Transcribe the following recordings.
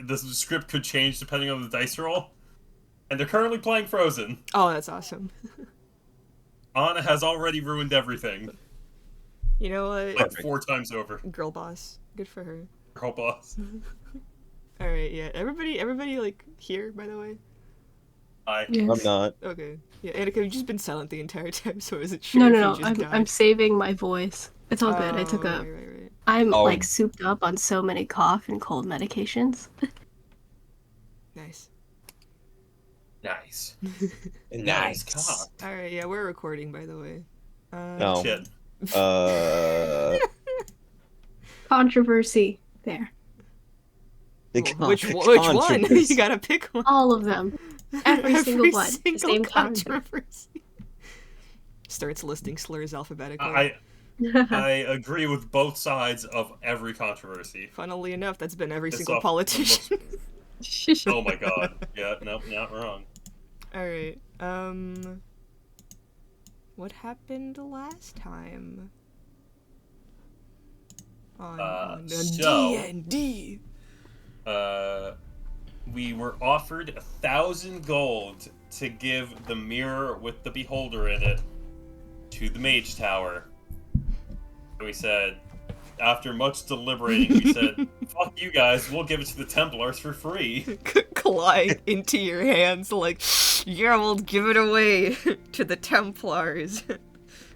the script could change depending on the dice roll. And they're currently playing Frozen. Oh, that's awesome. Anna has already ruined everything. You know what? Like 4 times over. Girl boss. Good for her. Girl boss. Alright, yeah. Everybody, like, here, by the way? Yes. I'm not. Okay. Yeah, Annika, you've just been silent the entire time, so I wasn't sure No, if no, you no. just died. I'm saving my voice. It's all good. I took a. Right. I'm Oh. like souped up on so many cough and cold medications. Nice. Nice. Nice. cock. Alright, yeah, we're recording, by the way. No. Shit. Controversy. There. Which one? You gotta pick one. All of them. Every single one. The same controversy. Starts listing slurs alphabetically. I agree with both sides of every controversy. Funnily enough, that's been every It's single off- politician. Oh my god. Yeah, no, not wrong. Alright, what happened last time? On so- D&D. We were offered 1,000 gold to give the mirror with the beholder in it to the mage tower. We said, after much deliberating, we said, fuck you guys, we'll give it to the Templars for free. Collide into your hands like, yeah, we'll give it away to the Templars.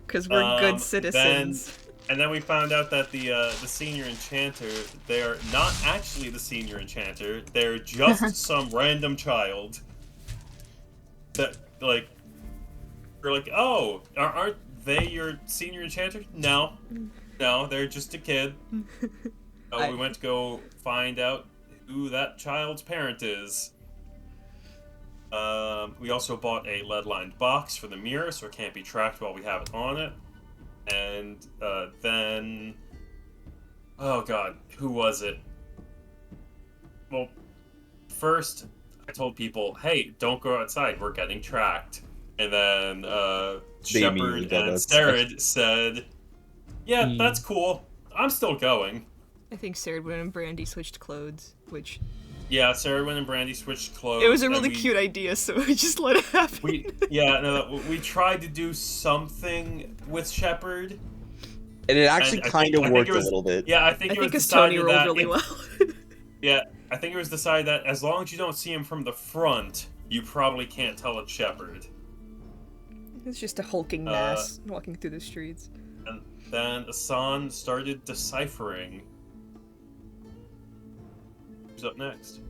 Because we're good citizens. And then we found out that the senior enchanter, they're not actually the senior enchanter. They're just some random child. That, like, we're like, oh, aren't they your senior enchanter? No, they're just a kid. We went to go find out who that child's parent is. We also bought a lead-lined box for the mirror, so it can't be tracked while we have it on it. And then, oh god, who was it? Well, first I told people, hey, don't go outside, we're getting tracked. And then Shepard and Sarah said, yeah, that's cool, I'm still going. I think Sarah and Brandy switched clothes, which... Yeah, Sarah and Brandy switched clothes. It was a really cute idea, so we just let it happen. We tried to do something with Shepard. And it actually kind of worked a little bit. Yeah, I think it was Tony decided rolled that... really well. Yeah, I think it was decided that as long as you don't see him from the front, you probably can't tell it's Shepard. It's just a hulking mass walking through the streets. And then Asan started deciphering. Who's up next?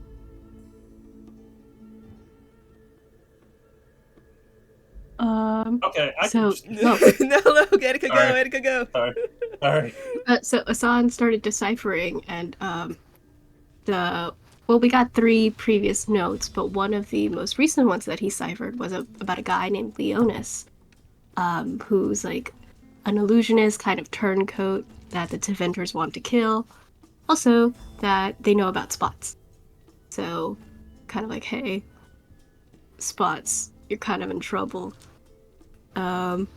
Okay, I can just... No, Etika go. Alright. So Asan started deciphering, and we got 3 previous notes, but one of the most recent ones that he ciphered was about a guy named Leonis, who's like an illusionist, kind of turncoat that the Teventers want to kill. Also, that they know about Spots. So, kind of like, hey, Spots, you're kind of in trouble. Kind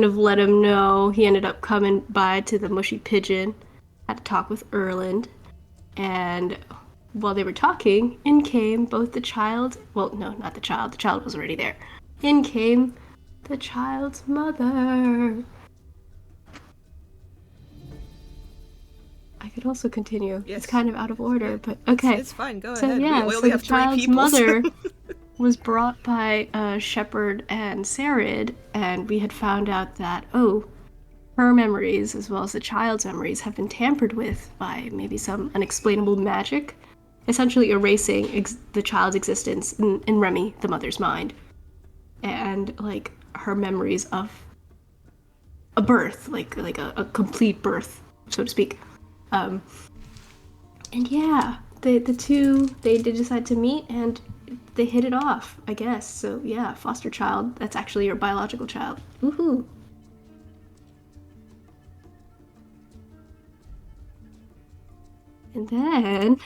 of let him know. He ended up coming by to the Mushy Pigeon, had to talk with Erland, and while they were talking, in came both the child, well, no, not the child was already there. In came the child's mother. I could also continue. Yes. It's kind of out of order, but okay. It's fine, go So ahead. yeah, we so only the have 3 child's people. mother was brought by Shepard and Sarid, and we had found out that, her memories, as well as the child's memories, have been tampered with by maybe some unexplainable magic, essentially erasing the child's existence in Remy, the mother's mind. And, like, her memories of a birth, like a complete birth, so to speak. And yeah, the two, they did decide to meet, and they hit it off, I guess. So yeah, foster child, that's actually your biological child. Woohoo! And then...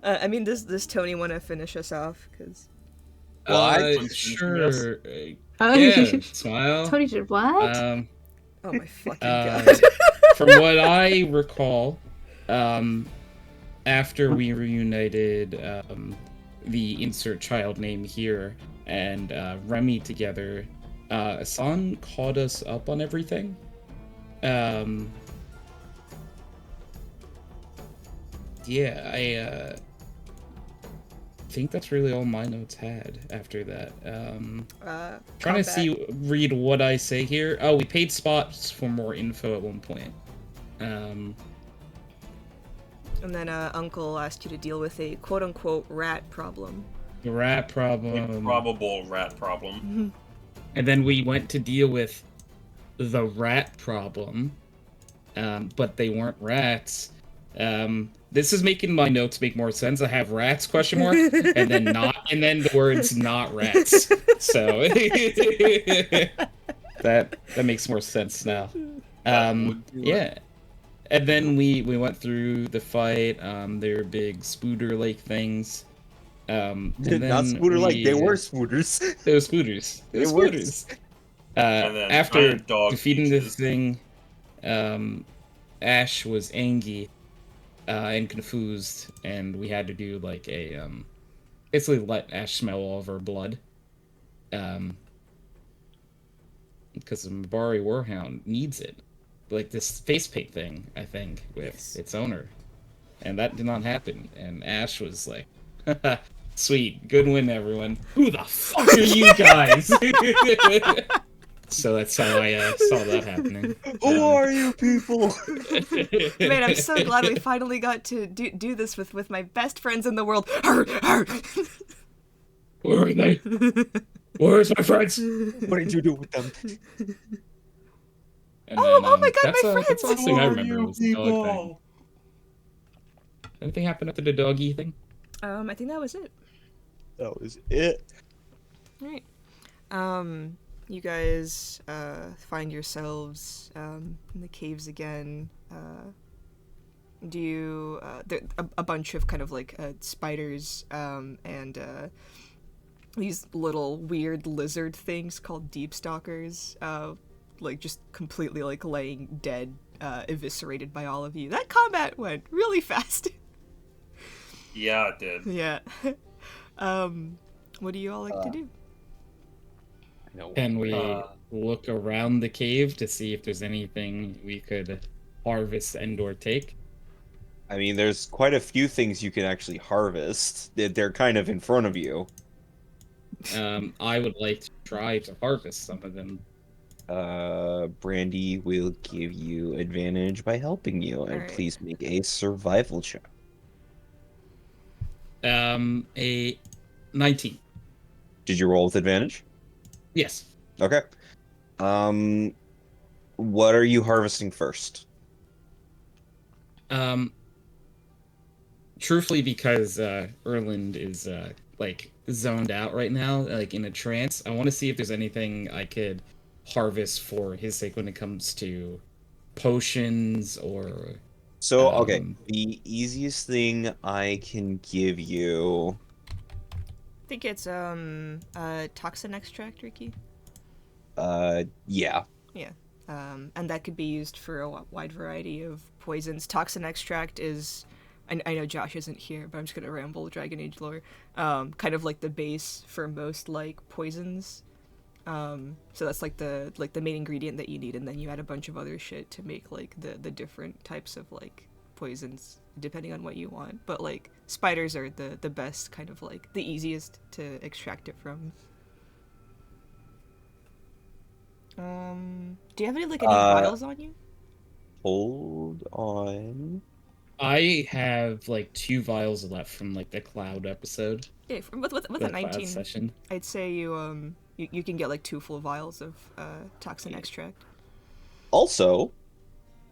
I mean, does Tony want to finish us off? Because... Sure. Oh, Yeah, smile. Tony did what? Oh my fucking god. From what I recall, after we reunited the insert child name here and Remy together, Asan caught us up on everything. Yeah, I think that's really all my notes had after that. Trying to read what I say here. Oh, we paid Spots for more info at one point. And then Uncle asked you to deal with a quote-unquote rat problem. The rat problem. Improbable rat problem. And then we went to deal with the rat problem, but they weren't rats. This is making my notes make more sense. I have rats question mark and then not, and then the words not rats. So that makes more sense now. Yeah. And then we went through the fight. They were big spooder-like things. And then not spooder-like, they were spooters. They were spooters. They were spooters. After defeating this thing, Ash was angry and confused, and we had to do like a basically let Ash smell all of her blood. Because the Mabari Warhound needs it. Like this face paint thing, I think, with its owner. And that did not happen. And Ash was like, sweet, good win, everyone. Who the fuck are you guys? So that's how I saw that happening. Who are you people? Man, I'm so glad we finally got to do this with my best friends in the world. Arr, arr. Where are they? Where's my friends? What did you do with them? And oh my god, that's my friends! That's the last thing I remember was the dog thing. Anything happen after the doggy thing? I think that was it. That was it. Right. You guys find yourselves in the caves again. Do you there a bunch of kind of like spiders and these little weird lizard things called deep stalkers, like just completely like laying dead, eviscerated by all of you. That combat went really fast. Yeah, it did. Yeah. What do you all like to do? Can we look around the cave to see if there's anything we could harvest and or take? I mean, there's quite a few things you can actually harvest. They're kind of in front of you. I would like to try to harvest some of them. Brandy will give you advantage by helping you, and right. Please make a survival check. A 19. Did you roll with advantage? Yes. Okay. What are you harvesting first? Truthfully, because Erland is like zoned out right now, like in a trance, I want to see if there's anything I could harvest for his sake when it comes to potions or. So okay, the easiest thing I can give you. I think it's toxin extract, Ricky. Yeah. Yeah. And that could be used for a wide variety of poisons. Toxin extract is, I know Josh isn't here, but I'm just gonna ramble Dragon Age lore. Kind of like the base for most like poisons. So that's like the main ingredient that you need, and then you add a bunch of other shit to make like the different types of like poisons depending on what you want. But like spiders are the best, kind of like the easiest to extract it from. Do you have any like any vials on you? Hold on. I have like 2 vials left from like the Cloud episode. Yeah, with a 19 session. I'd say you can get like 2 full vials of toxin extract. Also,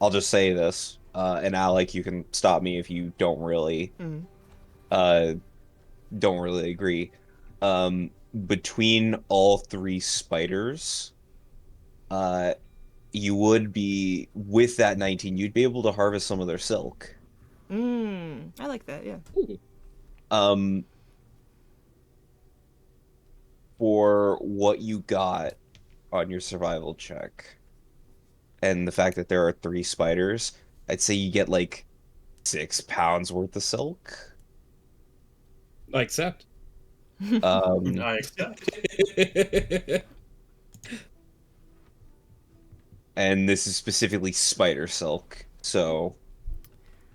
I'll just say this, and Alec, you can stop me if you don't really agree. Between all 3 spiders, you would be, with that 19, you'd be able to harvest some of their silk. I like that, yeah. For what you got on your survival check, and the fact that there are 3 spiders, I'd say you get like 6 pounds worth of silk. I accept. I accept. And this is specifically spider silk, so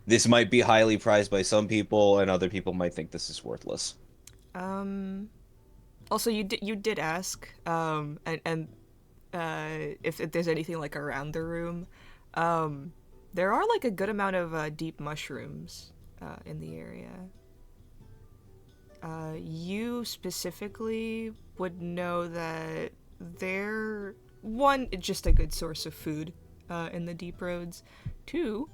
this might be highly prized by some people, and other people might think this is worthless. Also, you did ask, if there's anything like around the room. There are like a good amount of deep mushrooms in the area. You specifically would know that they're one, just a good source of food in the deep roads. Two,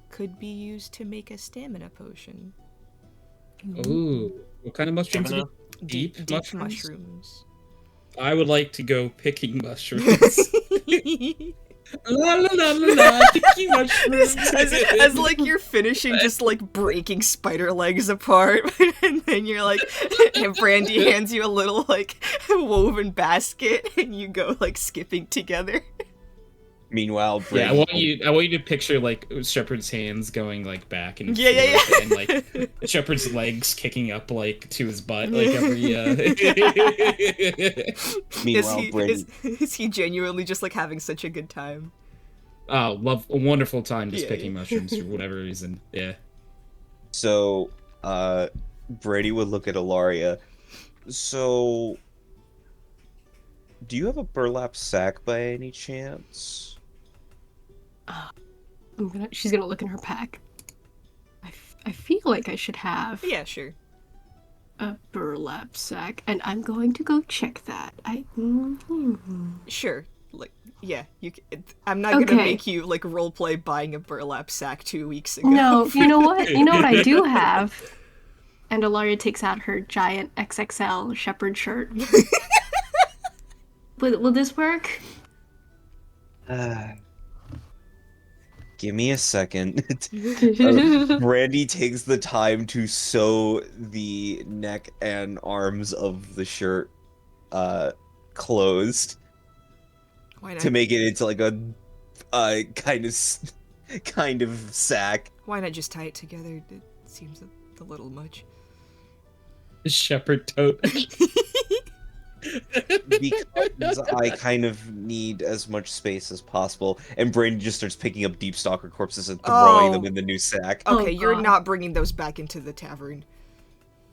could be used to make a stamina potion. Ooh, what kind of mushrooms? Stamina? Deep mushrooms. I would like to go picking mushrooms. La la la la la, picking mushrooms. as like you're finishing just like breaking spider legs apart, and then you're like, and Brandy hands you a little like woven basket, and you go like skipping together. Meanwhile, Yeah, I Brady, want you to picture like Shepard's hands going like back and Yeah. forth, and like Shepard's legs kicking up like to his butt like every. meanwhile, Brady, Is he genuinely just like having such a good time? Oh, love a wonderful time just Yeah, picking yeah. mushrooms for whatever reason. Yeah. So, Brady would look at Ilaria. So, do you have a burlap sack by any chance? She's gonna look in her pack. I feel like I should have Yeah, sure. a burlap sack, and I'm going to go check that. Sure. Like, yeah, I'm not gonna Okay. make you like roleplay buying a burlap sack 2 weeks ago. No, you know what? You know what I do have? And Ilaria takes out her giant XXL shepherd shirt. Will this work? Give me a second. Brandy takes the time to sew the neck and arms of the shirt closed Why not? to make it into like a kind of sack. Why not just tie it together? It seems a little much. Shepherd tote. Because I kind of need as much space as possible, and Brandy just starts picking up deep stalker corpses and throwing them in the new sack. Oh, Okay, you're God. not bringing those back into the tavern.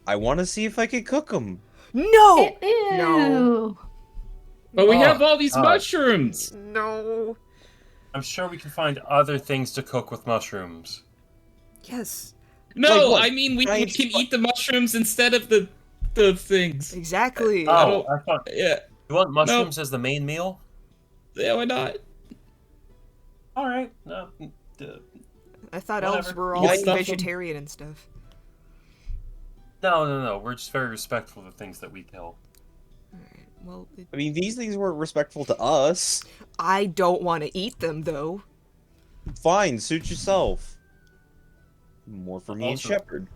I want to see if I can cook them. No! Ew. No. But we Oh, have all these God. mushrooms. No. I'm sure we can find other things to cook with mushrooms. Yes. No, Like what? I mean we Giant can spi- eat the mushrooms instead of the things. Exactly. Oh, I thought Yeah, you want mushrooms as the main meal. yeah, why not? All right, no. I thought whatever. elves were You all get stuff vegetarian and stuff. No. We're just very respectful of the things that we kill. Alright, well, I mean, these things weren't respectful to us. I don't want to eat them, though. Fine, suit yourself. More for me and Also- Shepard.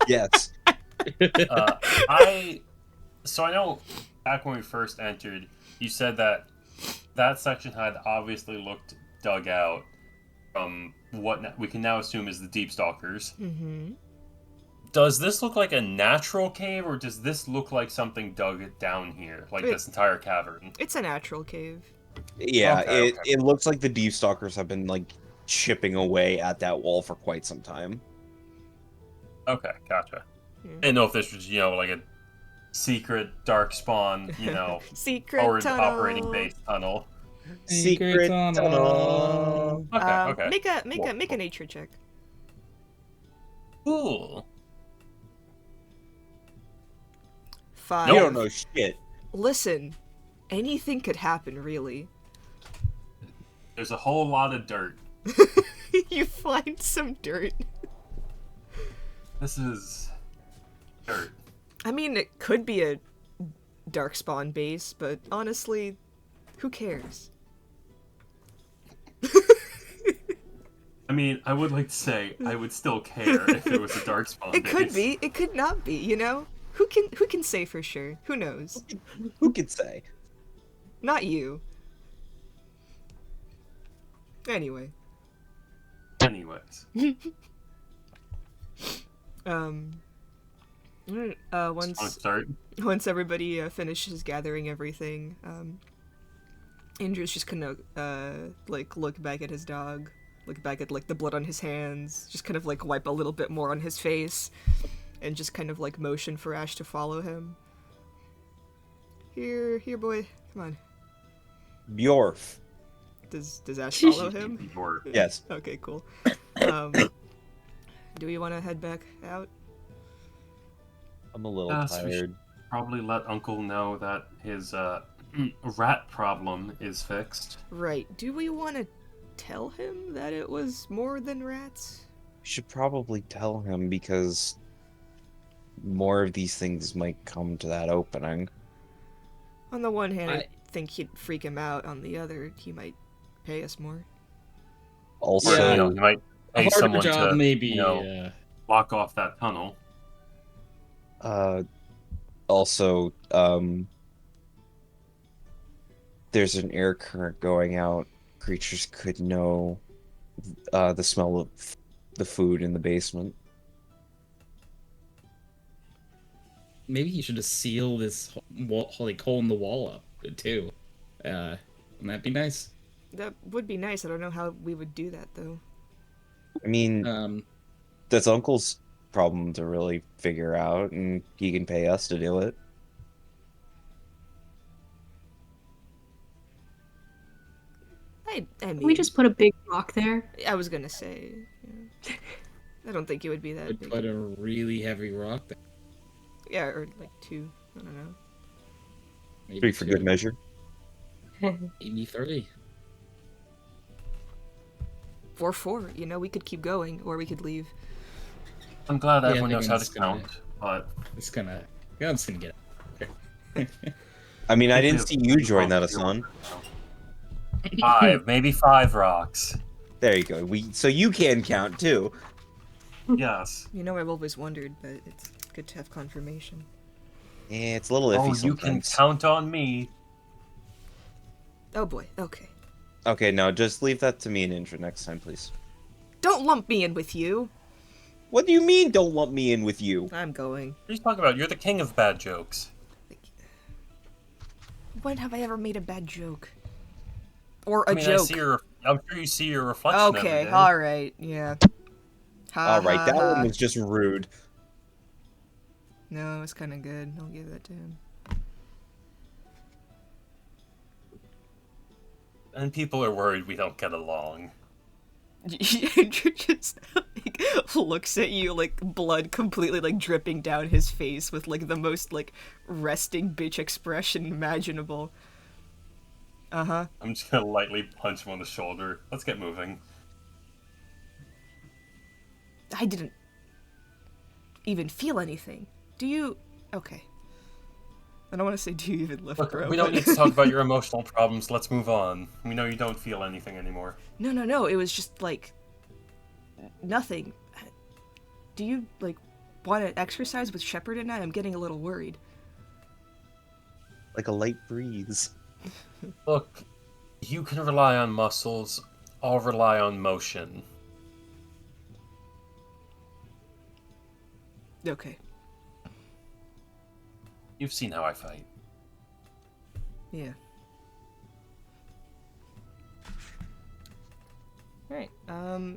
Yes. So I know back when we first entered, you said that section had obviously looked dug out from what we can now assume is the Deep Stalkers. Mm-hmm. Does this look like a natural cave, or does this look like something dug down here, like this entire cavern? It's a natural cave. Yeah, Okay. it looks like the Deep Stalkers have been, like, chipping away at that wall for quite some time. Okay, gotcha. Yeah. Didn't know if this was, like a secret dark spawn, Secret forward tunnel. operating base tunnel. Secret tunnel. Okay. Make a nature check. Cool. 5. You don't know shit. Listen, anything could happen, really. There's a whole lot of dirt. You find some dirt. This is dirt. I mean, it could be a darkspawn base, but honestly, who cares? I mean, I would like to say I would still care if it was a darkspawn It base. could be. It could not be. You know, who can say for sure? Who knows? Who could say? Not you. Anyway, anyways. Want to start? Once everybody finishes gathering everything, Andrew's just gonna like look back at his dog, look back at like the blood on his hands, just kind of like wipe a little bit more on his face, and just kind of like motion for Ash to follow him. Here, boy, come on. Bjorf. Does Ash follow him? Yes. Okay, cool. Do we want to head back out? I'm a little Yes, we tired. should probably let Uncle know that his rat problem is fixed. Right. Do we want to tell him that it was more than rats? We should probably tell him because more of these things might come to that opening. On the one hand, I think he'd freak him out. On the other, he might pay us more. Also, Or, you might pay harder someone job to, maybe, block off that tunnel. Also, there's an air current going out. Creatures could know the smell of the food in the basement. maybe he should just seal this hole in the wall up too. Wouldn't that be nice? That would be nice. I don't know how we would do that though. I mean, that's Uncle's problem to really figure out, and he can pay us to do it. I mean, Can we just put a big rock there? I was gonna say. Yeah. I don't think it would be that big. Put a really heavy rock there. Yeah, or like 2. I don't know. Maybe 3 for 2. good measure. Maybe 3. Or 4. You know, we could keep going, or we could leave. I'm glad Yeah, I everyone think knows I'm how just to gonna- count, but I'm just gonna get it. I mean, I didn't see you join that, Asan. 5, maybe 5 rocks. There you go. So you can count too. Yes. You know, I've always wondered, but it's good to have confirmation. Yeah, it's a little iffy Oh, sometimes. you can count on me. Oh boy, okay. Okay, no, just leave that to me and Indra next time, please. Don't lump me in with you! What do you mean, don't lump me in with you? I'm going. What are you talking about? You're the king of bad jokes. When have I ever made a bad joke? Or a I mean, joke? I'm sure you see your reflection every Okay, day. alright, yeah. Ha, Alright, ha, that ha. one was just rude. No, it's kinda good. I'll give that to him. And people are worried we don't get along. Andrew just like looks at you like blood completely like dripping down his face with like the most like resting bitch expression imaginable. Uh-huh. I'm just gonna lightly punch him on the shoulder. Let's get moving. I didn't even feel anything. Do you? Okay. I don't want to say do you even lift, Look, bro. we don't but- need to talk about your emotional problems. Let's move on. We know you don't feel anything anymore. No. It was just like nothing. Do you like want to exercise with Shepard and I? I'm getting a little worried. Like a light breeze. Look, you can rely on muscles. I'll rely on motion. Okay. You've seen how I fight. Yeah. Alright,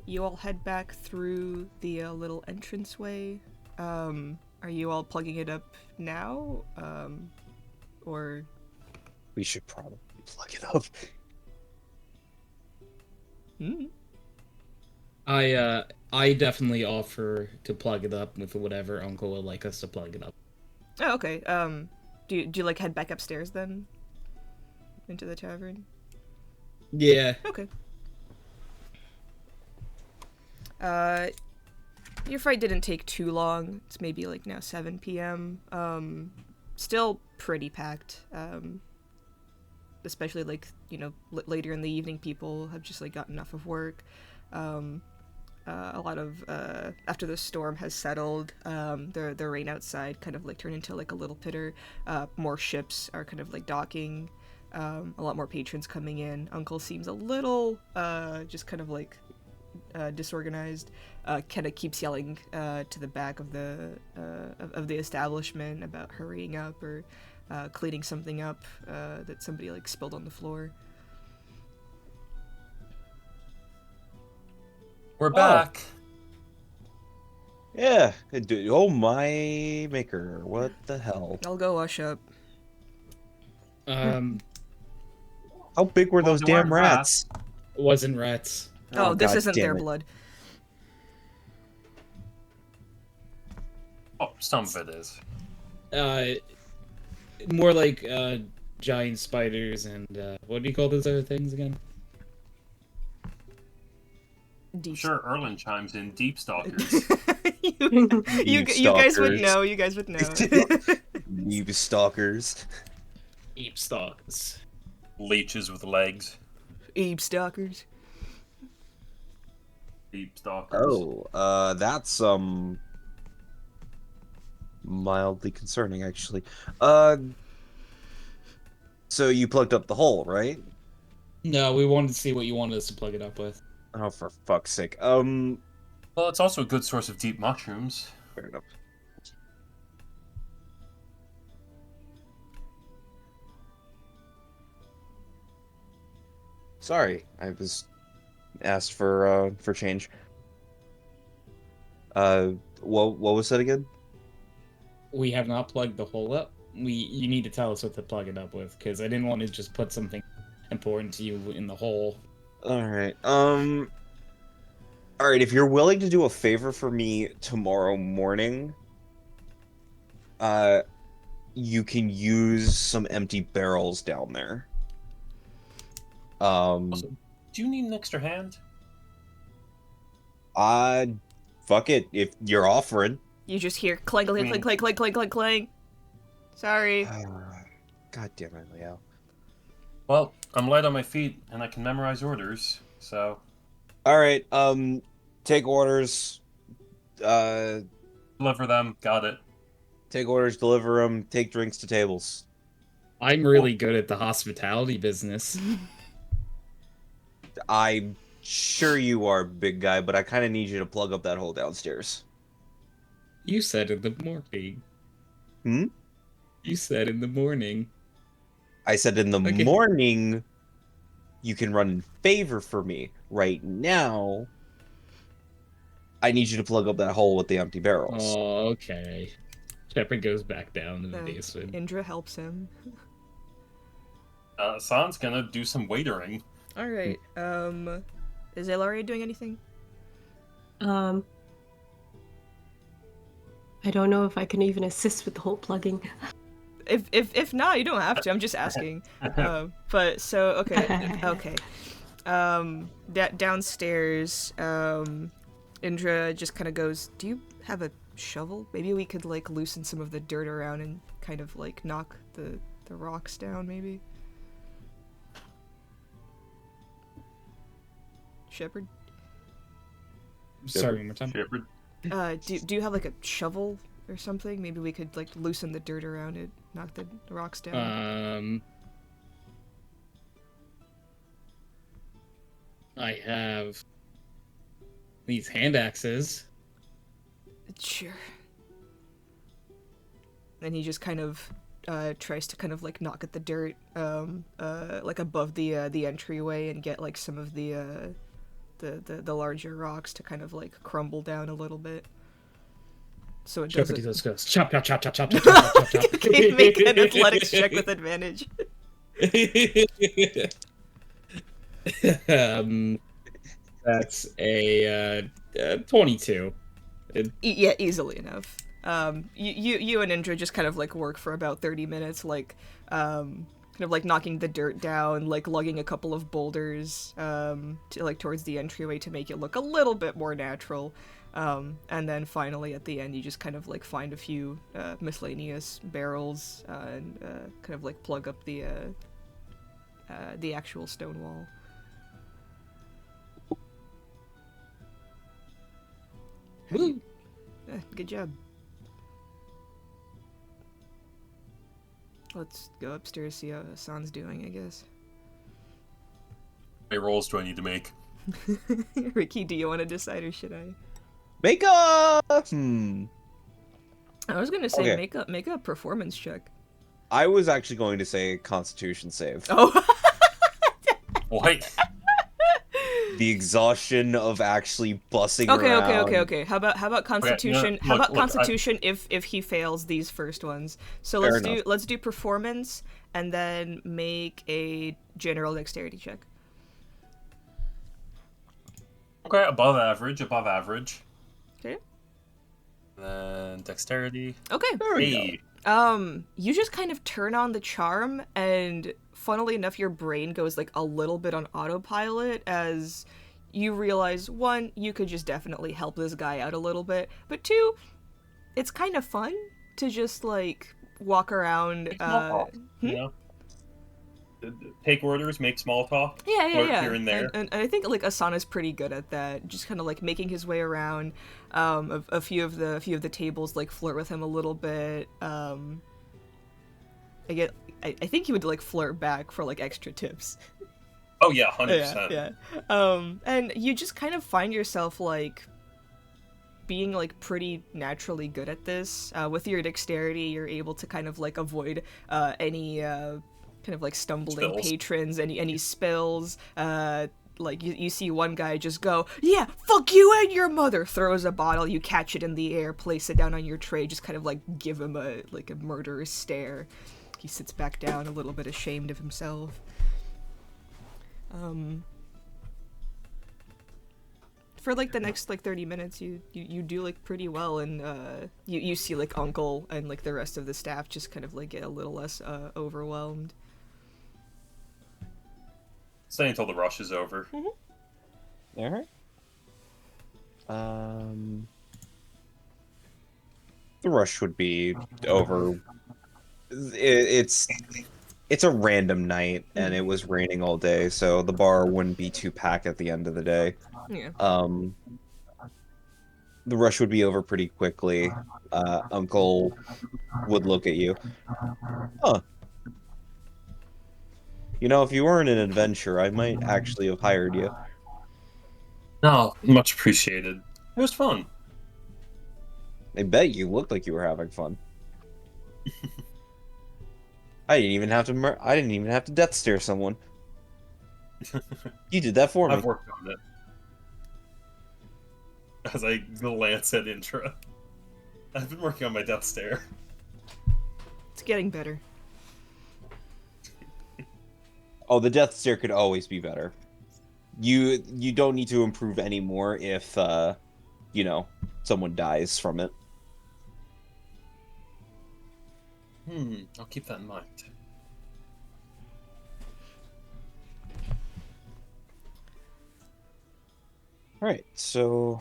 you all head back through the little entranceway. Are you all plugging it up now? Or... We should probably plug it up. I definitely offer to plug it up with whatever Uncle would like us to plug it up. Oh, okay. Do you like head back upstairs then? Into the tavern? Yeah. Okay. Your fight didn't take too long. It's maybe like now 7 p.m. Still pretty packed. Especially like, you know, later in the evening people have just like gotten off of work. A lot of, after the storm has settled, the rain outside kind of like turned into like a little pitter. More ships are kind of like docking. A lot more patrons coming in. Uncle seems a little, just kind of like disorganized, kind of keeps yelling to the back of the establishment about hurrying up or cleaning something up that somebody like spilled on the floor. We're back. Yeah. Oh my maker. What the hell? I'll go wash up. How big were those they weren't damn rats? Wasn't rats. Oh, this God isn't damn their it. blood. Oh, some of it is. More like giant spiders and what do you call those other things again? Deep. Sure, Erlen chimes in. Deep stalkers. you guys would stalkers. know. You guys would know. You stalkers. Deep stalks. Leeches with legs. Abe stalkers. Deep stalkers. Oh, that's mildly concerning actually. So you plugged up the hole, right? No, we wanted to see what you wanted us to plug it up with. Oh, for fuck's sake. Well, it's also a good source of deep mushrooms. Fair enough. Sorry, I was asked for change. What was that again? We have not plugged the hole up. You need to tell us what to plug it up with, because I didn't want to just put something important to you in the hole. Alright, alright, if you're willing to do a favor for me tomorrow morning, you can use some empty barrels down there. Also, do you need an extra hand? Fuck it, if you're offering. You just hear clang, clang, clang, clang, clang, clang, clang, clang. Sorry. God damn it, Leo. Well, I'm light on my feet, and I can memorize orders, so... Alright, take orders, Deliver them, got it. take orders, deliver them, take drinks to tables. I'm really good at the hospitality business. I'm sure you are, big guy, but I kind of need you to plug up that hole downstairs. You said in the morning. Hmm? You said in the morning. I said in the Okay. morning, you can run in favor for me. Right now, I need you to plug up that hole with the empty barrels. Oh, okay. Shepard goes back down to the basement. Indra helps him. San's gonna do some waitering. Alright, is Ilaria doing anything? I don't know if I can even assist with the whole plugging. If not, you don't have to. I'm just asking. But so okay. Downstairs, Indra just kind of goes, "Do you have a shovel? Maybe we could like loosen some of the dirt around and kind of like knock the rocks down, maybe." Shepard? Sorry, one more time. Shepard. Do you have like a shovel or something? Maybe we could like loosen the dirt around it, knock the rocks down. I have these hand axes. Sure. And he just kind of tries to kind of like knock at the dirt like above the entryway and get like some of the larger rocks to kind of like crumble down a little bit. So it Shepard doesn't. goes chop chop chop chop chop chop chop chop chop. Okay, make an athletics check with advantage. That's a 22. Yeah, easily enough. You and Indra just kind of like work for about 30 minutes, like kind of like knocking the dirt down, like lugging a couple of boulders to like towards the entryway to make it look a little bit more natural. And then finally at the end you just kind of like find a few miscellaneous barrels and kind of like plug up the actual stone wall. Woo. Good job. Let's go upstairs, see how Hassan's doing, I guess. How many rolls do I need to make? Ricky, do you want to decide or should I? Make a I was gonna say Okay. make a performance check. I was actually going to say Constitution save. Oh. What? The exhaustion of actually bussing Okay, around. okay. How about Constitution? How look, about Constitution if he fails these first ones? So Fair let's do performance and then make a general dexterity check. Okay, above average. Okay. Then dexterity. Okay. There we Hey. You just kind of turn on the charm, and funnily enough, your brain goes like a little bit on autopilot as you realize, one, you could just definitely help this guy out a little bit, but two, it's kind of fun to just like walk around. You know? Take orders, make small talk. Yeah, flirt yeah. Here and there. And I think like Asana's pretty good at that. Just kind of like making his way around. A few of the tables like flirt with him a little bit. I think he would like flirt back for like extra tips. Oh yeah, 100%. Yeah. And you just kind of find yourself like being like pretty naturally good at this. With your dexterity, you're able to kind of like avoid any kind of like stumbling Spills. patrons, any spills. Like you see one guy just go, yeah, fuck you and your mother, throws a bottle, you catch it in the air, place it down on your tray, just kind of like give him a murderous stare. He sits back down a little bit ashamed of himself. For like the next like 30 minutes you do like pretty well, and you see like Uncle and like the rest of the staff just kind of like get a little less overwhelmed. Stay until the rush is over. All right. The rush would be over. It's a random night, and it was raining all day, so the bar wouldn't be too packed at the end of the day. Yeah. The rush would be over pretty quickly. Uncle would look at you. Huh. You know, if you weren't an adventurer, I might actually have hired you. No, much appreciated. It was fun. I bet you looked like you were having fun. I didn't even have to death stare someone. You did that for me. I've worked on it. As I glance at Intra. I've been working on my death stare. It's getting better. Oh, the death stare could always be better. You don't need to improve anymore if you know, someone dies from it. I'll keep that in mind. Alright, so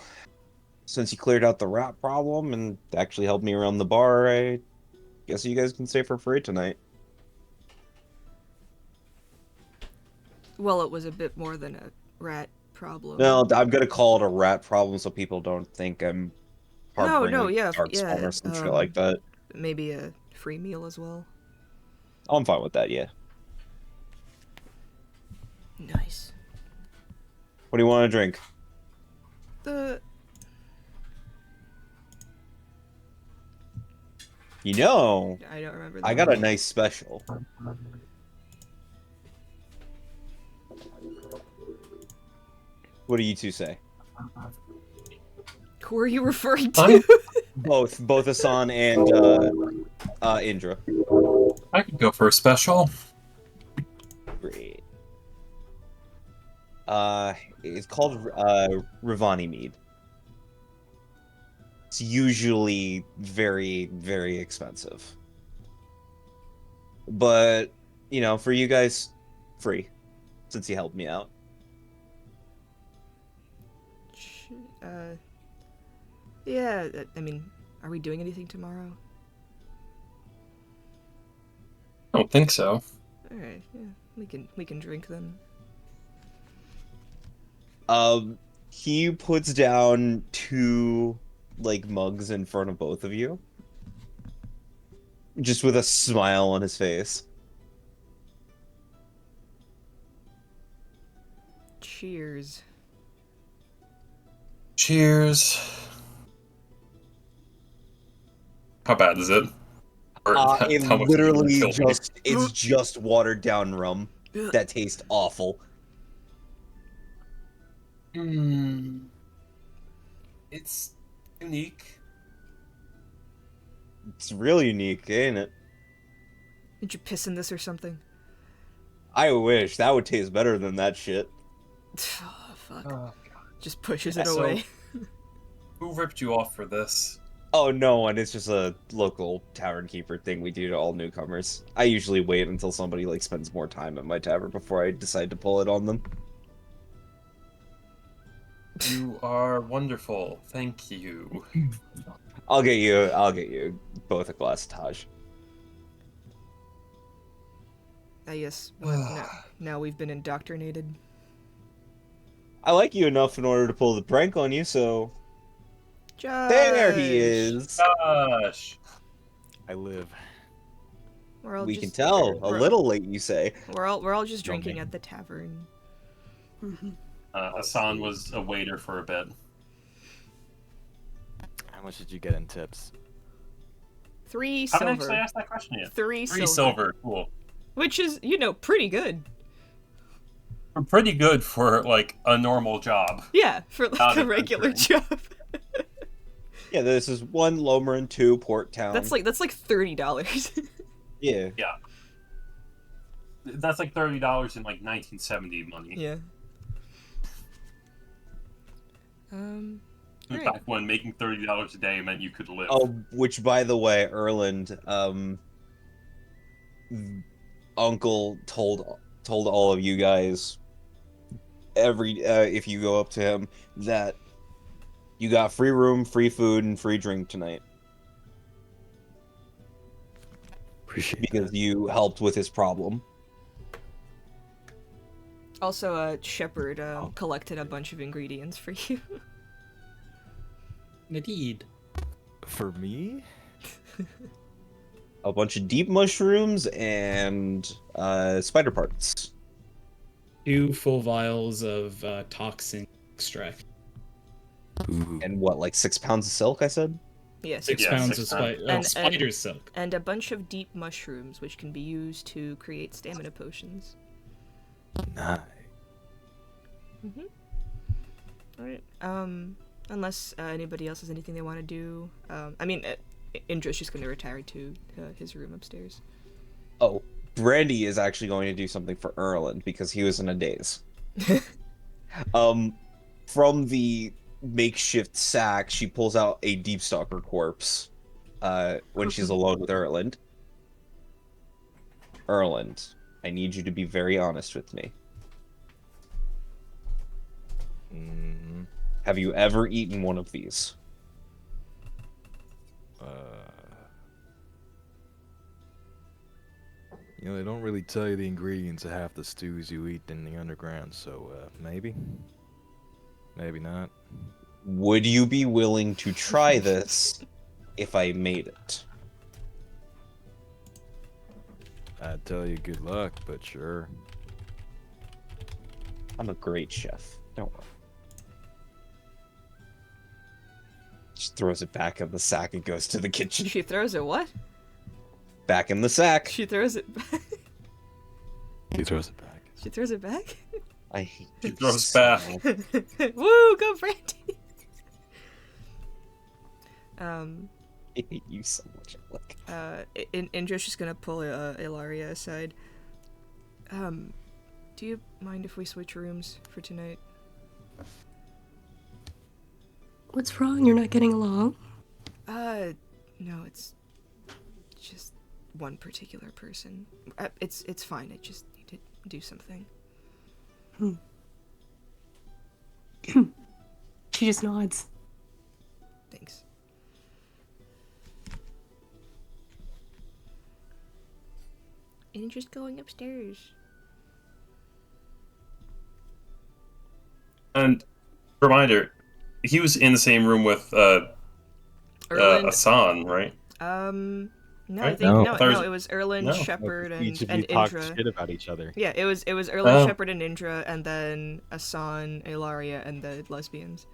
since you cleared out the rat problem and actually helped me around the bar, I guess you guys can stay for free tonight. Well, it was a bit more than a rat problem. No, I'm gonna call it a rat problem so people don't think I'm harboring No, like, yeah, darkspawn or some shit like that. Maybe a free meal as well. I'm fine with that, yeah. Nice. What do you want to drink? You know, I don't remember. I got a nice special. What do you two say? Who are you referring I'm- to? Both Asan and Indra. I could go for a special. Great. It's called Ravani mead. It's usually very, very expensive. But, you know, for you guys, free. Since you helped me out. Yeah, I mean, are we doing anything tomorrow? I don't think so. Alright, yeah. We can drink then. He puts down 2, like, mugs in front of both of you. Just with a smile on his face. Cheers. Cheers. How bad is it? Or It how much is it gonna literally kill me? it's just watered down rum that tastes awful. It's unique. It's really unique, ain't it? Did you piss in this or something? I wish that would taste better than that shit. Oh, fuck. Oh, Just pushes Yeah, it so- away. Who ripped you off for this? Oh, no one. It's just a local tavern keeper thing we do to all newcomers. I usually wait until somebody like spends more time at my tavern before I decide to pull it on them. You are wonderful. Thank you. I'll get you both a glass of Taj. Yes. Well, now we've been indoctrinated. I like you enough in order to pull the prank on you, so Josh! there he is. Gosh. I live. We're all We just, can tell. A we're- little late, you say. We're all just Don't drinking make- at the tavern. Hassan was a waiter for a bit. How much did you get in tips? 3 Haven't silver. actually asked that question yet. 3 Three silver. silver. Cool. Which is, pretty good. Pretty good for like a normal job. Yeah, for like Not a a regular drink. job. Yeah, this is 1 Lomerin, 2 Port Town. That's like $30. Yeah. That's like $30 in like 1970 money. Yeah. Alright. Back when making $30 a day meant you could live. Oh, which by the way, Erland, Uncle told all of you guys if you go up to him that you got free room, free food, and free drink tonight Appreciate because you helped with his problem. Also, Shepard collected a bunch of ingredients for you. Indeed. For me? A bunch of deep mushrooms and spider parts. 2 full vials of toxin extract. Ooh. And what, like 6 pounds of silk, I said? Yeah, 6 Yeah, pounds 6 of pounds. spider silk. and a bunch of deep mushrooms, which can be used to create stamina potions. Nice. Alright. Unless anybody else has anything they want to do. Indra's just going to retire to his room upstairs. Oh, Brandy is actually going to do something for Erland because he was in a daze. From the makeshift sack, she pulls out a Deep Stalker corpse when she's alone with Erland. Erland, I need you to be very honest with me. Mm, Have you ever eaten one of these? you know, they don't really tell you the ingredients of half the stews you eat in the underground, so maybe? Maybe not. Would you be willing to try this if I made it? I'd tell you good luck, but sure. I'm a great chef. Don't worry. Just throws it back in the sack and goes to the kitchen. She throws it what? Back in the sack. She throws it back. He throws it back. She throws it back? I hate He you throws so back. much. Woo, go Brandy! I hate you so much. Like, Indra's just gonna pull Ilaria aside. Do you mind if we switch rooms for tonight? What's wrong? You're not getting along? No, it's just one particular person. It's fine. I just need to do something. She just nods. Thanks. Indra's going upstairs. And reminder, he was in the same room with Erland. Hassan, right? No, I Right? think No. no, it was Erland, No. Shepard, Each of and you talk Indra. shit about each other. Yeah, it was Erland, Oh. Shepard, and Indra, and then Asan, Ilaria, and the lesbians.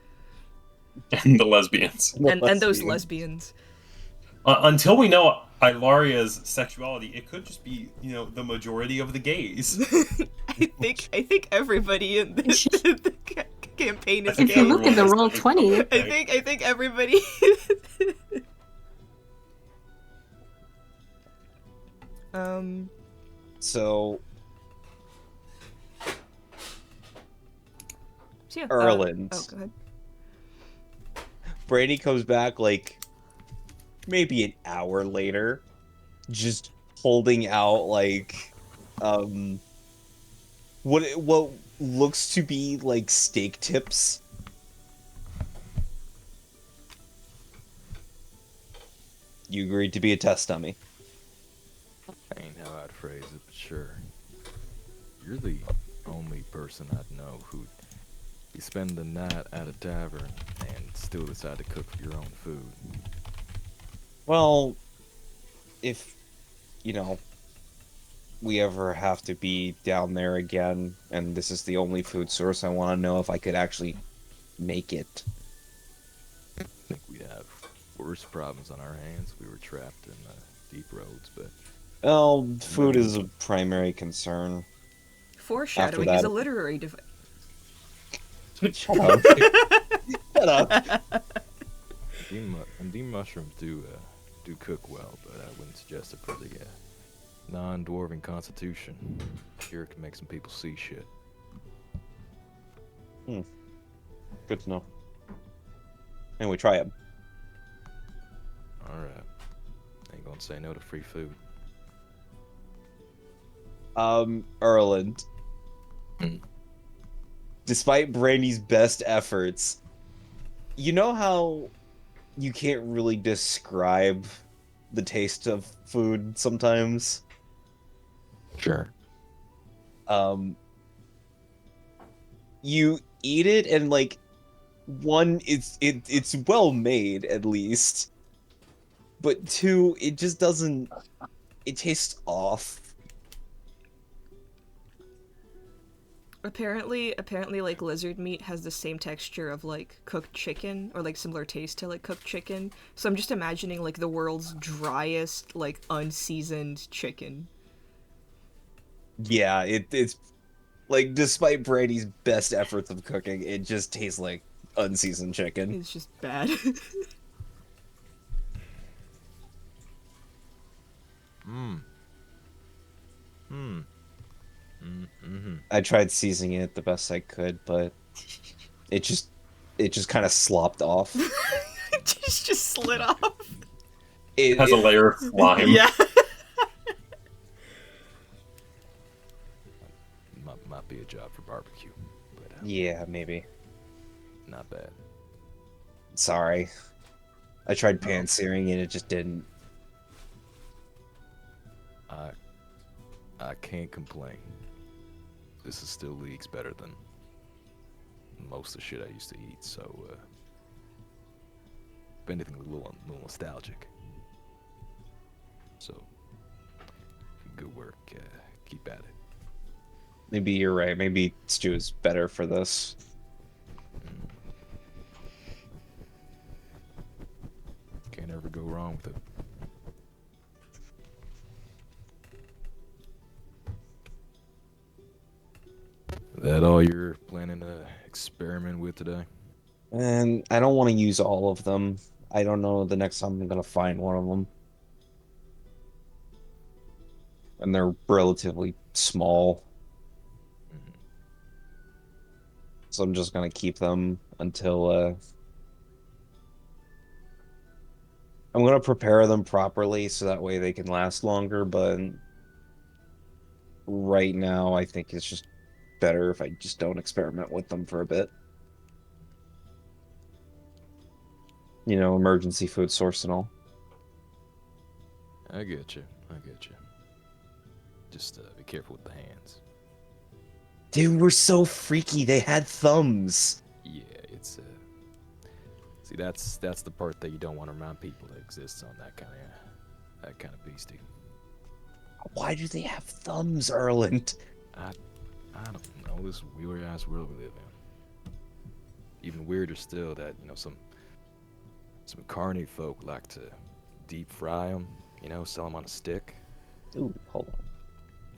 And the lesbians. And those lesbians. Until we know Ilaria's sexuality, it could just be, the majority of the gays. I think everybody in the campaign is If you look at the everyone roll is 20, I think everybody. So, So yeah, Erland. Oh, go ahead. Brady comes back like maybe an hour later, just holding out like what looks to be like steak tips. You agreed to be a test dummy. Ain't how I'd phrase it, but sure. You're the only person I'd know who'd be spending the night at a tavern and still decide to cook your own food. Well, if, we ever have to be down there again, and this is the only food source, I want to know if I could actually make it. I think we'd have worse problems on our hands. We were trapped in deep roads, but Well, food is a primary concern. Foreshadowing After is that- a literary device. Shut up. Shut up. Deem mushrooms do cook well, but I wouldn't suggest it for the non-dwarven constitution. Sure, it can make some people see shit. Good to know. Anyway, try it. Alright. Ain't gonna say no to free food. Erland. Despite Brandy's best efforts, you know how you can't really describe the taste of food sometimes? Sure. You eat it and like one, it's well made at least. But two, it just doesn't, it tastes off. Apparently, like lizard meat has the same texture of like cooked chicken, or like similar taste to like cooked chicken. So I'm just imagining like the world's driest, like unseasoned chicken. Yeah, it's like despite Brady's best efforts of cooking, it just tastes like unseasoned chicken. It's just bad. I tried seasoning it the best I could, but it just kind of slopped off. just slid off. It Has a layer of slime. Yeah. Might be a job for barbecue, but yeah, maybe. not bad. Sorry. I tried pan searing it, it just didn't. I can't complain. This is still leagues better than most of the shit I used to eat, so if anything, a little nostalgic. So, good work. Keep at it. Maybe you're right. Maybe stew is better for this. Can't ever go wrong with it. That all you're planning to experiment with today? And I don't want to use all of them. I don't know the next time I'm gonna find one of them. And they're relatively small. So I'm just gonna keep them until I'm gonna prepare them properly so that way they can last longer, but right now I think it's just better if I just don't experiment with them for a bit. Emergency food source and all. I get you. Just be careful with the hands. They were so freaky, they had thumbs. Yeah, it's see, that's the part that you don't want to remind people that exists on that kind of beastie. Why do they have thumbs, Erland? I don't know, this weird ass world we live even weirder still that some carny folk like to deep fry them. Sell them on a stick. Ooh, hold on.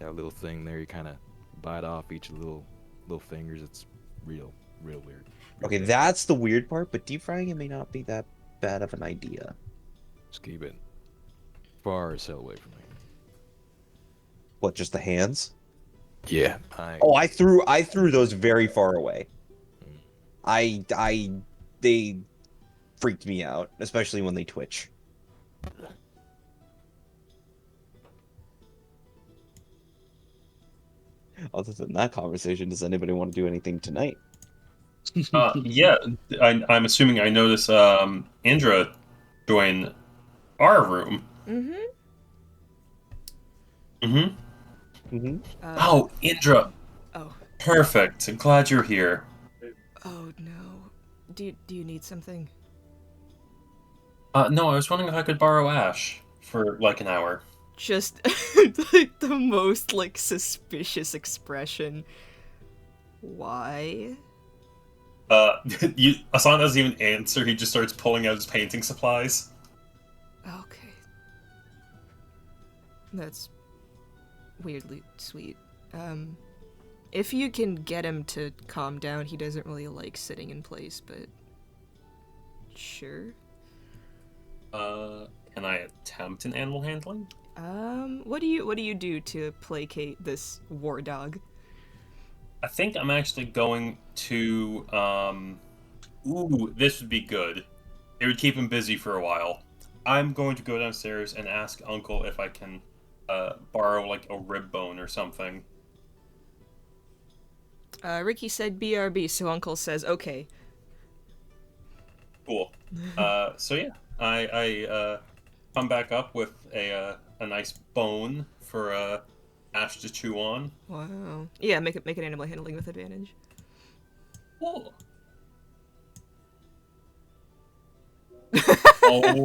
That little thing there, you kind of bite off each little fingers. It's real weird. Okay, that's the weird part, but deep frying it may not be that bad of an idea. Just keep it far as hell away from me. What, just the hands? Yeah. Oh, I threw those very far away. They freaked me out, especially when they twitch. Other than that conversation, does anybody want to do anything tonight? Yeah, I'm assuming I notice Indra join our room. Mm-hmm. Mm-hmm. Mm-hmm. Oh, Indra. Oh. Perfect. I'm glad you're here. Oh no. Do you need something? No, I was wondering if I could borrow Ash for like an hour. Just like the most like suspicious expression. Why? Asan doesn't even answer. He just starts pulling out his painting supplies. Okay. That's weirdly sweet. If you can get him to calm down, he doesn't really like sitting in place, but sure. Can I attempt an animal handling? What do you do to placate this war dog? I think I'm actually going to, ooh, this would be good. It would keep him busy for a while. I'm going to go downstairs and ask Uncle if I can, borrow, like, a rib bone or something. Ricky said BRB, so Uncle says okay. Cool. So yeah, I come back up with a nice bone for, Ash to chew on. Wow. Yeah, make it animal handling with advantage. Cool. Oh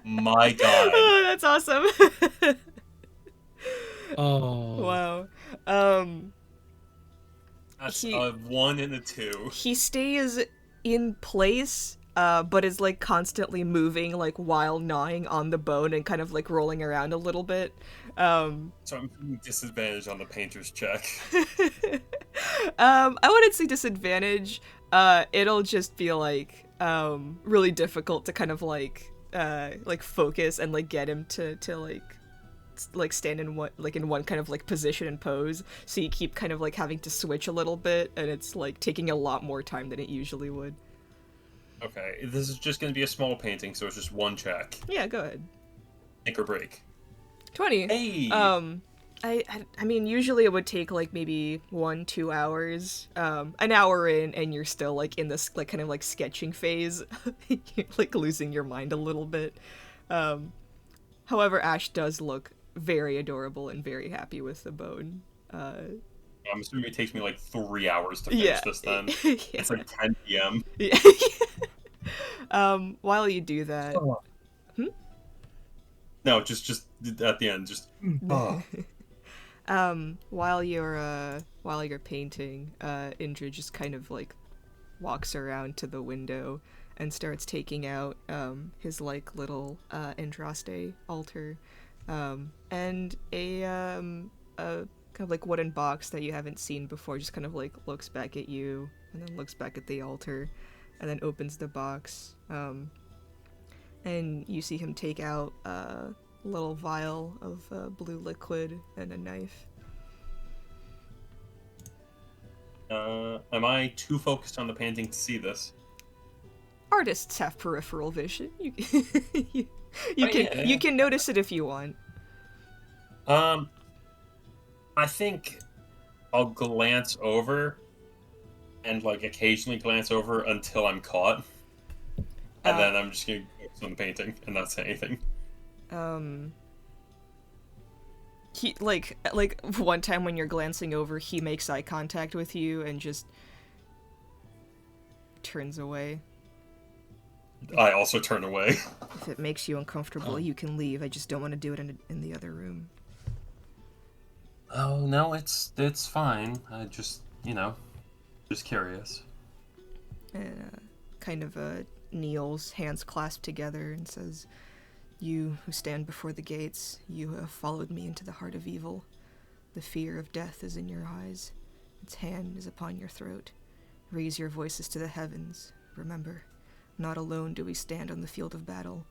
my god. Oh, that's awesome. Oh. Wow. That's a 1 and a 2. He stays in place, but is like constantly moving, like while gnawing on the bone and kind of like rolling around a little bit. So I'm feeling disadvantage on the painter's check. I wouldn't say disadvantage. It'll just be like really difficult to kind of like focus and like get him to like stand in one kind of like position and pose, so you keep kind of like having to switch a little bit, and it's like taking a lot more time than it usually would. Okay, this is just going to be a small painting, so it's just one check. Yeah, go ahead. Make or break. 20. Hey! I mean, usually it would take like maybe 1-2 hours. An hour in, and you're still like in this like kind of like sketching phase, you're, like losing your mind a little bit. However, Ash does look very adorable and very happy with the bone. I'm assuming it takes me like 3 hours to finish this then. Yeah. It's like 10 p.m. Yeah. While you do that... No, just at the end, just... Oh. While you're painting, Indra just kind of like walks around to the window and starts taking out his like little Andraste altar, and a kind of like wooden box that you haven't seen before. Just kind of like looks back at you and then looks back at the altar, and then opens the box. And you see him take out a little vial of blue liquid and a knife. Am I too focused on the painting to see this? Artists have peripheral vision. You Oh, yeah. you can notice it if you want. I think I'll glance over and like occasionally glance over until I'm caught. And then I'm just gonna focus on the painting and not say anything. He like one time when you're glancing over, he makes eye contact with you and just turns away. I also turn away. If it makes you uncomfortable, you can leave. I just don't want to do it in the other room. Oh no, it's fine. I just just curious. and kind of kneels, hands clasped together, and says, "You who stand before the gates, you have followed me into the heart of evil. The fear of death is in your eyes. Its hand is upon your throat. Raise your voices to the heavens. Remember, not alone do we stand on the field of battle."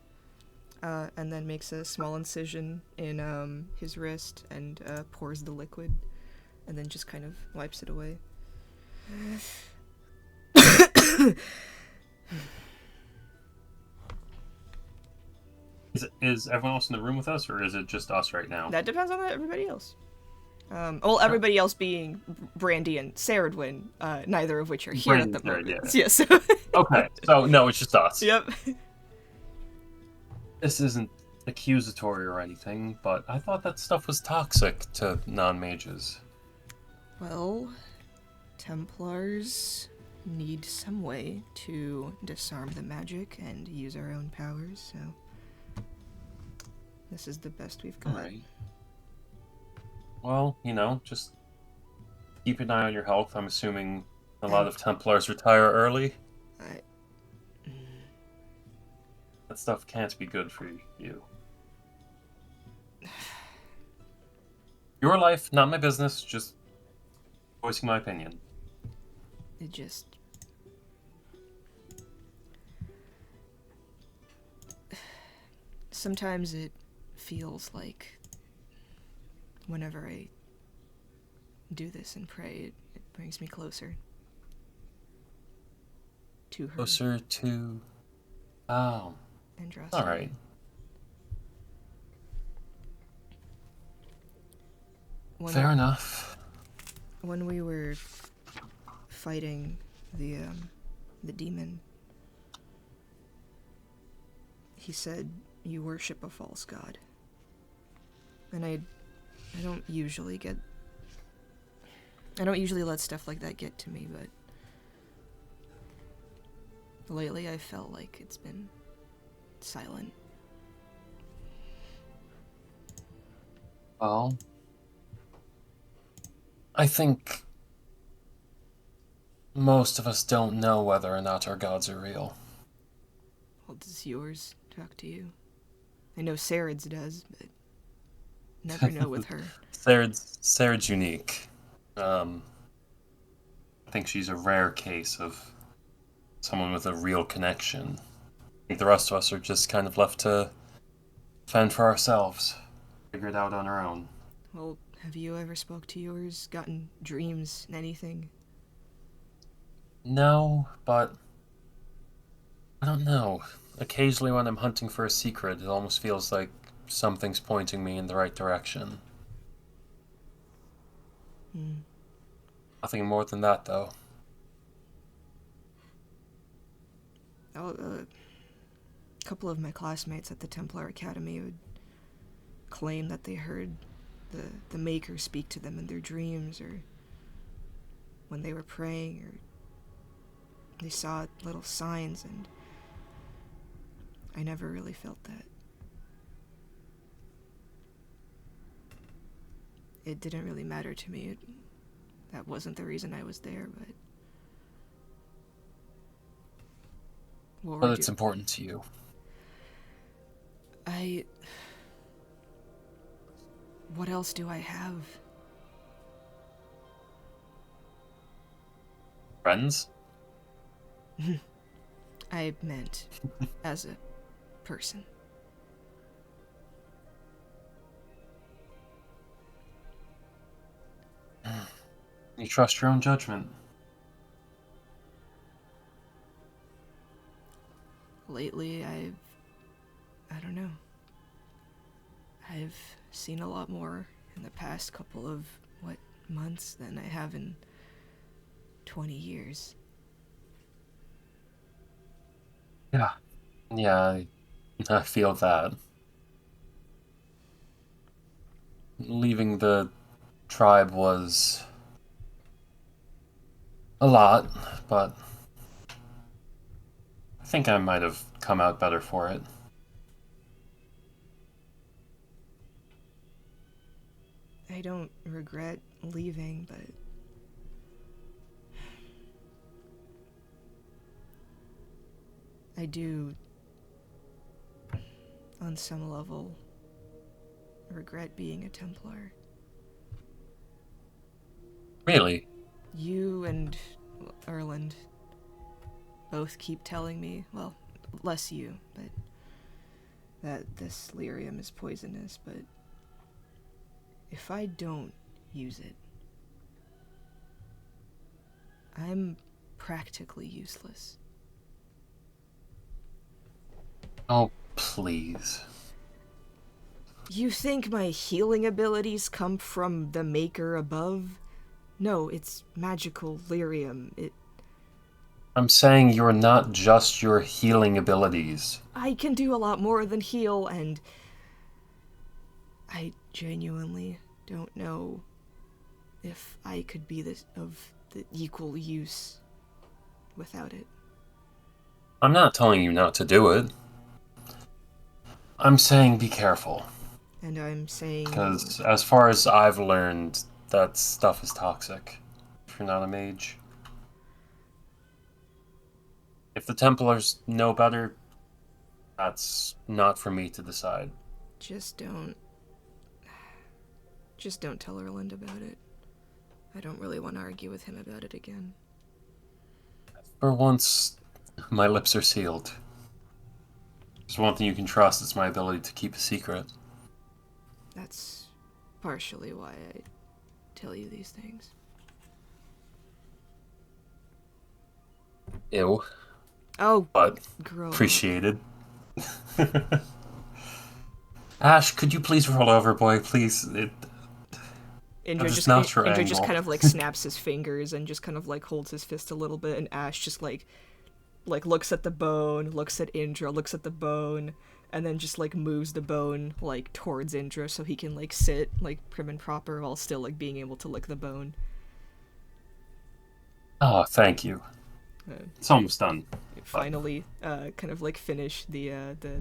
And then makes a small incision in his wrist and pours the liquid, and then just kind of wipes it away. Is everyone else in the room with us, or is it just us right now? That depends on everybody else. Everybody else being Brandy and Saradwin, neither of which are here at the moment. Yeah. Yes. Okay, so no, it's just us. Yep. This isn't accusatory or anything, but I thought that stuff was toxic to non-mages. Well, Templars need some way to disarm the magic and use our own powers, so this is the best we've got. Alright. Well, just keep an eye on your health. I'm assuming a lot of Templars retire early. That stuff can't be good for you. Your life, not my business, just voicing my opinion. It just... Sometimes it feels like whenever I do this and pray, it brings me closer to her. Closer to... Oh. Andraste. Alright. Fair enough. When we were fighting the demon, he said, "You worship a false god." And I don't usually let stuff like that get to me, but lately I felt like it's been silent. Well, I think most of us don't know whether or not our gods are real. Well, does yours talk to you? I know Sarad's does, but never know with her. Sarad's unique. I think she's a rare case of someone with a real connection. I think the rest of us are just kind of left to fend for ourselves, figure it out on our own. Well, have you ever spoke to yours, gotten dreams, anything? No, but I don't know. Occasionally when I'm hunting for a secret, it almost feels like something's pointing me in the right direction. Nothing more than that, though. A couple of my classmates at the Templar Academy would claim that they heard the Maker speak to them in their dreams, or when they were praying, or they saw little signs, and I never really felt that. It didn't really matter to me. That wasn't the reason I was there, but... But it's important to you. What else do I have? Friends? I meant as a person. You trust your own judgment. Lately, I don't know. I've seen a lot more in the past couple of, months than I have in 20 years. Yeah, I feel that. Leaving the tribe was a lot, but I think I might have come out better for it. I don't regret leaving, but I do, on some level, regret being a Templar. Really? You and Erland both keep telling me, well, less you, but that this lyrium is poisonous, but if I don't use it, I'm practically useless. Oh, please. You think my healing abilities come from the Maker above? No, it's magical lyrium. I'm saying you're not just your healing abilities. I can do a lot more than heal, and I genuinely don't know if I could be of the equal use without it. I'm not telling you not to do it. I'm saying be careful. And I'm saying... Because as far as I've learned, that stuff is toxic. If you're not a mage. If the Templars know better, that's not for me to decide. Just don't tell Erland about it. I don't really want to argue with him about it again. For once, my lips are sealed. There's one thing you can trust, it's my ability to keep a secret. That's partially why I tell you these things. Ew. Oh, But gross. appreciated. Ash, could you please roll over, boy? Please. Indra That's not your Indra just angle. kind of like snaps his fingers and just kind of like holds his fist a little bit, and Ash just like looks at the bone, looks at Indra, looks at the bone, and then just like moves the bone like towards Indra so he can like sit like prim and proper while still like being able to lick the bone. Oh, thank you. It's almost done. Finally, kind of like finish the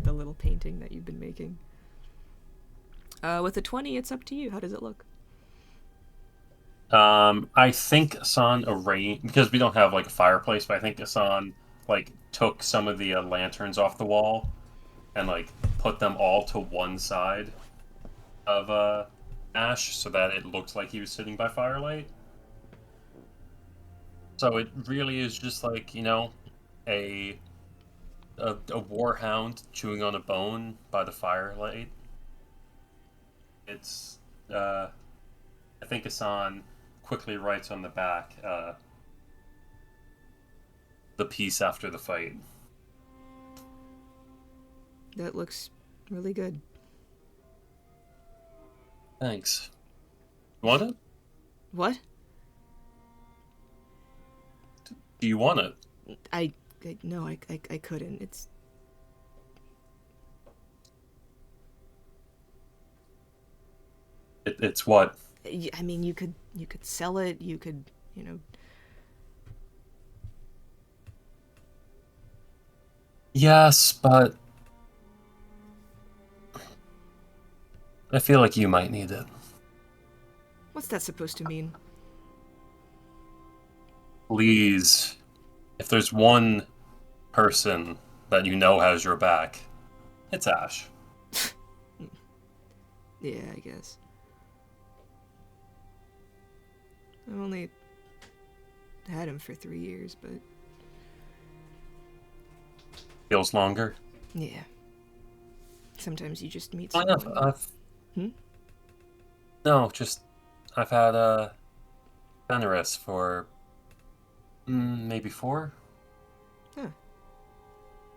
little painting that you've been making. With a 20, it's up to you. How does it look? I think Asan arranged, because we don't have like a fireplace, but I think Asan like took some of the lanterns off the wall and like put them all to one side of Ash so that it looked like he was sitting by firelight. So it really is just like, a warhound chewing on a bone by the firelight. It's I think Asan quickly writes on the back the piece after the fight. That looks really good. Thanks. You want it? What? Do you want it? No, I couldn't. It's what? I mean, you could sell it. You could, Yes, but I feel like you might need it. What's that supposed to mean? Please, if there's one person that you know has your back, it's Ash. Yeah, I guess. I've only had him for 3 years, but Feels longer. yeah. Sometimes you just meet I someone. know. No, just I've had Fenris for maybe 4. Huh.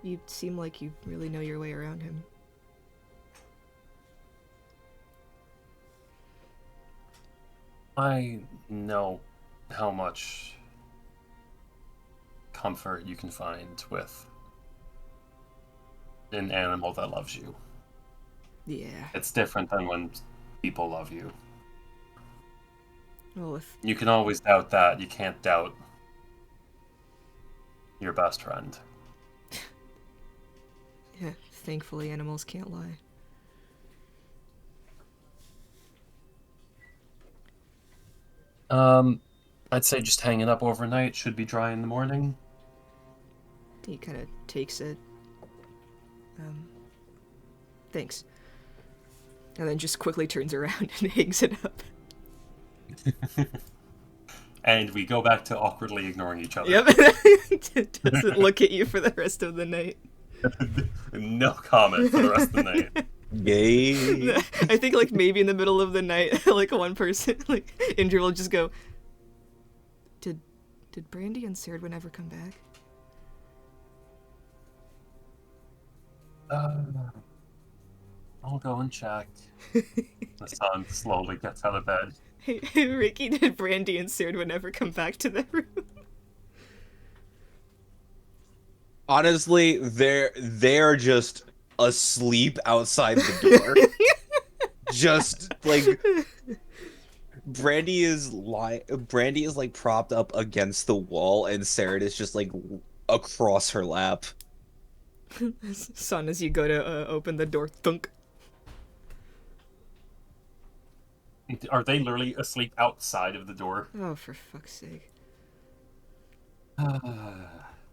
You seem like you really know your way around him. I know how much comfort you can find with an animal that loves you. Yeah. It's different than when people love you. Well, if You can always doubt that. You can't doubt your best friend. yeah, thankfully animals can't lie. I'd say just hang it up overnight. Should be dry in the morning. He kind of takes it. Thanks. And then just quickly turns around and hangs it up. And we go back to awkwardly ignoring each other. Yep. Doesn't look at you for the rest of the night. No comment for the rest of the night. Yay. I think like maybe in the middle of the night, like one person, like Indra will just go, Did Brandy and Serdwin ever come back? I'll go and check. The son slowly gets out of bed. Hey, Ricky, did Brandy and Serdwin ever come back to the room? Honestly, they're just asleep outside the door. Just like Brandy is like propped up against the wall, and Sarah is just like across her lap. Son, as you go to open the door, thunk. Are they literally asleep outside of the door? Oh, for fuck's sake.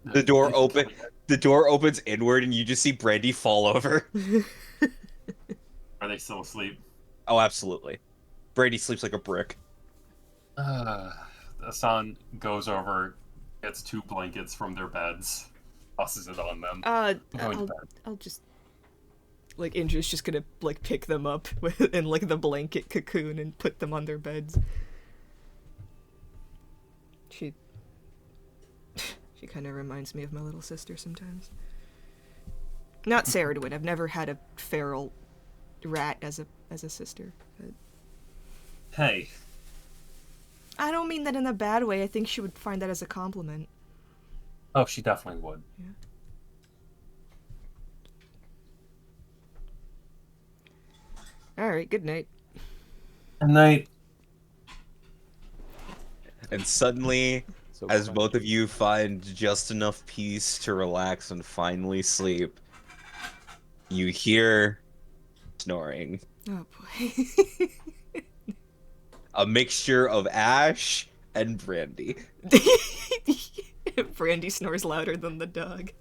The door opens inward, and you just see Brandy fall over. Are they still asleep? Oh, absolutely. Brandy sleeps like a brick. Hassan goes over, gets 2 blankets from their beds, tosses it on them. Going to bed. I'll just... Like, Indra's just gonna, like, pick them up in, like, the blanket cocoon and put them on their beds. She kind of reminds me of my little sister sometimes. Not Serdwin. I've never had a feral rat as a sister. But... Hey. I don't mean that in a bad way. I think she would find that as a compliment. Oh, she definitely would. Yeah. Alright, good night. Good night. And suddenly, So as quiet. both of you find just enough peace to relax and finally sleep, you hear snoring. Oh boy. A mixture of Ash and Brandy. Brandy snores louder than the dog.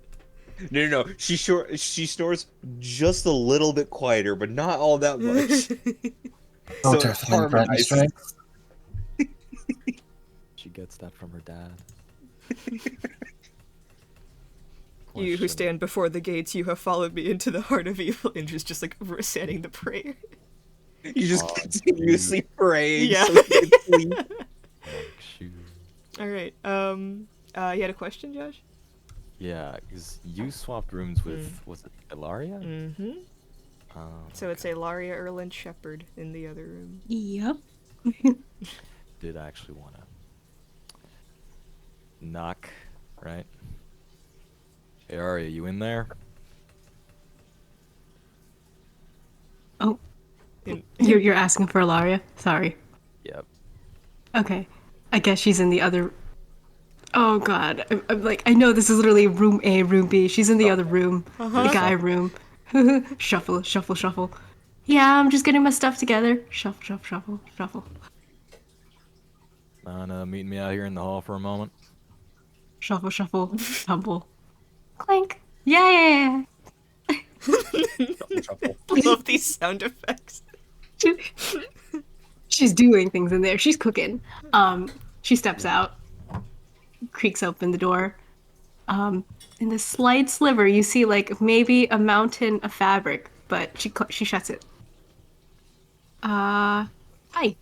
No. She snores just a little bit quieter, but not all that much. So it's harmonized. She gets that from her dad. You who Question. stand before the gates, you have followed me into the heart of evil. Indra's just like reciting the prayer. You just Oh, continuously praying Yeah. so you can sleep. Like, shoot. Alright, you had a question, Josh? Yeah, because you swapped rooms with, was it Ilaria? Mm-hmm. So it's okay. a Laria Erland Shepherd in the other room. Yep. Did actually want to knock, right? Hey, Aria, you in there? Oh, In- you're asking for Ilaria? Sorry. Yep. Okay. I guess she's in the other. Oh god. I'm like, I know this is literally room A, room B. She's in the other room. The guy room. Shuffle, shuffle, shuffle. Yeah, I'm just getting my stuff together. Shuffle, shuffle, shuffle, shuffle. Mind meeting me out here in the hall for a moment? Shuffle, shuffle, tumble. Clank. Yeah. Shuffle. Love these sound effects. She's doing things in there. She's cooking. She steps out, creaks open the door. In the slight sliver, you see like maybe a mountain of fabric, but she shuts it. Hi. Hey.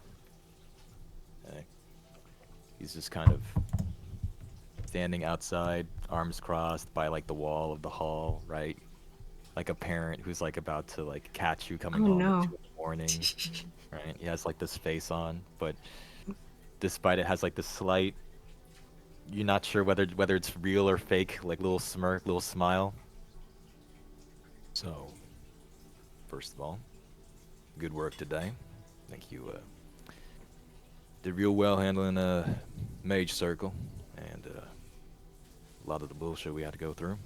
He's just kind of standing outside, arms crossed by like the wall of the hall, right? Like a parent who's like about to like catch you coming Oh, home no. at 2 in the morning, right? He has like this face on, but despite it has like this slight, you're not sure whether it's real or fake, like little smirk, little smile. So, first of all, good work today. I think you did real well handling Mage Circle and a lot of the bullshit we had to go through.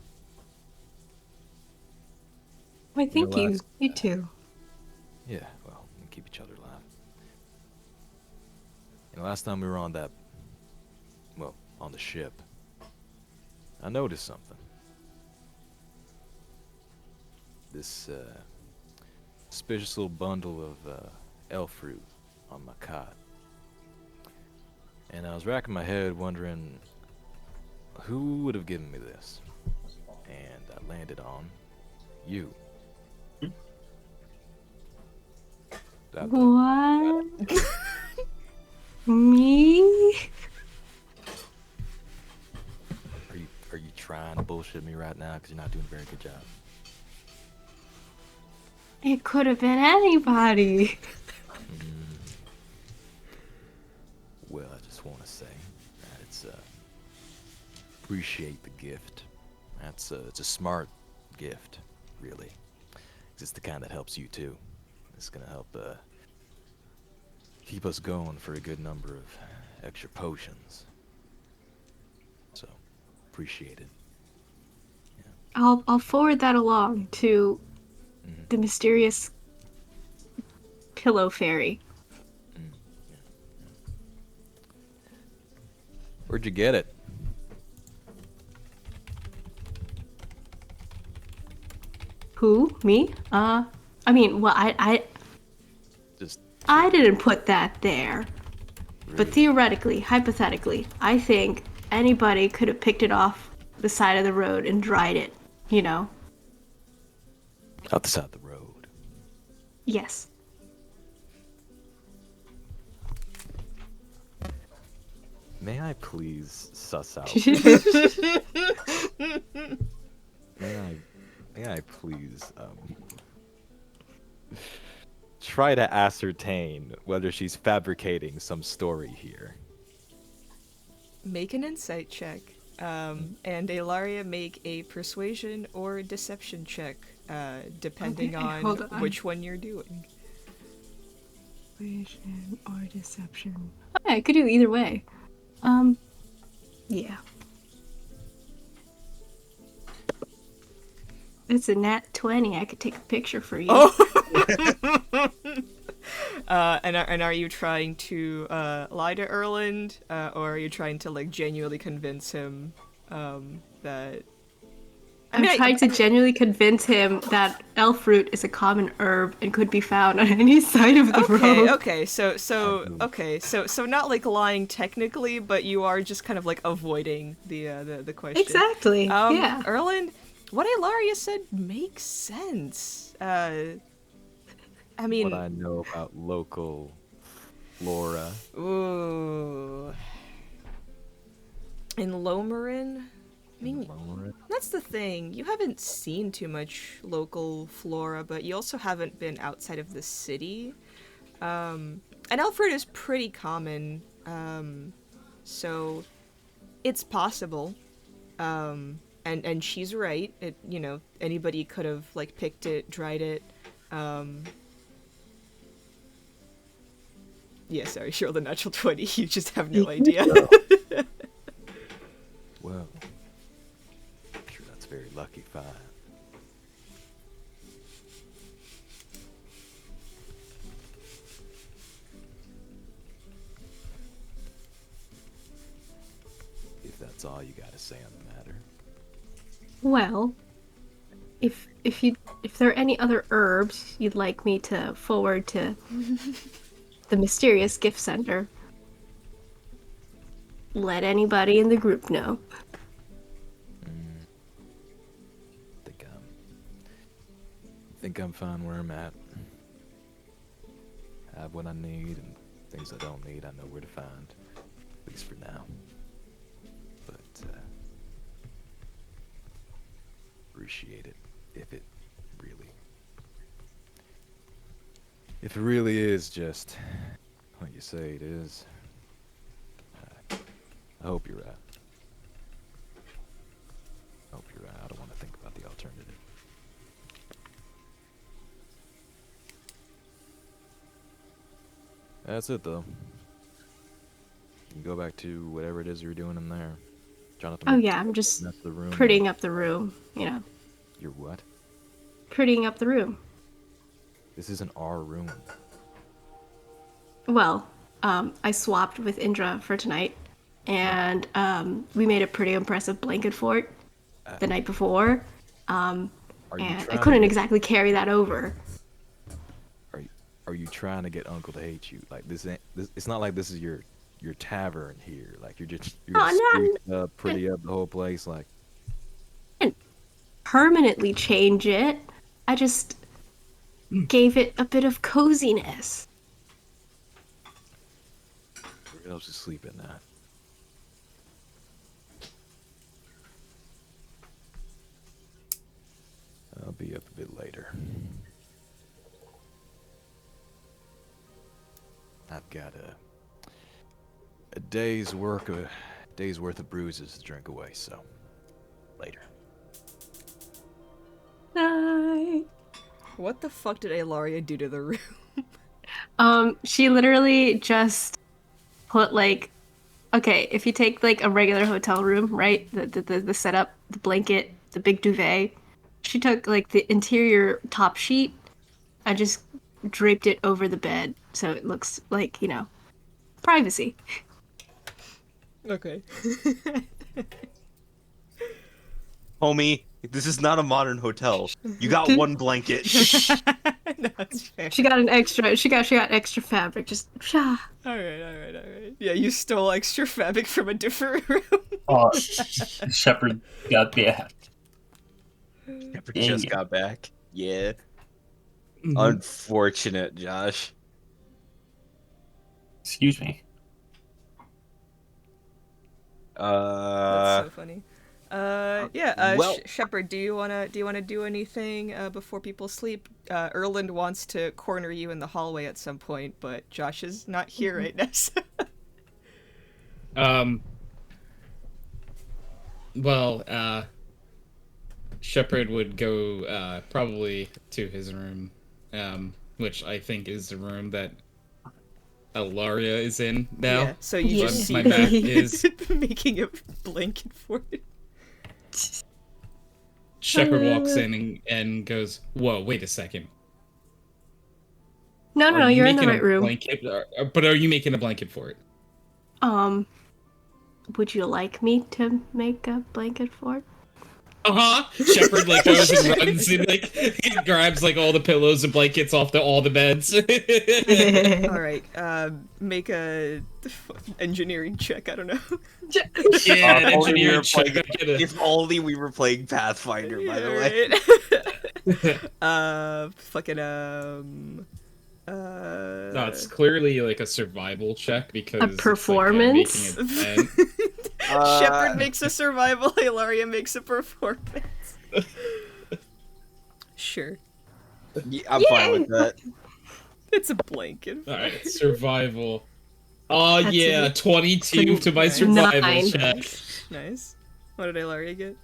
Why, thank you. last- You too. Yeah, well, we keep each other alive. And last time we were on that, well, on the ship, I noticed something. this suspicious little bundle of elf fruit on my cot. And I was racking my head wondering who would have given me this. And I landed on you. What? Me? Are you trying to bullshit me right now? Because you're not doing a very good job. It could have been anybody. Well, I just want to say that it's appreciate the gift. It's a smart gift, really. 'Cause it's the kind that helps you too. It's gonna help keep us going for a good number of extra potions. So, appreciate it. I'll forward that along to the mysterious pillow fairy. Where'd you get it? Who? Me? I mean, well, Just I didn't put that there. But theoretically, hypothetically, I think anybody could have picked it off the side of the road and dried it, you know? out the side of the road. Yes. May I please suss out? may I please try to ascertain whether she's fabricating some story here? Make an insight check, and Ilaria make a persuasion or deception check, depending Okay, on hold on. which one you're doing. Persuasion or deception. Okay, I could do either way. Yeah. It's a nat 20. I could take a picture for you. And are you trying to lie to Erland, or are you trying to like genuinely convince him that? I'm trying to genuinely convince him that elf fruit is a common herb and could be found on any side of the road. Okay, so not like lying technically, but you are just kind of like avoiding the question. Exactly. Yeah. Erland, what Ilaria said makes sense. I mean, What I know about local flora. ooh, in Lomarin. I mean, that's the thing. You haven't seen too much local flora, but you also haven't been outside of the city. And elf fruit is pretty common, so it's possible. And she's right. It, you know, anybody could have like picked it, dried it. Yeah, sorry, she rolled a natural 20. You just have no idea. Well, I'm sure that's very lucky find. If that's all you gotta say on the matter. Well, if there are any other herbs you'd like me to forward to the mysterious gift sender, let anybody in the group know. Think I'm fine where I'm at. I have what I need, and things I don't need I know where to find. At least for now. But appreciate it if it really is just what you say it is. I hope you're right. I hope you're right. I don't want to think about the alternative. That's it, though. You can go back to whatever it is you were doing in there. Jonathan. Oh yeah, I'm just the room. prettying up the room, you know. You're what? Prettying up the room. This isn't our room. Well, I swapped with Indra for tonight, and we made a pretty impressive blanket fort the night before. Are and I trying couldn't to- exactly carry that over. Are you trying to get Uncle to hate you? Like this ain't. It's not like this is your tavern here. Like you're Oh, no, sprucing up, pretty up the whole place. Like permanently change it. I just gave it a bit of coziness. where else is sleeping at? I'll be up a bit later. I've got a day's worth of bruises to drink away. So later. Night. What the fuck did Ilaria do to the room? She literally just put like, okay, if you take like a regular hotel room, right? The setup, the blanket, the big duvet. She took like the interior top sheet and just draped it over the bed so it looks like, privacy. Okay. Homie, this is not a modern hotel. You got one blanket. No, that's fair. She got extra fabric. Just Alright. Yeah, you stole extra fabric from a different room. Oh, Shepard got back. Shepard Dang just it. got back. Yeah. Mhm. Unfortunate, Josh. Excuse me. That's so funny. well- Shepard, do you wanna do anything before people sleep? Erland wants to corner you in the hallway at some point, but Josh is not here right now. So. Well, Shepard would go probably to his room, which I think is the room that Ilaria is in now. Yeah, so you Yeah. just see My her map is making a blanket for it. Shepard walks in and goes, "Whoa, wait a second. no, Are you you're in the making a right room. Blanket, but are you making a blanket for it?" Would you like me to make a blanket for it? Shepard like goes and runs and like he grabs like all the pillows and blankets off all the beds. All right, make a engineering check. I don't know. Yeah, an If only we engineer were check. playing- If only we were playing Pathfinder, by the way. Right. Fucking No, it's clearly like a survival check because A it's, like, performance? making a tent. Shepard makes a survival. Ilaria makes a performance. Sure, Yeah, I'm fine with that. it's a blanket. All right, survival. Oh That's yeah, it. 22 to my Nice. survival 9. check. Nice. What did Ilaria get?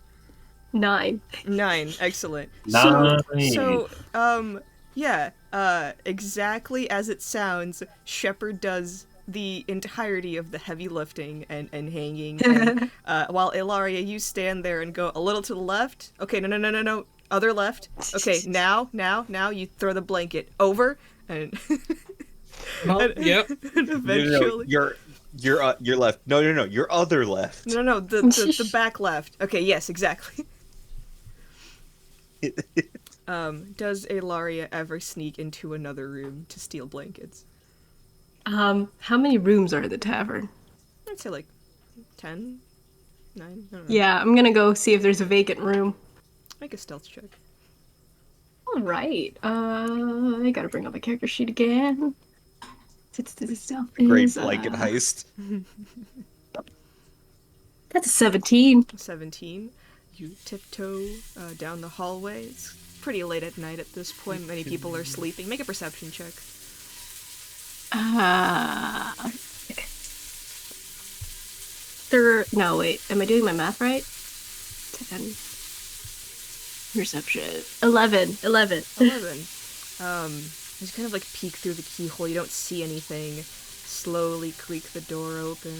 9. 9. Excellent. Nice. Exactly as it sounds, Shepard does the entirety of the heavy lifting and hanging. And, while Ilaria, you stand there and go a little to the left. Okay, no. Other left. Okay, now, you throw the blanket over, and, Yep. and No, eventually... your left. No, your other left. No, the back left. Okay, yes, exactly. Does Ilaria ever sneak into another room to steal blankets? How many rooms are in the tavern? I'd say like 10? 9? I don't know. Yeah, I'm gonna go see if there's a vacant room. Make a stealth check. Alright, I gotta bring up my character sheet again. Stealth Great is, blanket heist. That's a 17. 17. You tiptoe down the hallway. It's pretty late at night at this point. Many people are sleeping. Make a perception check. No, wait. Am I doing my math right? 10. Perception. 11. 11. You kind of like peek through the keyhole. You don't see anything. Slowly creak the door open.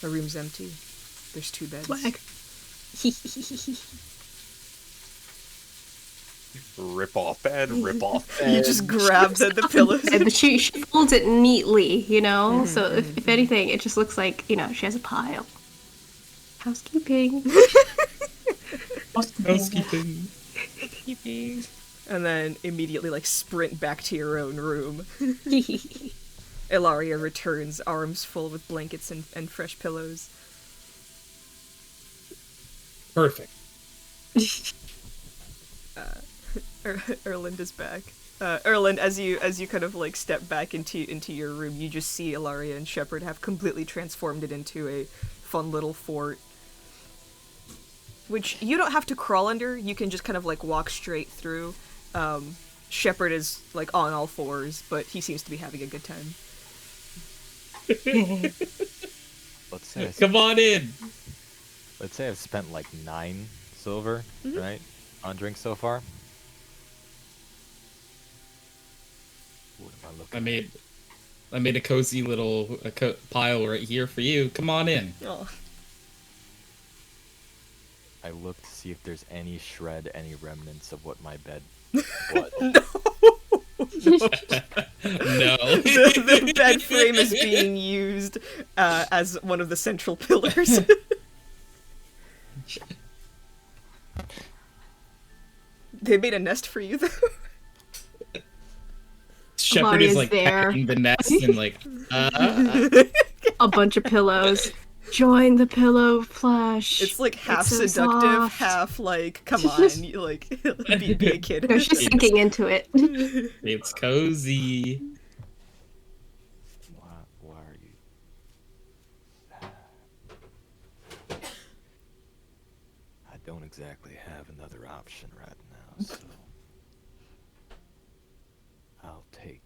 The room's empty. There's 2 beds. Swag. Rip off bed, rip off bed. You just grab the pillows. But she folds it neatly, so if anything, it just looks like, she has a pile. Housekeeping. Housekeeping. And then immediately like sprint back to your own room. Ilaria returns, arms full with blankets and fresh pillows. Perfect. Erland is back. Erland, as you kind of like step back into your room, you just see Ilaria and Shepard have completely transformed it into a fun little fort. Which you don't have to crawl under, you can just kind of like walk straight through. Shepard is like on all fours, but he seems to be having a good time. Let's say Come on in. let's say I've spent like 9 silver, right, on drinks so far. What am I looking? I made a cozy little pile right here for you. Come on in. Oh. I look to see if there's any shred, any remnants of what my bed was. No. The bed frame is being used as one of the central pillars. They made a nest for you, though. Shepard is Ilaria's like there. pecking the nest and like, A bunch of pillows. Join the pillow plush. It's like half so seductive, soft. half like, come on, you, like, be a kid. No, she's sinking into it. it's cozy. Why are you? I don't exactly have another option right now, so I'll take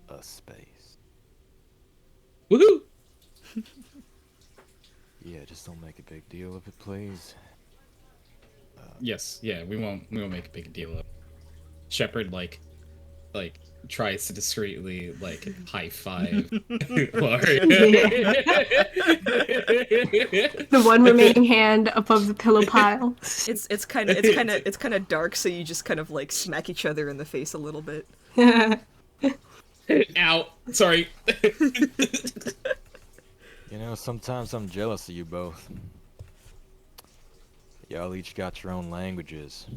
a space. Woohoo! Yeah, just don't make a big deal of it, please. Yes, yeah, we won't make a big deal of it. Shepard like tries to discreetly like high five Laria. The one remaining hand above the pillow pile. It's kind of dark, so you just kind of like smack each other in the face a little bit. Ow! Sorry. You know, sometimes I'm jealous of you both. Y'all each got your own languages,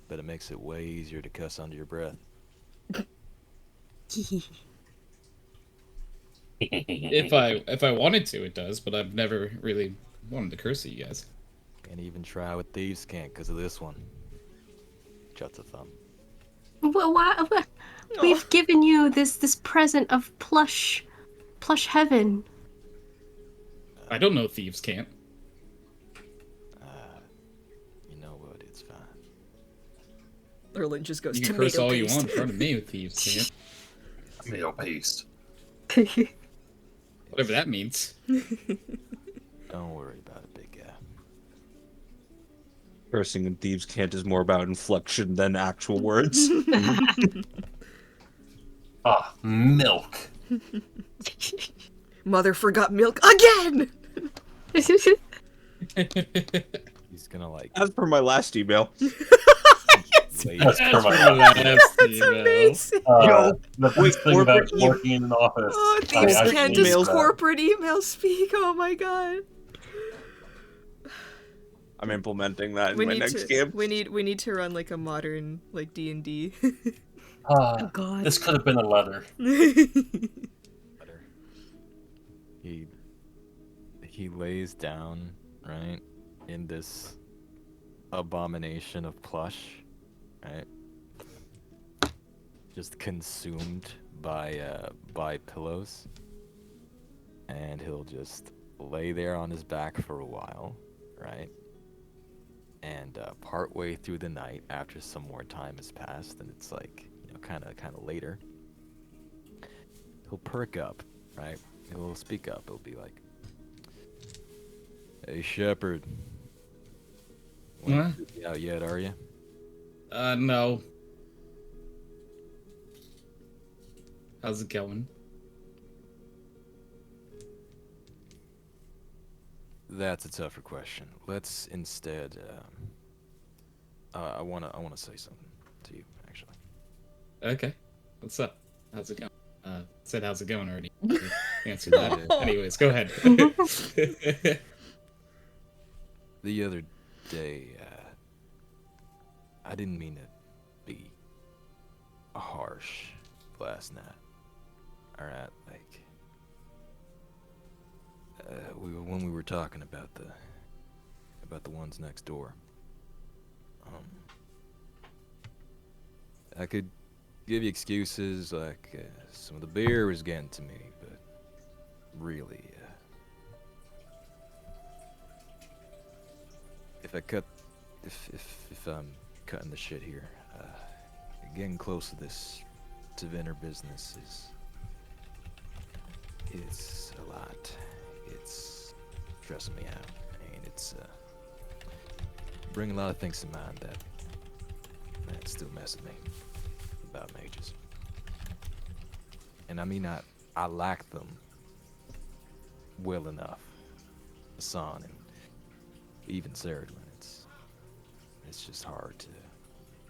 but it makes it way easier to cuss under your breath. If I wanted to, it does, but I've never really wanted to curse at you guys. Can't even try with thieves can't because of this one. Shuts a thumb. Why? We've given you this present of plush heaven. I don't know thieves can't. You know what? It's fine. Erland just goes You can tomato curse all you paste. want in front of me with thieves can't. Tomato paste. Whatever that means. Don't worry about it, big guy. Cursing and thieves can't is more about inflection than actual words. Ah, milk. Mother forgot milk again! He's gonna like. As per my last email. lay- That's That's for my from the last That's email. amazing! Yo, the best wait, thing about corporate email- working in an office. Oh, I thieves actually can't use just that. corporate email speak, oh my god. I'm implementing that in We my need next to game. we need to run like a modern like D&D. Ah, God. this could have been a letter. He lays down, right, in this abomination of plush, right? Just consumed by pillows. And he'll just lay there on his back for a while, right? And partway through the night, after some more time has passed, and it's like, you know, kind of later, he'll perk up, right? He'll speak up. He'll be like, "Hey, Shepard, Huh? not out yet, are you?" No. How's it going? That's a tougher question. Let's instead. I wanna say something to you, actually. Okay. What's up? How's it going? Said how's it going already. Answered that. Anyways, go ahead. The other day, I didn't mean to be harsh last night. Alright, like, when we were talking about the ones next door, I could give you excuses like some of the beer was getting to me, but really, if I'm cutting the shit here, getting close to this Tavener business it's a lot. It's stressing me out, and it's bringing a lot of things to mind that still mess with me about mages. And I mean, I lack them well enough. Hassan and even Saradwin, it's just hard to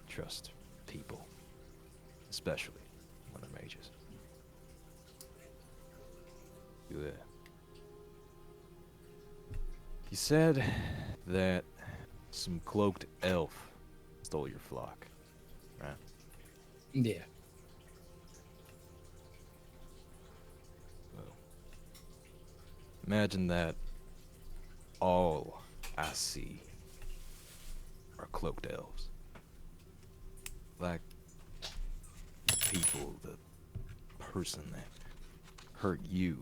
trust people, especially when they're mages. You said that some cloaked elf stole your flock, right? Yeah. Well, imagine that all I see are cloaked elves. Like people, the person that hurt you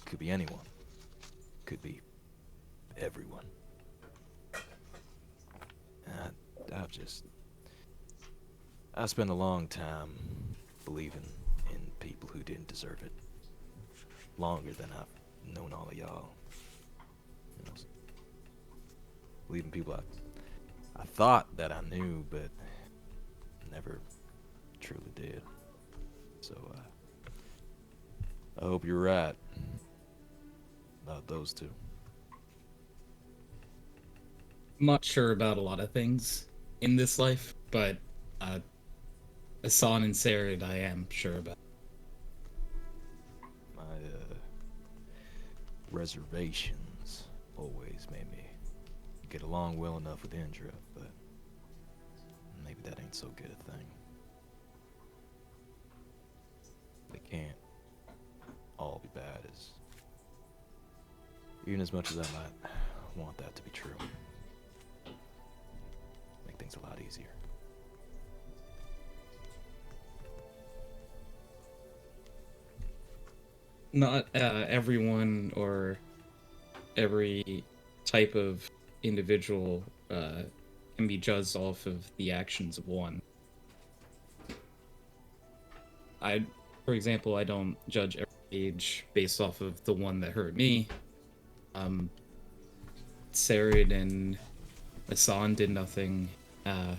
could be anyone, could be everyone. And I spent a long time believing in people who didn't deserve it. Longer than I've known all of y'all. You know, believing people I thought that I knew, but never truly did. So, I hope you're right about those two. I'm not sure about a lot of things in this life, but Hassan and Sarah I am sure about. My reservations always made me get along well enough with Indra, but maybe that ain't so good a thing. They can't all be bad, even as much as I might want that to be true. Make things a lot easier. Not everyone or every type of individual can be judged off of the actions of one. For example, I don't judge every age based off of the one that hurt me. Sarid and Hassan did nothing to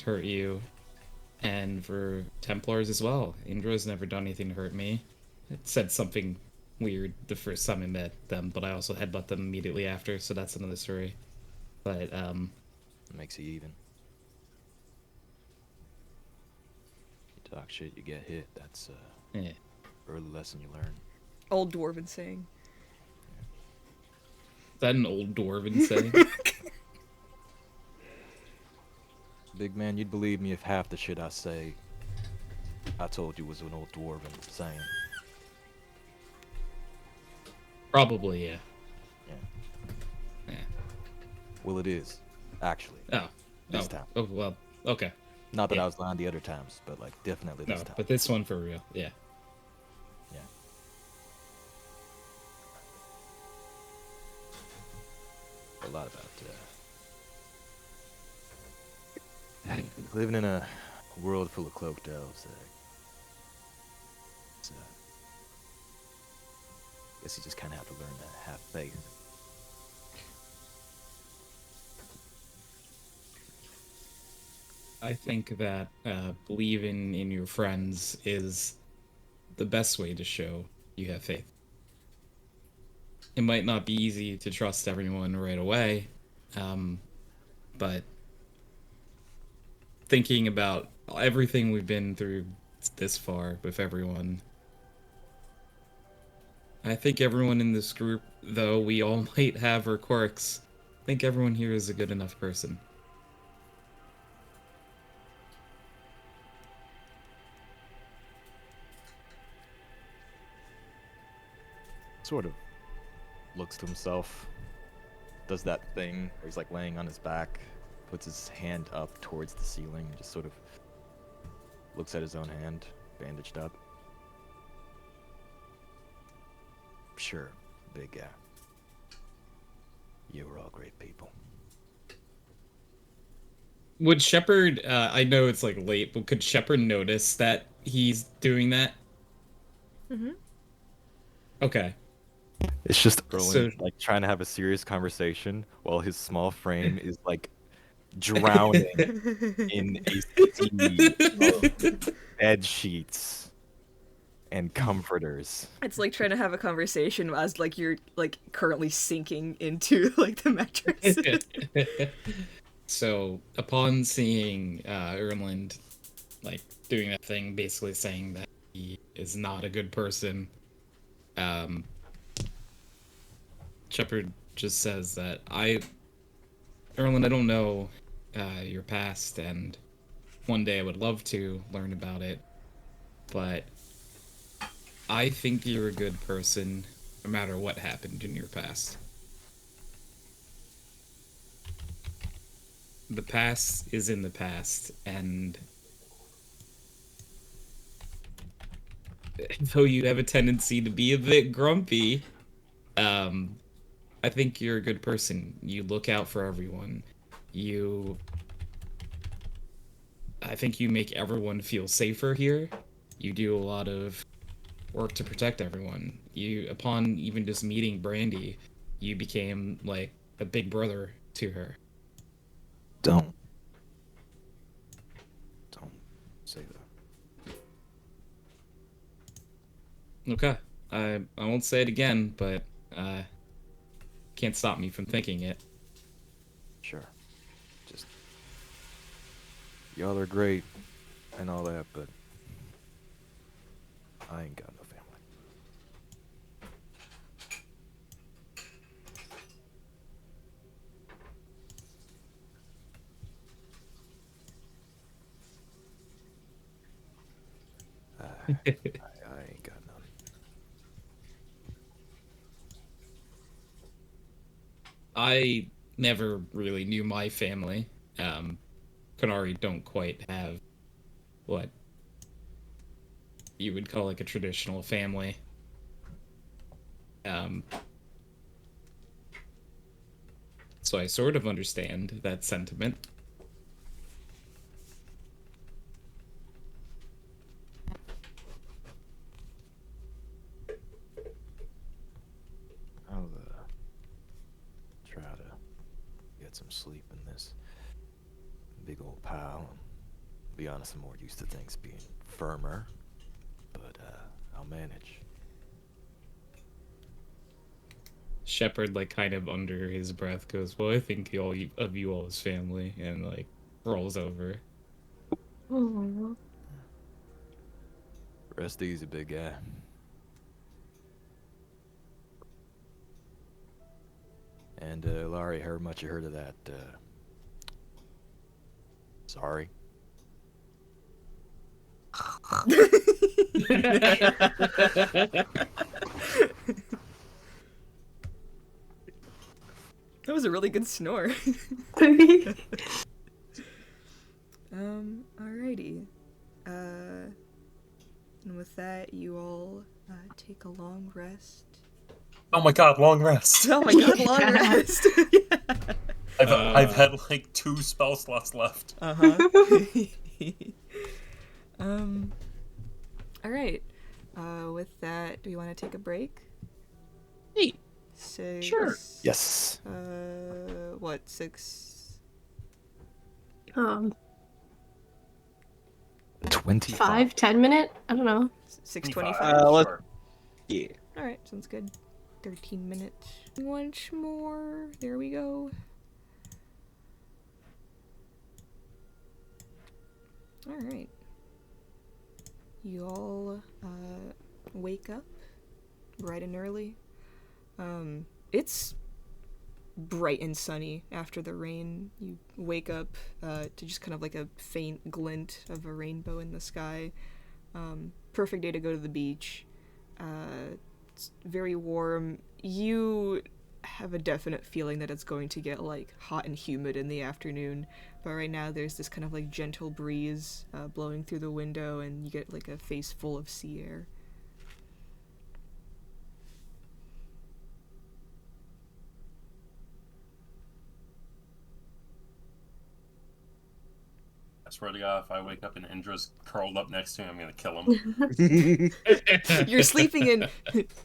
hurt you. And for Templars as well. Indra's never done anything to hurt me. It said something weird the first time I met them, but I also headbutt them immediately after, so that's another story. But, Makes you even. You talk shit, you get hit. That's yeah. early lesson you learn. Old dwarven saying. Is that an old dwarven saying? Big man, you'd believe me if half the shit I say I told you was an old dwarven saying. Probably, yeah. Yeah. Well, it is, actually. Oh. This time. Oh, well, okay. Not that Yeah. I was lying the other times, but like definitely No, this time. but this one for real, yeah. Yeah. A lot about living in a world full of cloaked elves. Guess you just kind of have to learn to have faith. I think that believing in your friends is the best way to show you have faith. It might not be easy to trust everyone right away, but thinking about everything we've been through this far with everyone, I think everyone in this group, though we all might have our quirks, think everyone here is a good enough person. Sort of looks to himself, does that thing where he's like laying on his back, puts his hand up towards the ceiling, and just sort of looks at his own hand, bandaged up. Sure, big guy. You were all great people. Would Shepard, I know it's like late, but could Shepard notice that he's doing that? Mm-hmm. Okay. It's just So- Erland, like, trying to have a serious conversation while his small frame is, like, drowning in a sea of bed sheets and comforters. It's like trying to have a conversation as like you're like currently sinking into like the mattress. So, upon seeing Erland, like, doing that thing, basically saying that he is not a good person, Shepard just says that Erland, I don't know your past, and one day I would love to learn about it, but I think you're a good person no matter what happened in your past. The past is in the past, and though you have a tendency to be a bit grumpy, I think you're a good person. You look out for everyone. I think you make everyone feel safer here. You do a lot of work to protect everyone. Upon even just meeting Brandy, you became like a big brother to her. Don't say that. Okay. I won't say it again, but can't stop me from thinking it. Sure. Just, y'all are great and all that, but I ain't got no family. I ain't got none. I never really knew my family. Kanari don't quite have what you would call like a traditional family. So I sort of understand that sentiment. I'll try to get some sleep in this big old pile. Be honest, I'm more used to things being firmer, but I'll manage. Shepard, like, kind of under his breath goes, well, I think of you all as family, and, like, rolls over. Aw. Rest easy, big guy. And, Laurie, heard much you heard of that, sorry. That was a really good snore. Alrighty. And with that, you all take a long rest. Oh my god, long rest. Oh my god, long Yeah. rest! I've had like 2 spell slots left. Uh-huh. Alright. With that, do you want to take a break? Hey. 6. Sure. Yes. What, 6? 25. 5-10 minute? I don't know. 6:25? Sure. Yeah. Alright, sounds good. 13 minutes. Once more. There we go. Alright. You all wake up bright and early. It's bright and sunny after the rain. You wake up to just kind of like a faint glint of a rainbow in the sky. Perfect day to go to the beach. It's very warm. You have a definite feeling that it's going to get like hot and humid in the afternoon, but right now there's this kind of like gentle breeze blowing through the window, and you get like a face full of sea air. I swear to God, if I wake up and Indra's curled up next to me, I'm gonna kill him. You're sleeping in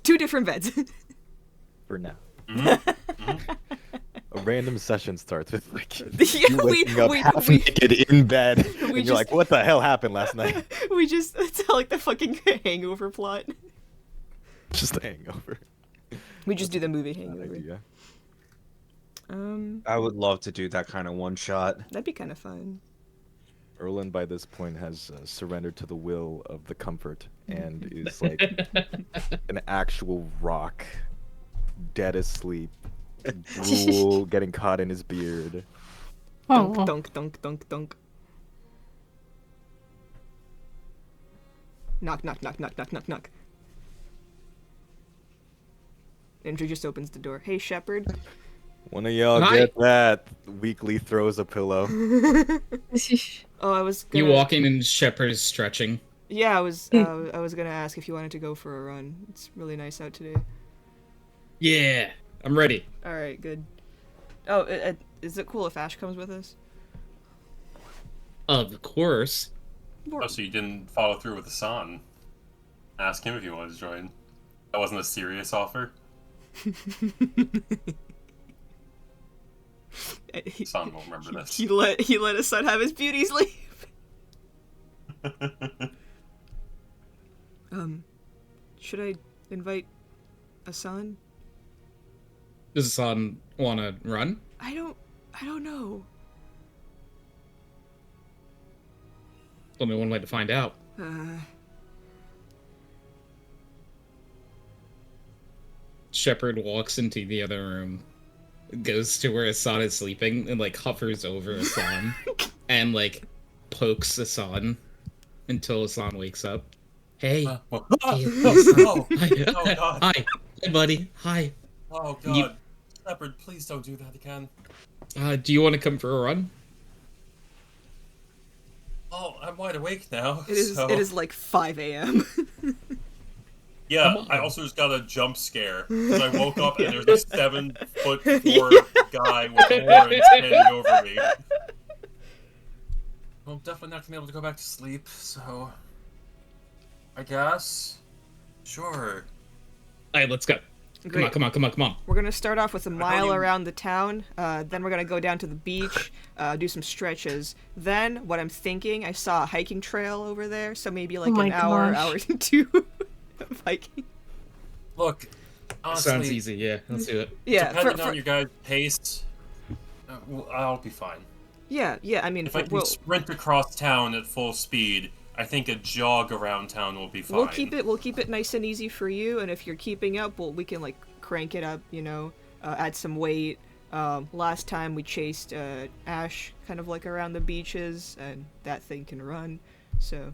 2 different beds. For now. Mm-hmm. A random session starts with like Yeah, you waking up half naked in bed, and you're just- like, "What the hell happened last night?" It's like the fucking Hangover plot. Just a hangover. We just do the movie Bad Hangover. idea. I would love to do that kind of one shot. That'd be kind of fun. Erlen by this point has surrendered to the will of the comfort and is like an actual rock, dead asleep, drool getting caught in his beard. Dunk, Oh, dunk, dunk, dunk, dunk. Knock, knock, knock, knock, knock, knock, knock. Andrew just opens the door. Hey, Shepherd. One of y'all Hi. get that? Weakly throws a pillow. Oh, I was gonna... You walk in and Shepard is stretching. Yeah, I was gonna ask if you wanted to go for a run. It's really nice out today. Yeah, I'm ready. Alright, good. Oh, is it cool if Ash comes with us? Of course. Oh, so you didn't follow through with the son? Ask him if he wanted to join. That wasn't a serious offer. Son will remember this. He let his son have his beauty sleep. Should I invite Asan? Does Hassan want to run? I don't know. Only one way to find out. Shepard walks into the other room, goes to where Hassan is sleeping, and like hovers over Hassan, and like pokes Hassan until Hassan wakes up. Hey, hey, Oh, hi, oh God. hi, hey, buddy, hi. Oh God. You- Shepard, please don't do that again. Do you want to come for a run? Oh, I'm wide awake now. It is so... it is like 5 a.m. Yeah, Come on. I also just got a jump scare because I woke up and there's a 7'4" Yeah. guy with horns standing over me. Well, I'm definitely not gonna be able to go back to sleep, so I guess. Sure. All right, let's go. Great. Come on. We're gonna start off with a mile you- around the town. Then we're gonna go down to the beach, do some stretches. Then, what I'm thinking, I saw a hiking trail over there, so maybe like my an hour, gosh. hour and 2 of hiking. Look, honestly, Sounds easy. Yeah, let's do it. Yeah, depending on your guys' pace, I'll be fine. yeah. I mean, If I can we'll sprint across town at full speed, I think a jog around town will be fine. we'll keep it nice and easy for you. And if you're keeping up, we can like crank it up. You know, add some weight. Last time we chased Ash kind of like around the beaches, and that thing can run. So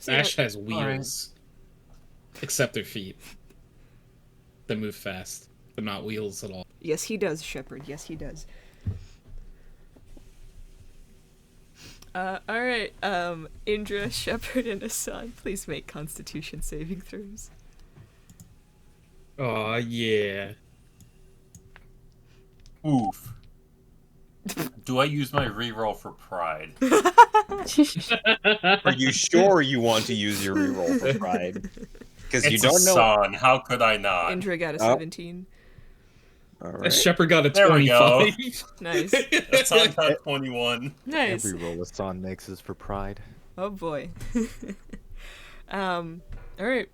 Ash has wheels, except their feet. They move fast, but not wheels at all. yes, he does, Shepard. Yes, he does. All right. Indra, Shepard, and Asan, please make Constitution saving throws. Aw, yeah. Oof. Do I use my reroll for pride? Are you sure you want to use your reroll for pride? Because you It's don't a know. son. How could I not? Indra got a Oh. 17. All right. Shepard got a There we go. 25. Nice. A son got 21. Nice. Every roll a son makes is for pride. Oh boy. All right.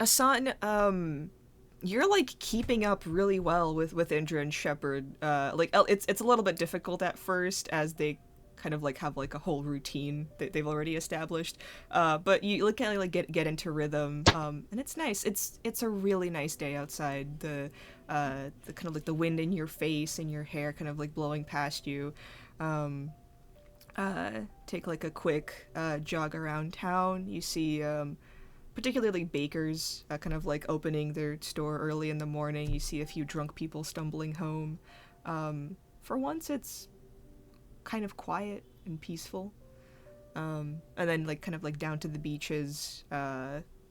Asan, you're like keeping up really well with Indra and Shepard. It's a little bit difficult at first as they kind of like have like a whole routine that they've already established. But you look at like get into rhythm, and it's nice. It's a really nice day outside. The kind of like the wind in your face and your hair kind of like blowing past you. Take like a quick jog around town. You see particularly bakers kind of like opening their store early in the morning. You see a few drunk people stumbling home. For once, it's kind of quiet and peaceful. And then like kind of like down to the beaches,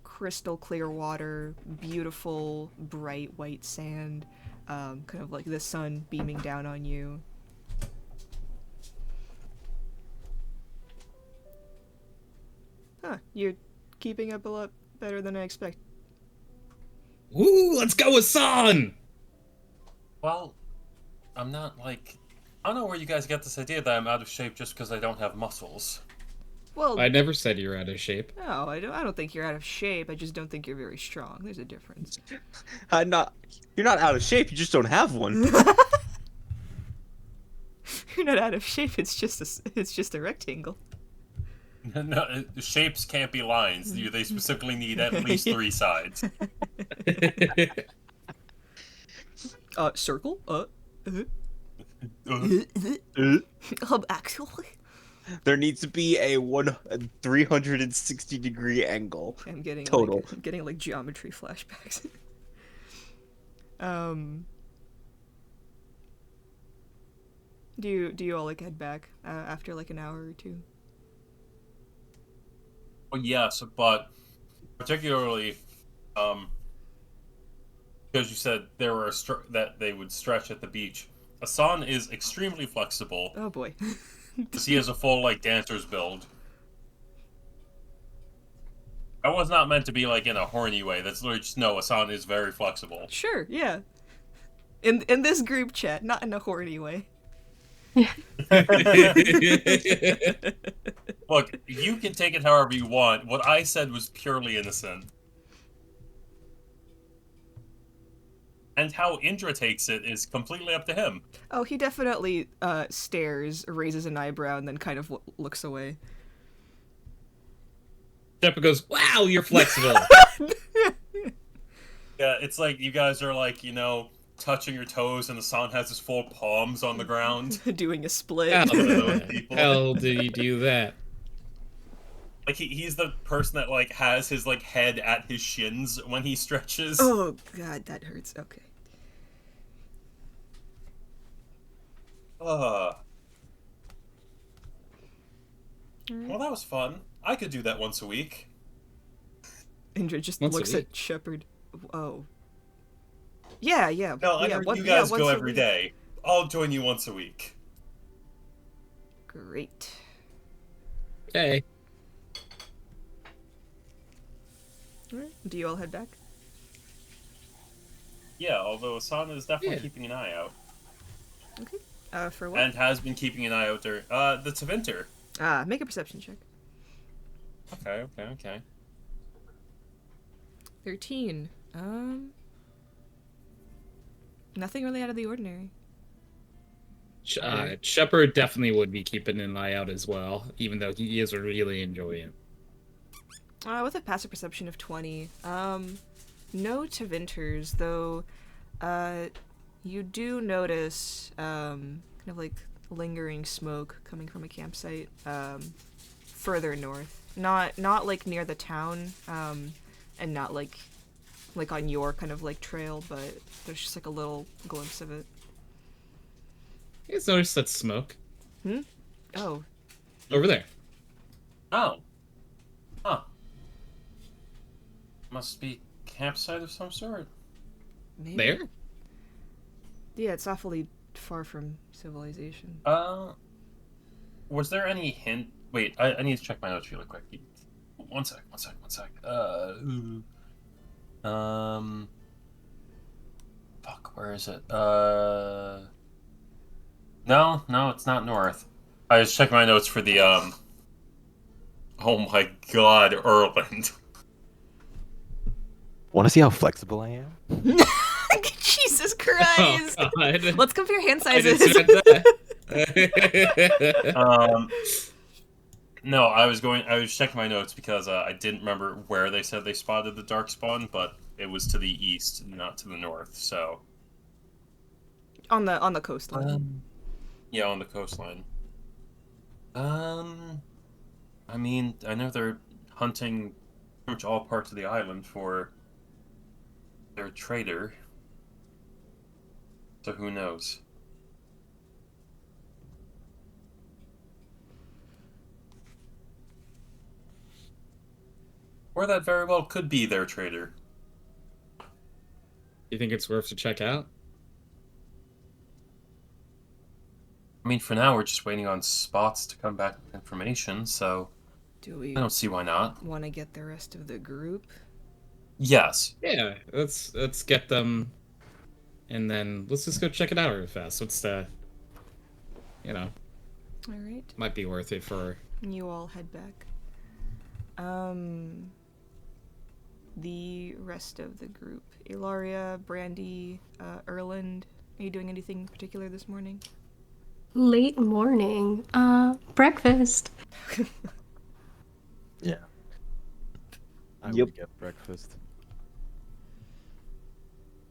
crystal clear water, beautiful bright white sand, kind of like the sun beaming down on you. Huh, you're keeping up a lot better than I expected. Woo, let's go with San! Well, I'm not like... I don't know where you guys get this idea that I'm out of shape just because I don't have muscles. Well, I never said you're out of shape. no, I don't think you're out of shape. I just don't think you're very strong. There's a difference. You're not out of shape. You just don't have one. You're not out of shape. It's just a rectangle. No, shapes can't be lines. They specifically need at least 3 sides. Circle? Actually, There needs to be a 360-degree angle. I'm getting Total. I'm getting like geometry flashbacks. Do you all like head back after like an hour or two? Well, yes, but particularly, because you said there were that they would stretch at the beach. Asan is extremely flexible, Oh boy. because he has a full like dancer's build. That was not meant to be like in a horny way. That's literally just no. Asan is very flexible. Sure, yeah. In this group chat, not in a horny way. Look, you can take it however you want. What I said was purely innocent. And how Indra takes it is completely up to him. Oh, he definitely stares, raises an eyebrow, and then kind of looks away. Shepard goes, wow, you're flexible. Yeah, it's like you guys are like, touching your toes and the San has his full palms on the ground. Doing a split. How the People. hell did he do that? Like he's the person that like has his like head at his shins when he stretches. Oh god, that hurts. Okay. Well, that was fun. I could do that once a week. Indra just Once a looks week? at Shepard. Oh. Yeah. No, I yeah, heard one- you yeah, guys once go a every week. day. I'll join you once a week. Great. Okay. Alright. Do you all head back? Yeah, although Asana is definitely Yeah. keeping an eye out. Okay. For what? And has been keeping an eye out there. The Tevinter. Make a perception check. Okay. 13. Nothing really out of the ordinary. Shepard definitely would be keeping an eye out as well, even though he is really enjoying it. With a passive perception of 20. No Tevinters, though. You do notice kind of like lingering smoke coming from a campsite further north. Not like near the town, and not like on your kind of like trail, but there's just like a little glimpse of it. You guys notice that smoke Oh, over there? Oh. Huh. Must be campsite of some sort. maybe. There? Yeah, it's awfully far from civilization. Was there any hint? Wait, I need to check my notes really quick. One sec. Fuck, where is it? No, it's not north. I just checked my notes for the, oh my god, Erland. Want to see how flexible I am? Jesus Christ! Oh, God. Let's compare hand I sizes. just read that. No, I was checking my notes because I didn't remember where they said they spotted the darkspawn, but it was to the east, not to the north. So On the coastline. yeah, on the coastline. Um, I mean, I know they're hunting pretty much all parts of the island for their trader. So who knows? Or that very well could be their trader. You think it's worth to check out? I mean, for now, we're just waiting on Spots to come back with information, so Do we I don't see why not. want to get the rest of the group? Yes. Yeah, let's get them, and then let's just go check it out real fast. What's the, you know, All right. might be worth it for. You all head back. The rest of the group. Ilaria, Brandy, Erland. Are you doing anything in particular this morning? Late morning. Breakfast. Yeah. I Yep. would get breakfast.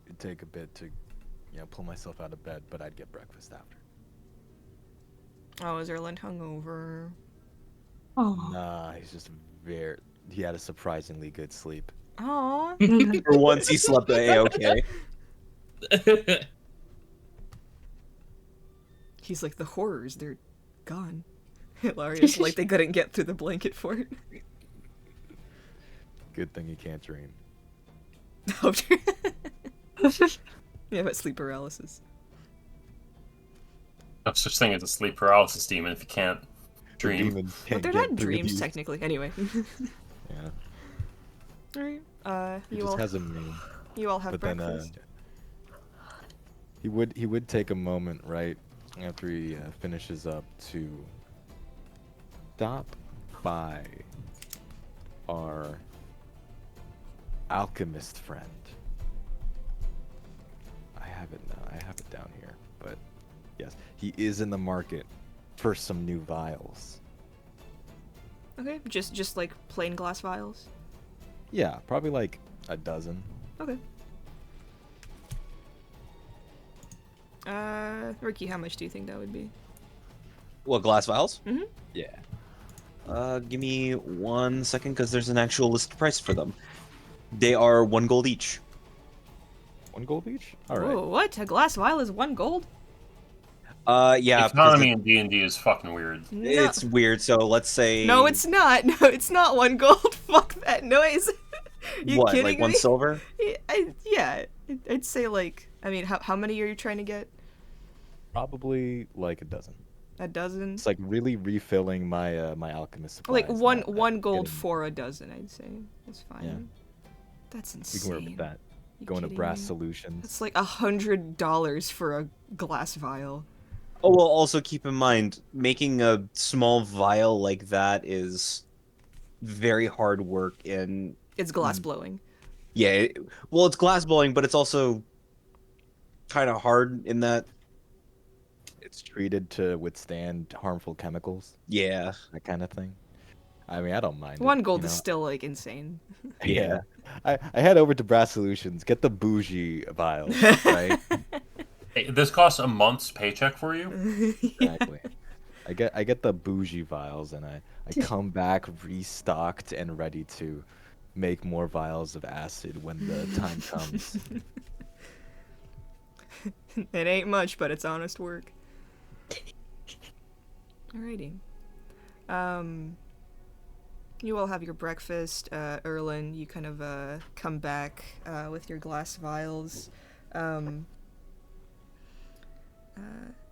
It'd take a bit to, pull myself out of bed, but I'd get breakfast after. Oh, is Erland hungover? Oh. Nah, he's just he had a surprisingly good sleep. Aw. For once, he slept a-okay. He's like, the horrors, they're gone. Ilaria's like, they couldn't get through the blanket fort. Good thing he can't dream. Oh, yeah, but sleep paralysis. No such thing as a sleep paralysis demon if you can't dream. Demon But can't they're get not through dreams, these. technically. Anyway. Yeah, Alright. he You just all, has a name. you all have But then, breakfast. he would take a moment right after he finishes up to stop by our alchemist friend. I have it down here, but yes, he is in the market for some new vials. Okay, just like plain glass vials. Yeah, probably like a dozen. Okay. Ricky, how much do you think that would be? What, glass vials? Mhm. Yeah. Give me 1 second, because there's an actual list price for them. They are 1 gold each. 1 gold each? All right. Whoa, what? A glass vial is 1 gold? Yeah, The economy in D&D is fucking weird. No. it's weird, so let's say... No, it's not. No, it's not 1 gold. Fuck that noise. You what, kidding like 1 me? silver? Yeah, I'd say like, I mean, how many are you trying to get? Probably like a dozen. A dozen? It's like really refilling my my alchemist supplies. Like one not gold getting- for a dozen, I'd say. That's fine. Yeah. That's We insane. can work with that. You Going to kidding Brass me? Solutions. That's like $100 for a glass vial. Oh, well, also keep in mind, making a small vial like that is very hard work in... It's glass blowing. Yeah, well, it's glass blowing, but it's also kind of hard in that... It's treated to withstand harmful chemicals, Yeah. that kind of thing. I mean, I don't mind. 1 it, gold you is know? still like insane. Yeah. I head over to Brass Solutions, get the bougie vials, right? Hey, this costs a month's paycheck for you? Exactly. I get the bougie vials, and I come back restocked and ready to make more vials of acid when the time comes. It ain't much, but it's honest work. Alrighty. You all have your breakfast. Erlen, you kind of come back with your glass vials.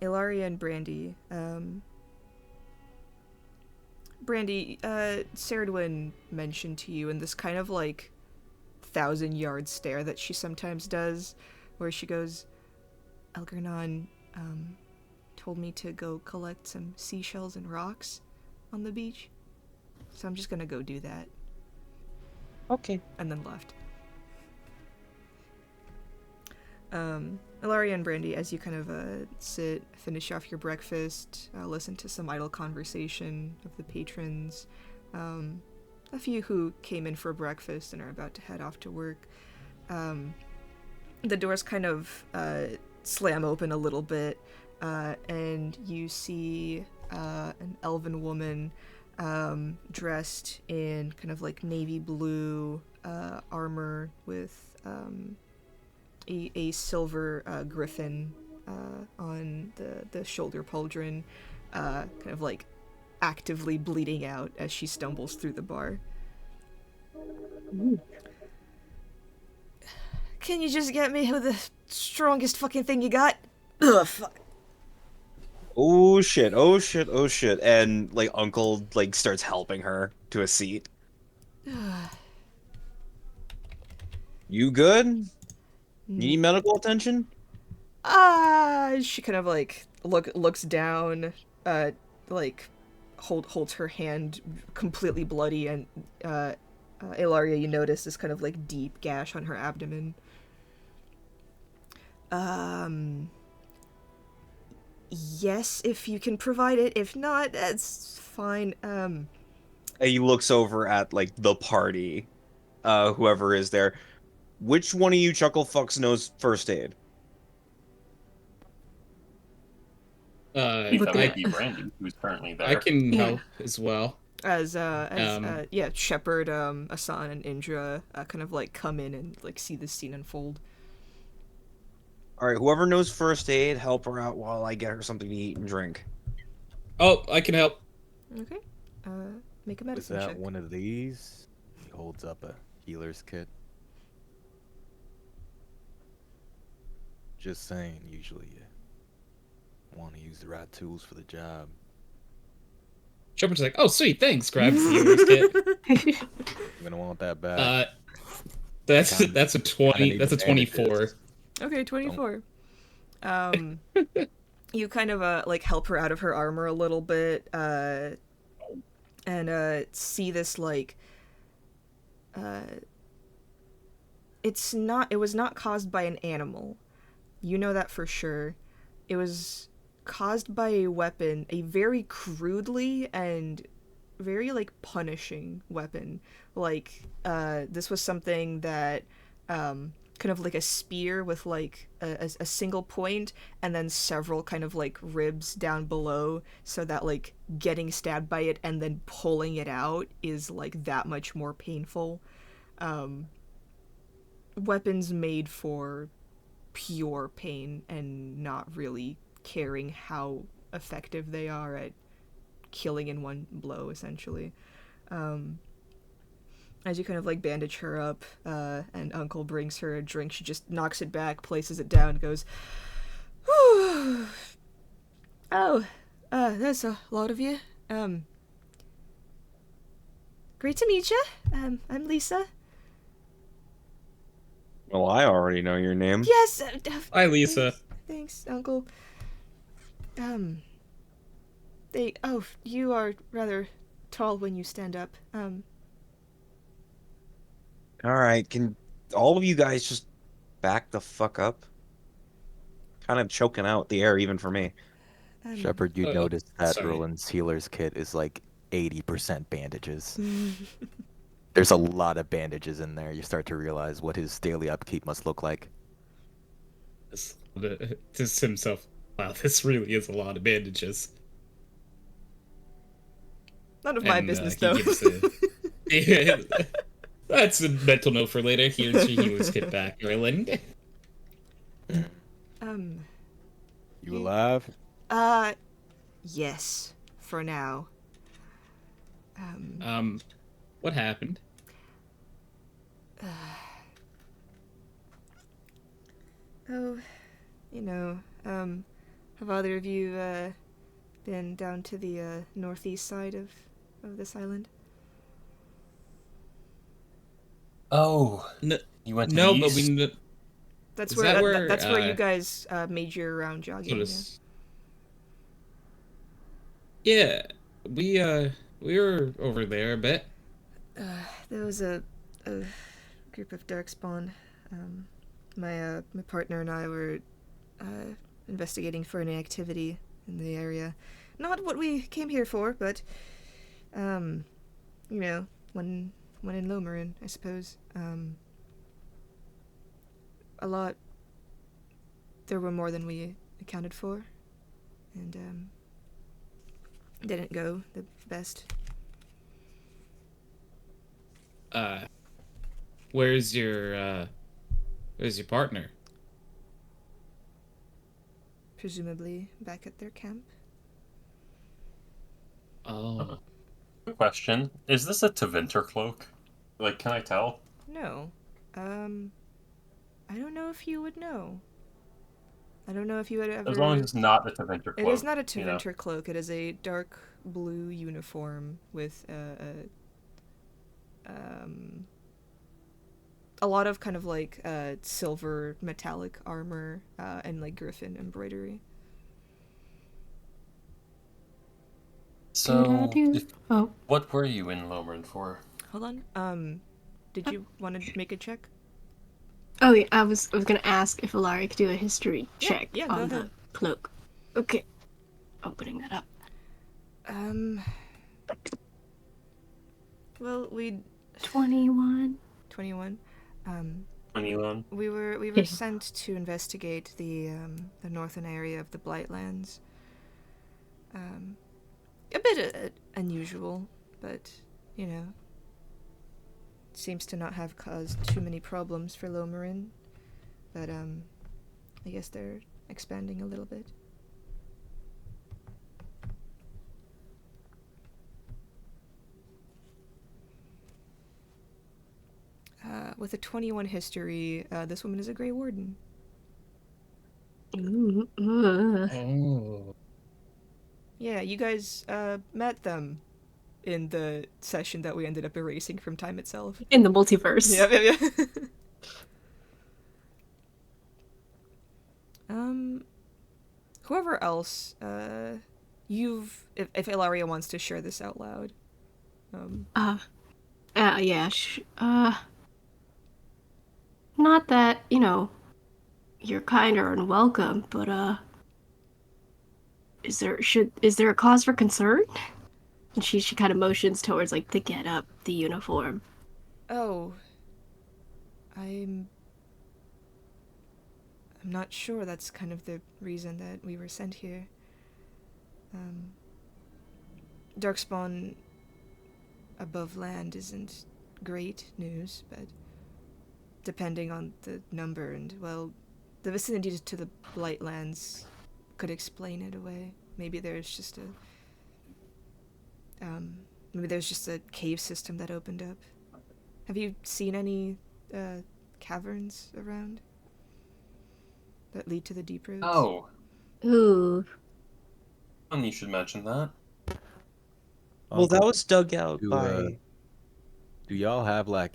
Ilaria and Brandy. Brandy, Ceridwen mentioned to you in this kind of like 1,000-yard stare that she sometimes does, where she goes, Algernon told me to go collect some seashells and rocks on the beach, so I'm just gonna go do that. Okay. And then left. Ilaria and Brandy, as you kind of sit, finish off your breakfast, listen to some idle conversation of the patrons, a few who came in for breakfast and are about to head off to work. The doors kind of slam open a little bit, and you see an elven woman dressed in kind of like navy blue armor with a silver griffin on the shoulder pauldron, kind of like actively bleeding out as she stumbles through the bar. Can you just get me with the strongest fucking thing you got? Ugh, fuck. Oh shit, oh shit, oh shit. And like Uncle like starts helping her to a seat. You good? You need medical attention? She kind of like looks down, like holds her hand completely bloody, and Ilaria, you notice this kind of like deep gash on her abdomen. Yes, if you can provide it. If not, that's fine. He looks over at like the party, whoever is there. Which one of you chuckle fucks knows first aid? That I, would be Brandy, who's currently there. I can Yeah. help as well. As Shepard, Asan, and Indra kind of like come in and like see this scene unfold. All right, whoever knows first aid, help her out while I get her something to eat and drink. Oh, I can help. Okay. Make a Is medicine that check. one of these? He holds up a healer's kit. Just saying, usually you want to use the right tools for the job. Shepard's like, oh, sweet, thanks. Grabs the healer's kit. I'm gonna want that back. That's Kinda- a 20. need That's a the 24. bandages. Okay, 24. You kind of like help her out of her armor a little bit, and see this like it was not caused by an animal. You know that for sure. It was caused by a weapon, a very crudely and very like punishing weapon. Like this was something that kind of like a spear with like a single point and then several kind of like ribs down below, so that like getting stabbed by it and then pulling it out is like that much more painful. Weapons made for pure pain and not really caring how effective they are at killing in one blow, essentially. As you kind of like bandage her up, and Uncle brings her a drink, she just knocks it back, places it down, goes, "Whew. Oh, there's a lot of you. Great to meet you. I'm Lisa." Well, I already know your name. Yes. Hi, Lisa. Thanks, Uncle. You are rather tall when you stand up. All right, can all of you guys just back the fuck up? Kind of choking out the air even for me. Shepard, you Oh, notice that sorry. Roland's healer's kit is like 80% bandages. There's a lot of bandages in there. You start to realize what his daily upkeep must look like. Just himself. Wow, this really is a lot of bandages. None of my And, business, he though. gives Yeah, that's a mental note for later. Here's your healer's kit back, Roland. You alive? Yes, for now. What happened? Oh, have either of you, been down to the, northeast side of this island? Oh, No, you went to no, the but east? we. That's Is where, that where, that's where you guys, made your round jogging, Yeah, we were over there a bit. There was a group of darkspawn, my partner and I were investigating for any activity in the area. Not what we came here for, but you know, when in Lomarin, I suppose. A lot. There were more than we accounted for, and didn't go the best. Where's your partner? Presumably back at their camp. Oh. Good question. Is this a Tevinter cloak? Like, can I tell? No. I don't know if you would know. I don't know if you would ever... As long as it's not a Tevinter cloak. It is not a you know? Tevinter cloak. It is a dark blue uniform with a lot of kind of like silver metallic armor and like griffin embroidery. So, Oh, what were you in Lomarin for? Hold on. Did you want to make a check? oh yeah. I was gonna ask if Ilari could do a history check yeah, go on the ahead. cloak. Okay, opening that up. Well, we 21. 21. Anyone? We were Yeah. sent to investigate the northern area of the Blightlands. A bit unusual, but you know, seems to not have caused too many problems for Lomarin. But I guess they're expanding a little bit. With a 21 history, this woman is a Grey Warden. Ooh, Oh. Yeah, you guys met them in the session that we ended up erasing from time itself. in the multiverse. Yeah. Whoever else, if Ilaria wants to share this out loud. Yeah. Not that you're kind or unwelcome, but is there a cause for concern? And she kind of motions towards like the getup, the uniform. Oh, I'm not sure. That's kind of the reason that we were sent here. Darkspawn above land isn't great news, but depending on the number and, well, the vicinity to the Blightlands could explain it away. Maybe there's just a cave system that opened up. Have you seen any caverns around that lead to the deep roads? Oh, Ooh. and you should mention that. Well, that Uncle, was dug out do, by. do y'all have like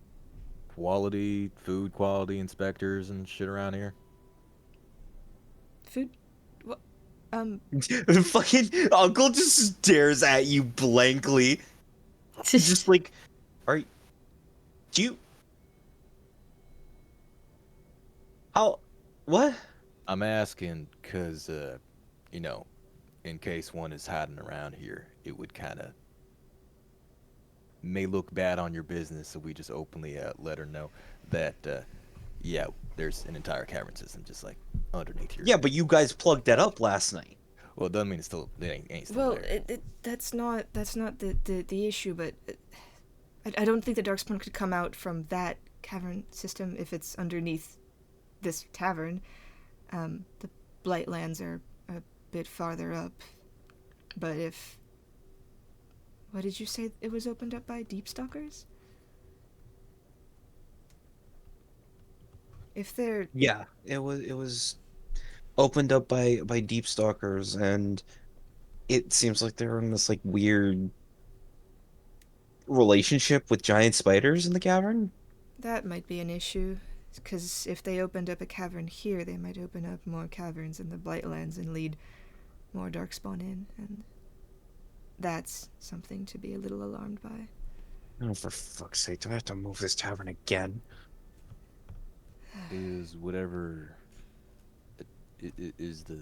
food quality inspectors and shit around here? Food? What? Fucking Uncle just stares at you blankly. Just like, do you? How? What? I'm asking because, in case one is hiding around here, it would kind of may look bad on your business, so we just openly let her know that, yeah, there's an entire cavern system just like underneath here. Yeah, but you guys plugged that up last night. Well, it doesn't mean it ain't still Well, there. that's not the issue, but I don't think the Darkspawn could come out from that cavern system if it's underneath this tavern. The Blightlands are a bit farther up, but if... What did you say it was opened up by? Deepstalkers? If they're... Yeah, it was opened up by deep stalkers, and it seems like they're in this like weird relationship with giant spiders in the cavern. That might be an issue, because if they opened up a cavern here, they might open up more caverns in the Blightlands and lead more Darkspawn in, and that's something to be a little alarmed by. Oh, for fuck's sake, do I have to move this tavern again? is whatever is the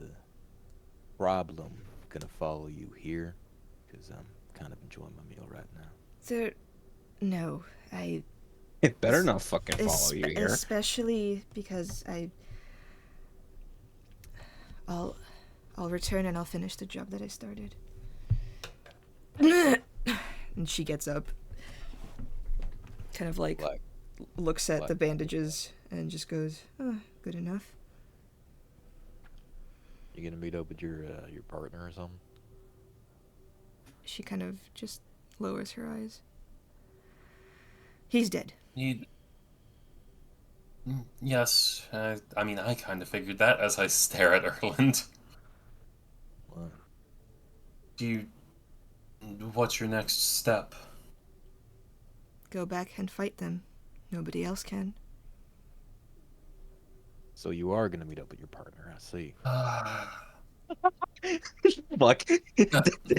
problem gonna follow you here? Because I'm kind of enjoying my meal right now. There, no, I. It better not fucking follow you here. Especially because I'll return and I'll finish the job that I started. And she gets up, kind of like looks at the bandages and just goes, "Oh, good enough." You gonna meet up with your partner or something? She kind of just lowers her eyes. He's dead. Yes, I mean, I kind of figured that as I stare at Erland. What? What's your next step? Go back and fight them. Nobody else can. So you are gonna meet up with your partner, I see. Fuck.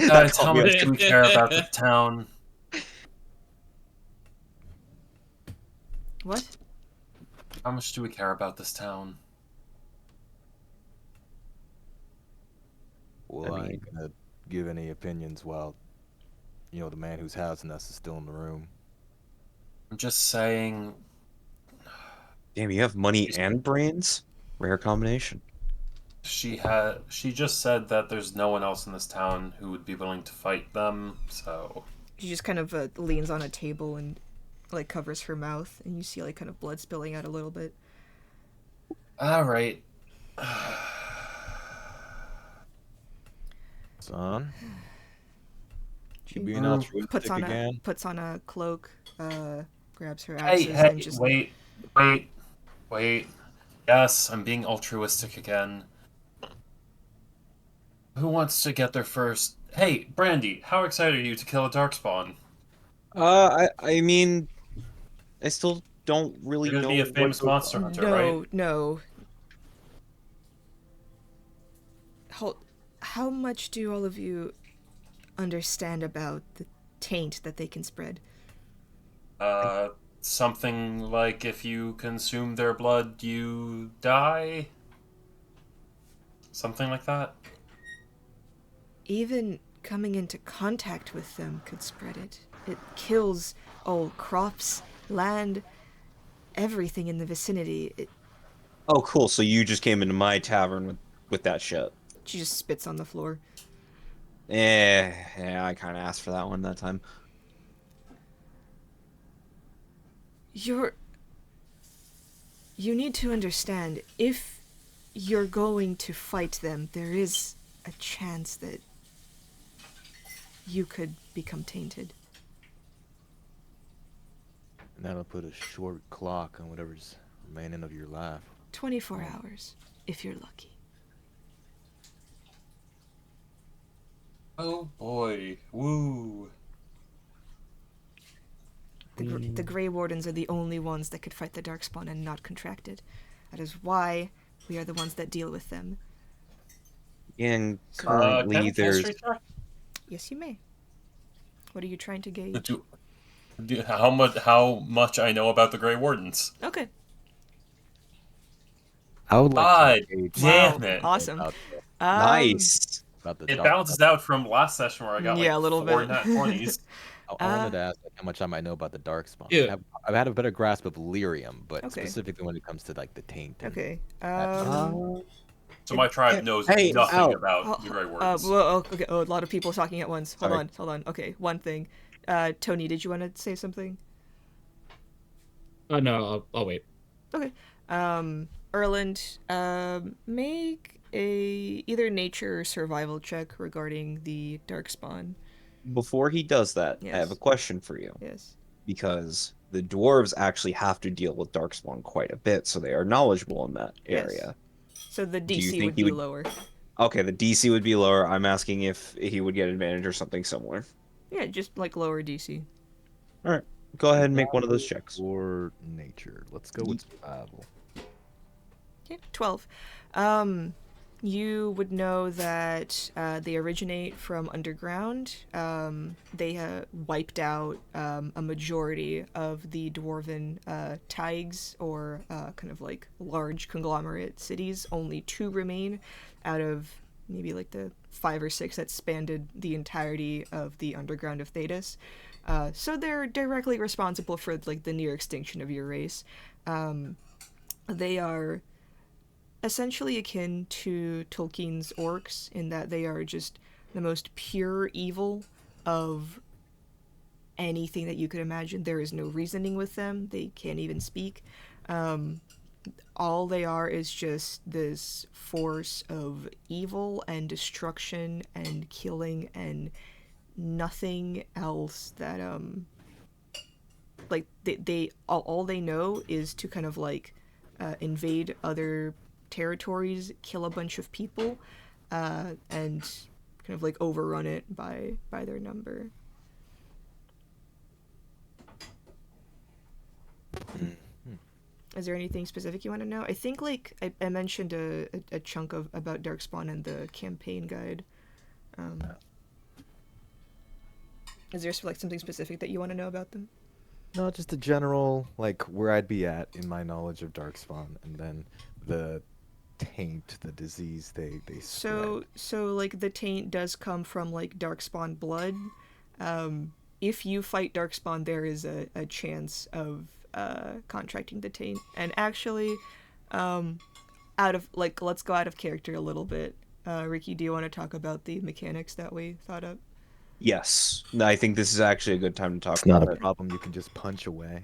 Guys, how much do we care about the town? What? How much do we care about this town? Well, I mean- ain't gonna give any opinions while, the man who's housing us is still in the room. I'm just saying. Damn, you have money and brains? Rare combination. She just said that there's no one else in this town who would be willing to fight them, so... She just kind of leans on a table and like covers her mouth, and you see like kind of blood spilling out a little bit. Alright. Son? She You being altruistic again? puts on a cloak, grabs her Hey, axes, hey, and just wait. Yes, I'm being altruistic again. Who wants to get there first? Hey, Brandy, how excited are you to kill a darkspawn? I mean, I still don't really You're know gonna be a what famous to- monster hunter, right? No. How much do all of you understand about the taint that they can spread? Something like if you consume their blood, you die? Something like that? Even coming into contact with them could spread it. It kills all crops, land, everything in the vicinity. Oh, cool. So you just came into my tavern with that shit. She just spits on the floor. Yeah, I kind of asked for that one that time. You need to understand, if you're going to fight them, there is a chance that you could become tainted. And that'll put a short clock on whatever's remaining of your life. 24 hours, if you're lucky. Oh boy, woo. The Grey Wardens are the only ones that could fight the Darkspawn and not contract it. That is why we are the ones that deal with them. And So- currently Can I there's... history check? Yes, you may. What are you trying to gauge? How much I know about the Grey Wardens? Okay. I would like to God gauge damn Wow, it. awesome. about Nice. the It dark balances out from last session where I got Yeah, like a little 4 bit. nat 20s. I wanted to ask how much I might know about the darkspawn. Yeah. I've had a better grasp of lyrium, but Okay. specifically when it comes to like the taint. And Okay. So my tribe knows Hey, nothing ow. about the Grey Wardens. Okay. Oh, a lot of people talking at once. Hold Sorry. on. Okay, one thing. Tony, did you want to say something? No, I'll wait. Okay. Erland, make a either nature or survival check regarding the darkspawn. Before he does that, I have Yes. a question for you. Yes. Because the dwarves actually have to deal with darkspawn quite a bit, so they are knowledgeable in that Yes. area. So the Do you DC think would he be would- lower. Okay, the DC would be lower. I'm asking if he would get advantage or something similar. Yeah, just like lower DC. All right, go ahead and make one of those checks. Or nature. Let's go with survival. Okay, 12. You would know that they originate from underground. They wiped out a majority of the dwarven taigs, or kind of like large conglomerate cities. Only 2 remain out of maybe like the 5 or 6 that spanned the entirety of the underground of Thetis. So they're directly responsible for like the near extinction of your race. They are essentially akin to Tolkien's orcs in that they are just the most pure evil of anything that you could imagine. There is no reasoning with them. They can't even speak. All they are is just this force of evil and destruction and killing and nothing else that like they all they know is to kind of like invade other territories, kill a bunch of people, and kind of like overrun it by their number. Is there anything specific you want to know? I think like I mentioned a chunk of about Darkspawn in the campaign guide. Is there like something specific that you want to know about them? No, just a general, like, where I'd be at in my knowledge of Darkspawn, and then the taint, the disease they spread. So like the taint does come from like Darkspawn blood. If you fight Darkspawn, there is a chance of contracting the taint. And actually, out of like, let's go out of character a little bit. Ricky, do you want to talk about the mechanics that we thought up? Yes. No, I think this is actually a good time to talk It's not about a it. problem you can just punch away.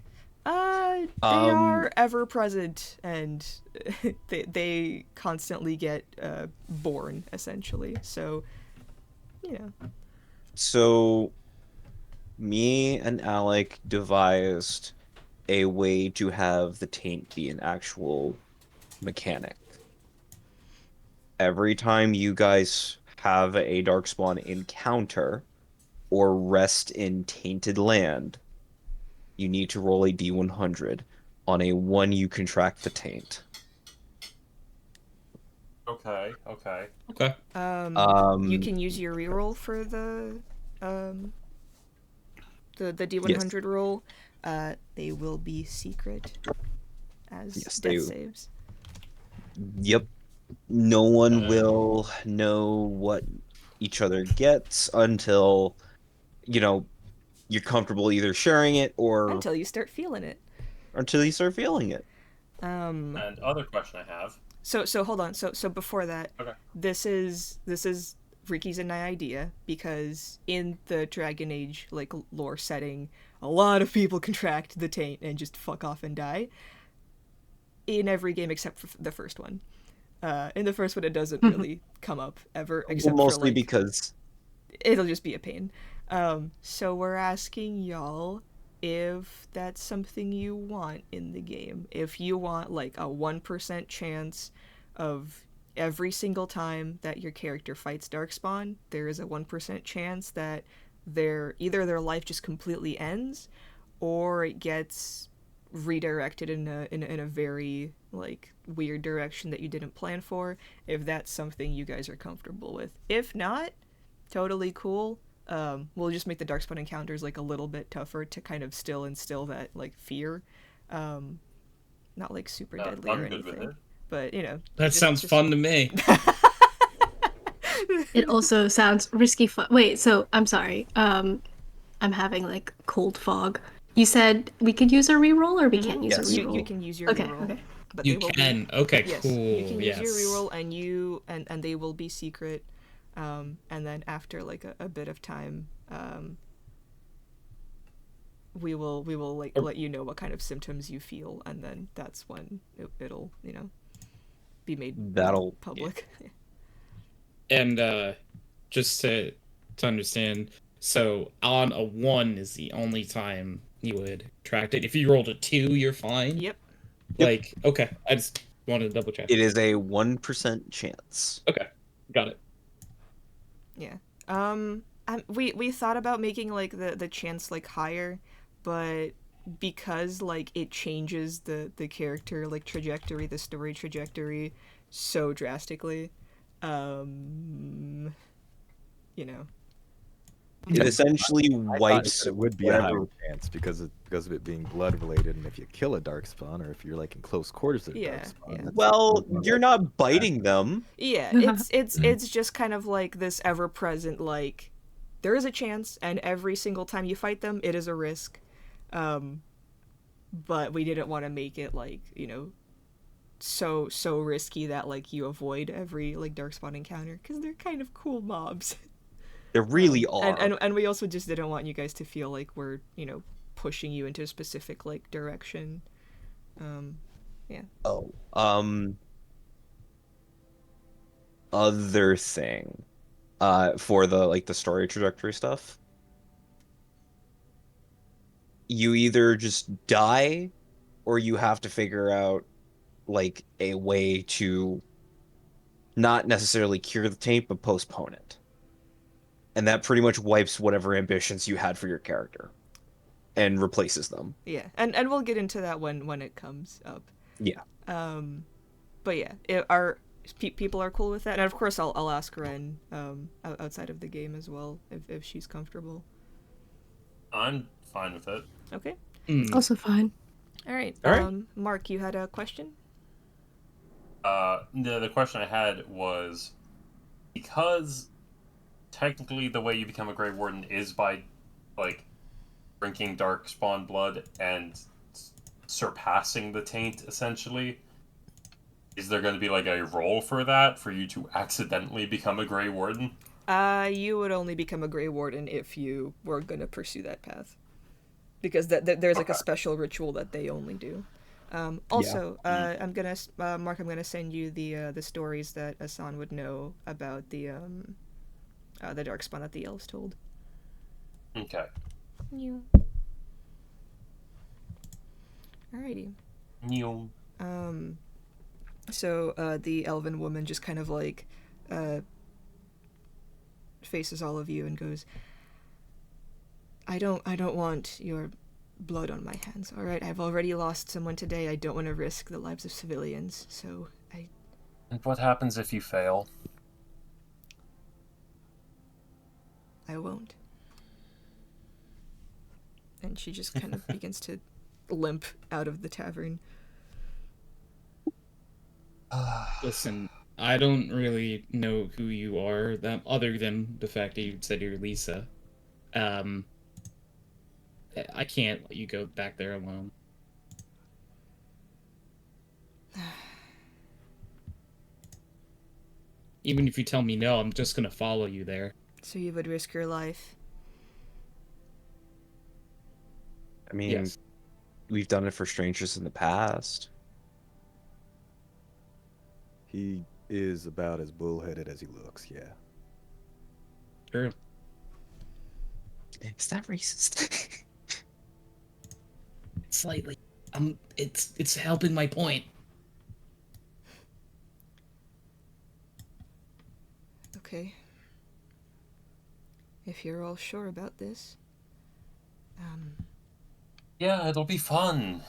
They are ever present, and they constantly get born, essentially. So, you know. So, me and Alec devised a way to have the taint be an actual mechanic. Every time you guys have a Darkspawn encounter or rest in tainted land, you need to roll a D100. On a 1, you contract the taint. Okay. Okay. You can use your reroll for the D100 roll. They will be secret as death saves. Yep. No one will know what each other gets until, you're comfortable either sharing it or Until you start feeling it. until you start feeling it. And other question I have. So hold on. So before that, Okay. this is Ricky's and my idea, because in the Dragon Age like lore setting, a lot of people contract the taint and just fuck off and die. In every game except for the first one. In the first one, it doesn't really come up ever, except Mostly for like because it'll just be a pain. So we're asking y'all if that's something you want in the game. If you want like a 1% chance of every single time that your character fights Darkspawn, there is a 1% chance that either their life just completely ends, or it gets redirected in a very like weird direction that you didn't plan for. If that's something you guys are comfortable with. If not, totally cool. We'll just make the Darkspawn encounters like a little bit tougher to kind of still instill that like fear. Not like super deadly I'm or good with anything, it. but That sounds fun to me. It also sounds risky fun. Wait, so I'm sorry. I'm having like cold fog. You said we could use a reroll, or we can't use a Yes. reroll? You can use your Okay, reroll. okay. But You they will can. Okay, yes, cool. you can use yes. your reroll, and they will be secret. And then after like a bit of time, we will like let you know what kind of symptoms you feel, and then that's when it'll be made public. And just to understand, so on a 1 is the only time you would track it. If you rolled a 2, you're fine. Yep. Like, okay, I just wanted to double check. it is a 1% chance. Okay, got it. Yeah. We thought about making like the chance like higher, but because like it changes the character like trajectory, the story trajectory so drastically, You know. It essentially I thought wipes that it would be whatever. a higher chance because of it being blood related, and if you kill a darkspawn, or if you're like in close quarters with a Yeah, darkspawn, yeah. that's Well, more you're likely not to happen. biting them. Yeah, it's just kind of like this ever present like there is a chance, and every single time you fight them, it is a risk. But we didn't want to make it like, so risky that like you avoid every like darkspawn encounter because they're kind of cool mobs. They really And, are. and we also just didn't want you guys to feel like we're pushing you into a specific like direction. Yeah. Oh, other thing, for the like the story trajectory stuff, you either just die or you have to figure out like a way to not necessarily cure the taint but postpone it. And that pretty much wipes whatever ambitions you had for your character and replaces them. Yeah, and we'll get into that when it comes up. Yeah. But yeah, people are cool with that, and of course I'll ask Ren outside of the game as well if she's comfortable. I'm fine with it. Okay. Also fine. All right. All right. Mark, you had a question? The question I had was, because technically the way you become a Grey Warden is by, like, drinking Darkspawn blood and surpassing the taint, essentially. Is there going to be, like, a role for that, for you to accidentally become a Grey Warden? You would only become a Grey Warden if you were gonna pursue that path, because there's like a special ritual that they only do. Also, I'm gonna Mark, I'm gonna send you the stories that Asan would know about the Darkspawn that the elves told. Okay. Yeah. Alrighty. Neil. So the elven woman just kind of like faces all of you and goes, I don't want your blood on my hands. All right, I've already lost someone today. I don't want to risk the lives of civilians. So And what happens if you fail? I won't. And she just kind of begins to limp out of the tavern. Listen, I don't really know who you are, other than the fact that you said you're Lisa. I can't let you go back there alone. Even if you tell me no, I'm just gonna follow you there. So you would risk your life? I mean, Yes. we've done it for strangers in the past. He is about as bullheaded as he looks, yeah. Sure. Is that racist? Slightly. It's helping my point. Okay. If you're all sure about this. Yeah, it'll be fun.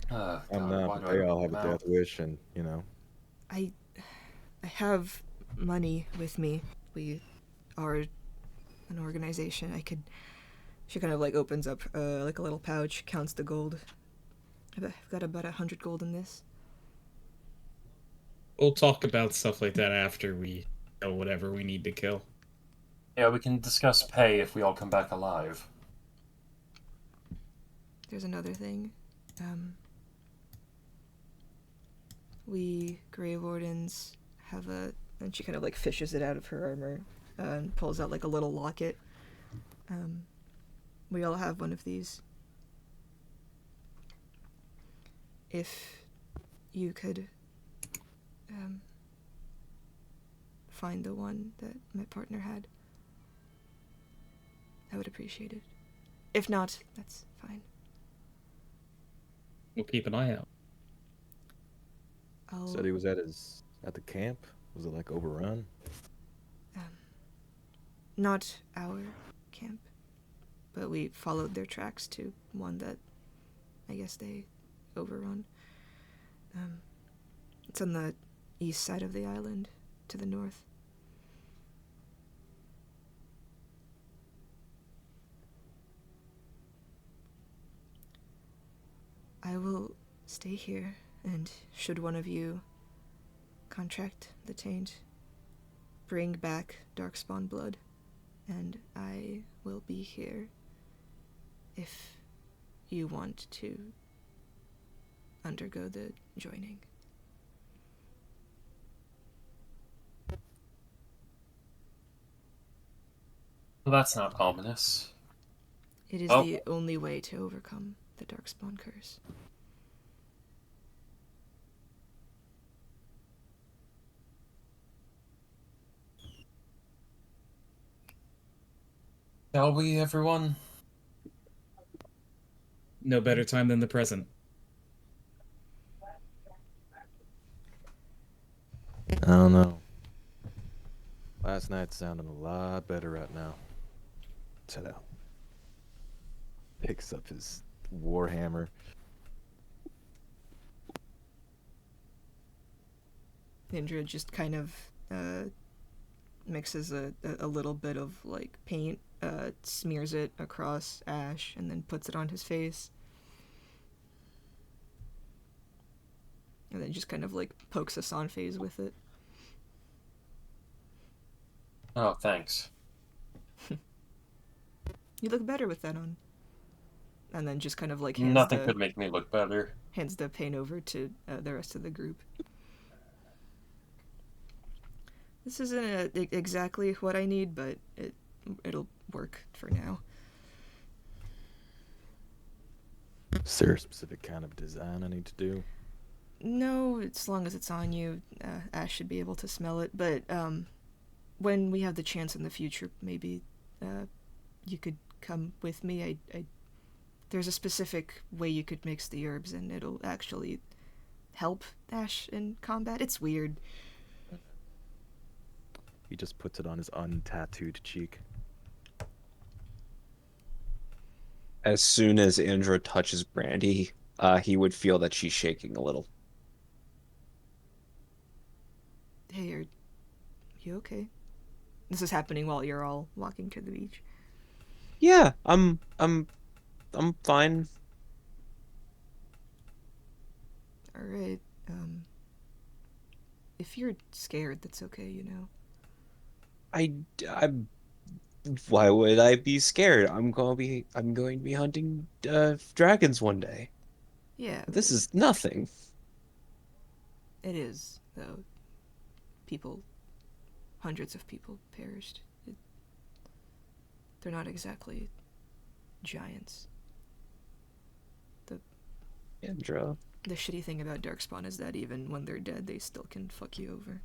I'm God, not, why but do I they all have come a out? death wish, and, I have money with me. We are an organization. She kind of like opens up like a little pouch, counts the gold. I've got about 100 gold in this. We'll talk about stuff like that after we kill whatever we need to kill. Yeah, we can discuss pay if we all come back alive. There's another thing. We Grey Wardens have and she kind of like fishes it out of her armor and pulls out like a little locket. We all have one of these. If you could find the one that my partner had, I would appreciate it. If not, that's fine. We'll keep an eye out. said he was at the camp. Was it like overrun? Not our camp, but we followed their tracks to one that I guess they overrun. It's on the east side of the island. to the north. I will stay here, and should one of you contract the taint, bring back Darkspawn blood, and I will be here if you want to undergo the joining. Well, that's not ominous. It is Oh. the only way to overcome the Darkspawn curse. Shall we, everyone? No better time than the present. I don't know. Last night sounded a lot better right now. Ta-da. Picks up his warhammer. Indra just kind of mixes a little bit of like paint, smears it across Ash, and then puts it on his face. And then just kind of like pokes us on phase with it. Oh, thanks. You look better with that on. And then just kind of like Nothing could make me look better. hands the paint over to the rest of the group. This isn't exactly what I need, but it'll work for now. Is there a specific kind of design I need to do? No, as long as it's on you, Ash should be able to smell it. But when we have the chance in the future, maybe you could come with me. There's a specific way you could mix the herbs, and it'll actually help Ash in combat. It's weird. He just puts it on his untattooed cheek. As soon as Indra touches Brandy, he would feel that she's shaking a little. Hey, are you okay? This is happening while you're all walking to the beach. Yeah, I'm fine. All right. If you're scared, that's okay. You know. I'm. Why would I be scared? I'm going to be hunting dragons one day. Yeah. This is nothing. It is, though. Hundreds of people perished. They're not exactly giants. Indra. The shitty thing about Darkspawn is that even when they're dead, they still can fuck you over.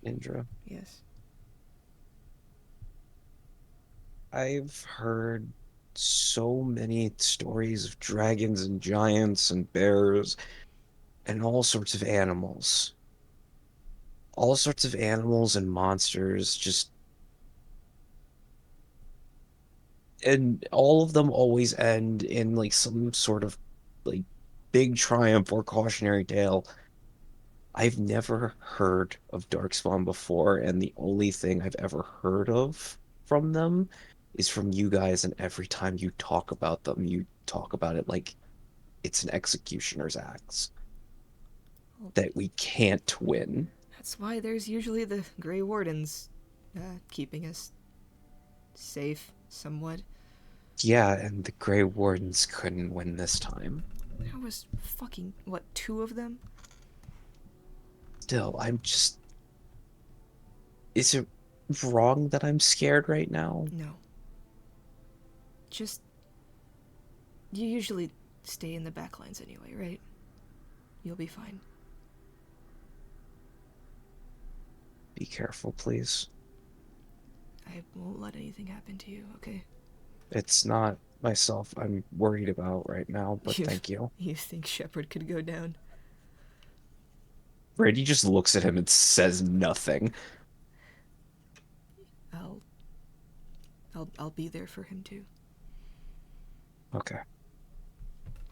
Indra. Yes. I've heard so many stories of dragons and giants and bears and all sorts of animals. All sorts of animals and monsters, just. And all of them always end in like some sort of like big triumph or cautionary tale. I've never heard of Darkspawn before, and the only thing I've ever heard of from them is from you guys, and every time you talk about them, you talk about it like it's an executioner's axe that we can't win. That's why there's usually the Grey Wardens keeping us safe, somewhat. Yeah, and the Grey Wardens couldn't win this time. There was fucking, what, 2 of them? Still, I'm just... Is it wrong that I'm scared right now? No. Just... You usually stay in the back lines anyway, right? You'll be fine. Be careful, please. I won't let anything happen to you, okay? It's not myself I'm worried about right now, but thank you. You think Shepard could go down? Brady just looks at him and says nothing. I'll be there for him too. Okay.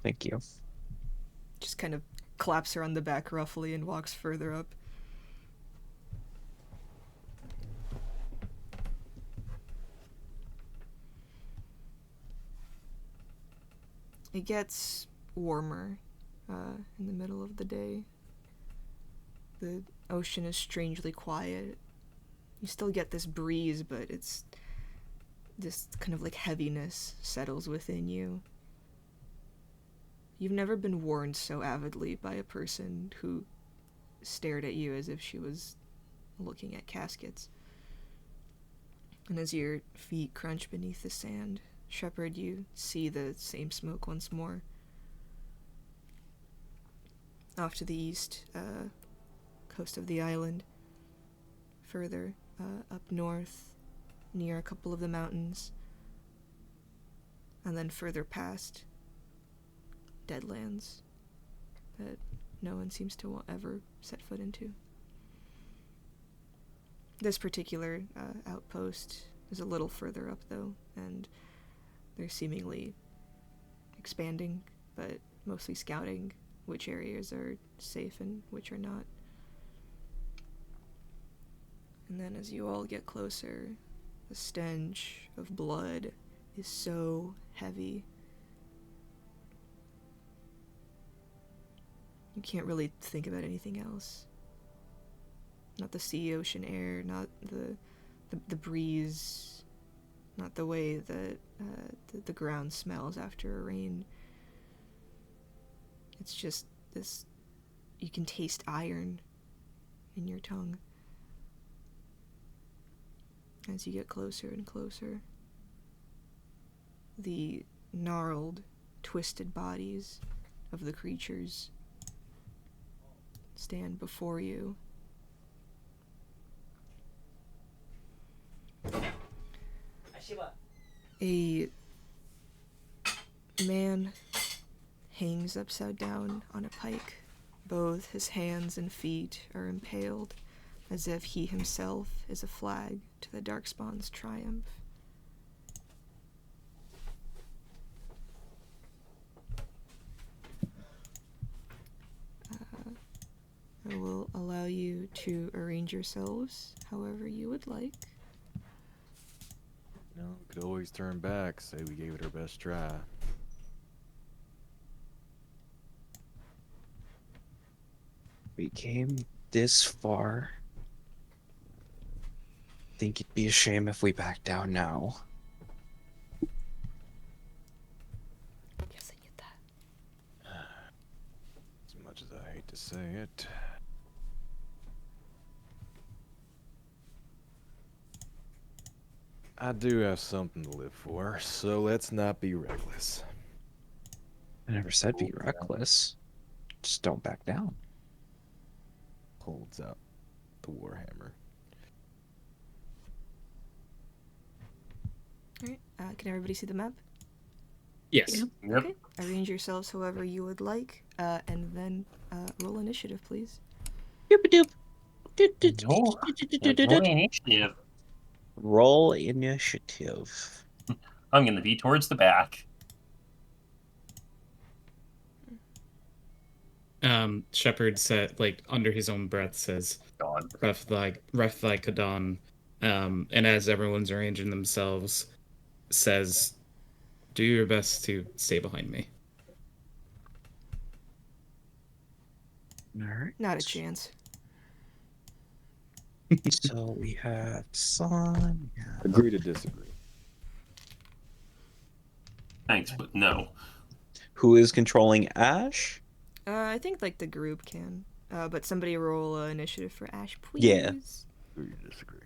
Thank you. Just kind of claps her on the back roughly and walks further up. It gets warmer in the middle of the day. The ocean is strangely quiet. You still get this breeze, but it's this kind of like heaviness settles within you. You've never been warned so avidly by a person who stared at you as if she was looking at caskets. And as your feet crunch beneath the sand, Shepherd, you see the same smoke once more. Off to the east, coast of the island. Further up north, near a couple of the mountains. And then further past, deadlands that no one seems to ever set foot into. This particular outpost is a little further up, though, and they're seemingly expanding, but mostly scouting which areas are safe and which are not. And then as you all get closer, the stench of blood is so heavy. You can't really think about anything else. Not the sea, ocean, air, not the breeze, not the way that the ground smells after a rain. It's just this, you can taste iron in your tongue as you get closer and closer. The gnarled, twisted bodies of the creatures stand before you. A man hangs upside down on a pike. Both his hands and feet are impaled, as if he himself is a flag to the Darkspawn's triumph. I will allow you to arrange yourselves however you would like. You know, we could always turn back, say we gave it our best try. We came this far. Think it'd be a shame if we back down now. Yes, I get that. As much as I hate to say it. I do have something to live for, so let's not be reckless. I never said be reckless. Just don't back down. Holds out the warhammer. Alright, can everybody see the map? Yes. Yep. Okay, arrange yourselves however you would like, and then roll initiative, please. Roll initiative. Roll initiative. I'm gonna be towards the back. Shepard said, like, under his own breath, says, God. Ref thy Kadan. And as everyone's arranging themselves, says, do your best to stay behind me. Alright. Not a chance. So we have Son. We have... Agree to disagree. Thanks, but no. Who is controlling Ash? I think like the group can. But somebody roll initiative for Ash, please. Yeah. Agree to disagree.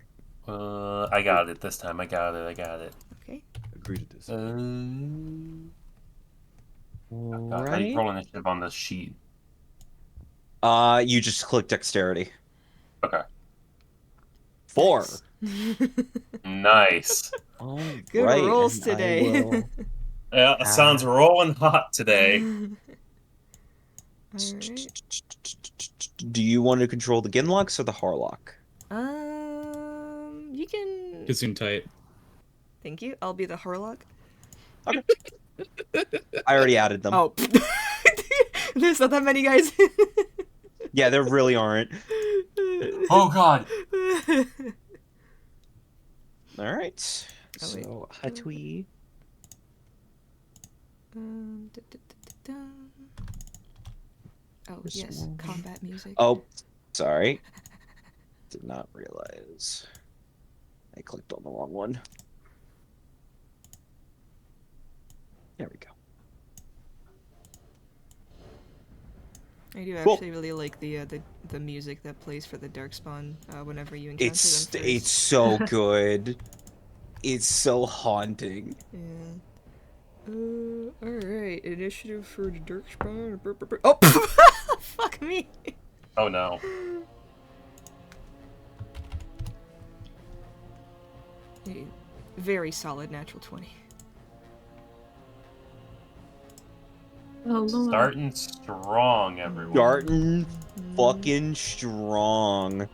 I got it this time. I got it. Okay. Agree to disagree. God, how do you roll initiative on this sheet? You just click dexterity. Okay. 4. Nice. All Good right, rolls and I today. will- Yeah, it sounds rolling hot today. Alright. Do you want to control the Ginlocks or the Harlock? You can. Gesundheit. Thank you. I'll be the Harlock. I already added them. Oh. There's not that many guys. Yeah, there really aren't. Oh God. All right. Oh, wait. So Hatui. Da, da, da, da, da. Oh, yes, combat music. Oh, sorry. Did not realize. I clicked on the wrong one. There we go. I do Cool. actually really like the music that plays for the Darkspawn whenever you encounter It's them it's first. so good. It's so haunting. Yeah. Alright, initiative for the Darkspawn. Oh! Fuck me! Oh no. A very solid natural 20. Oh, Lord. Starting strong, everyone. Starting fucking strong.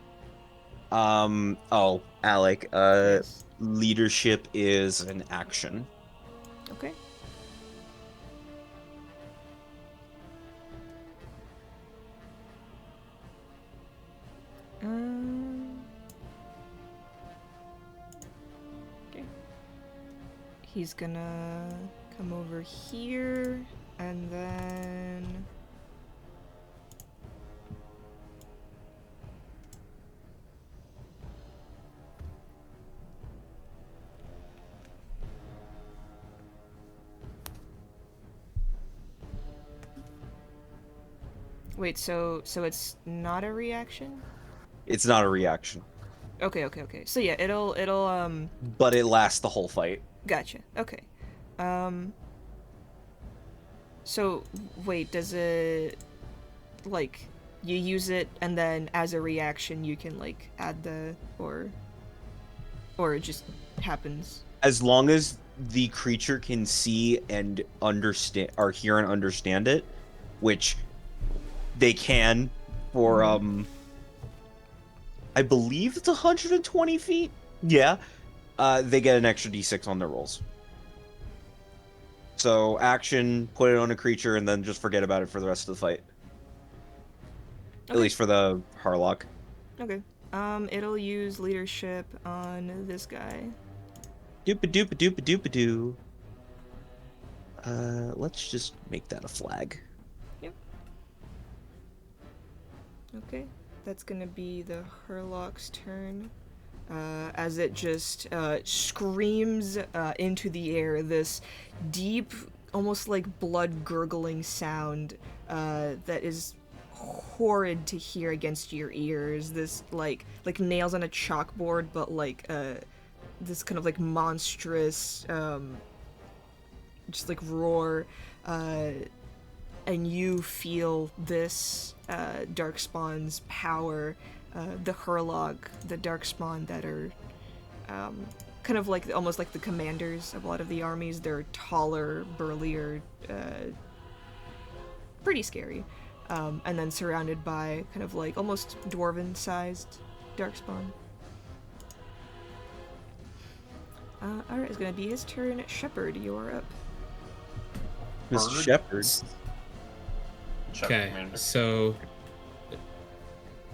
Oh, Alec, Yes. leadership is an action. Okay. Okay. He's gonna come over here and then wait, so it's not a reaction? It's not a reaction, Okay. So yeah, it'll but it lasts the whole fight. gotcha. Okay. So wait, does it like you use it and then as a reaction you can like add the or it just happens? As long as the creature can see and understand, or hear and understand it, which they can for I believe it's 120 feet. Yeah. They get an extra d6 on their rolls. So action, put it on a creature, and then just forget about it for the rest of the fight. Okay. At least for the Harlock. Okay. It'll use leadership on this guy. Doopa-doopa-doopa-doopa-doo. Let's just make that a flag. Yep. Okay. That's gonna be the Herlock's turn. As it just screams into the air this deep, almost like blood gurgling sound that is horrid to hear against your ears. This like nails on a chalkboard, but like this kind of like monstrous, just like roar. And you feel this Darkspawn's power. The Herlog, the Darkspawn that are kind of like almost like the commanders of a lot of the armies. They're taller, burlier, pretty scary, and then surrounded by kind of like almost dwarven-sized Darkspawn. Alright, it's gonna be his turn. Shepherd, you're up. Mr. Bird? Shepherd. Okay, Commander. so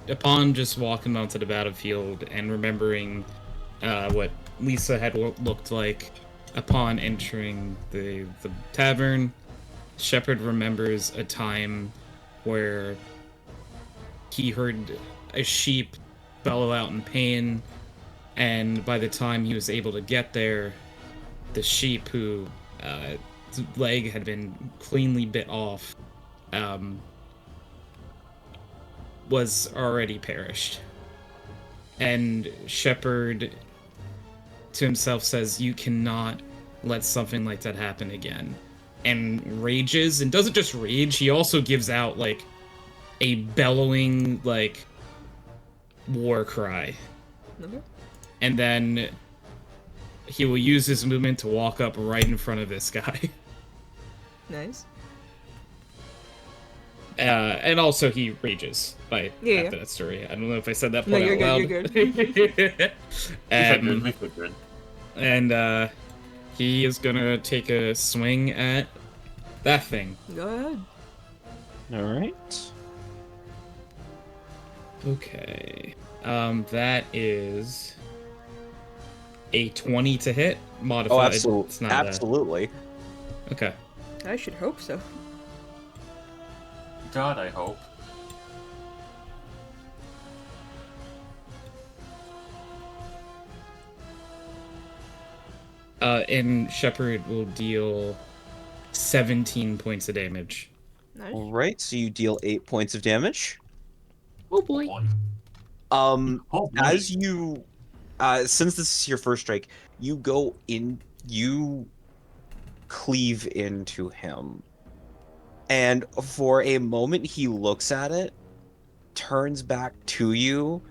upon just walking onto the battlefield and remembering what Lisa had looked like upon entering the tavern, Shepard remembers a time where he heard a sheep bellow out in pain, and by the time he was able to get there, the sheep whose leg had been cleanly bit off was already perished. And Shepard to himself says, "You cannot let something like that happen again." And rages, and doesn't just rage, he also gives out like a bellowing like war cry. Okay. And then he will use his movement to walk up right in front of this guy. Nice. And also he rages by Yeah. after that story. I don't know if I said that No, part you're out good, loud. you're good. We figured. And he is gonna take a swing at that thing. Go ahead. Alright. Okay. That is a 20 to hit. Modified. Oh, absolutely. It's not Absolutely. Okay. I should hope so. God, I hope. And Shepard will deal 17 points of damage. Nice. All right, so you deal 8 points of damage. Oh boy. Boy. Um, Oh, boy. as you, since this is your first strike, you cleave into him. And for a moment, he looks at it, turns back to you,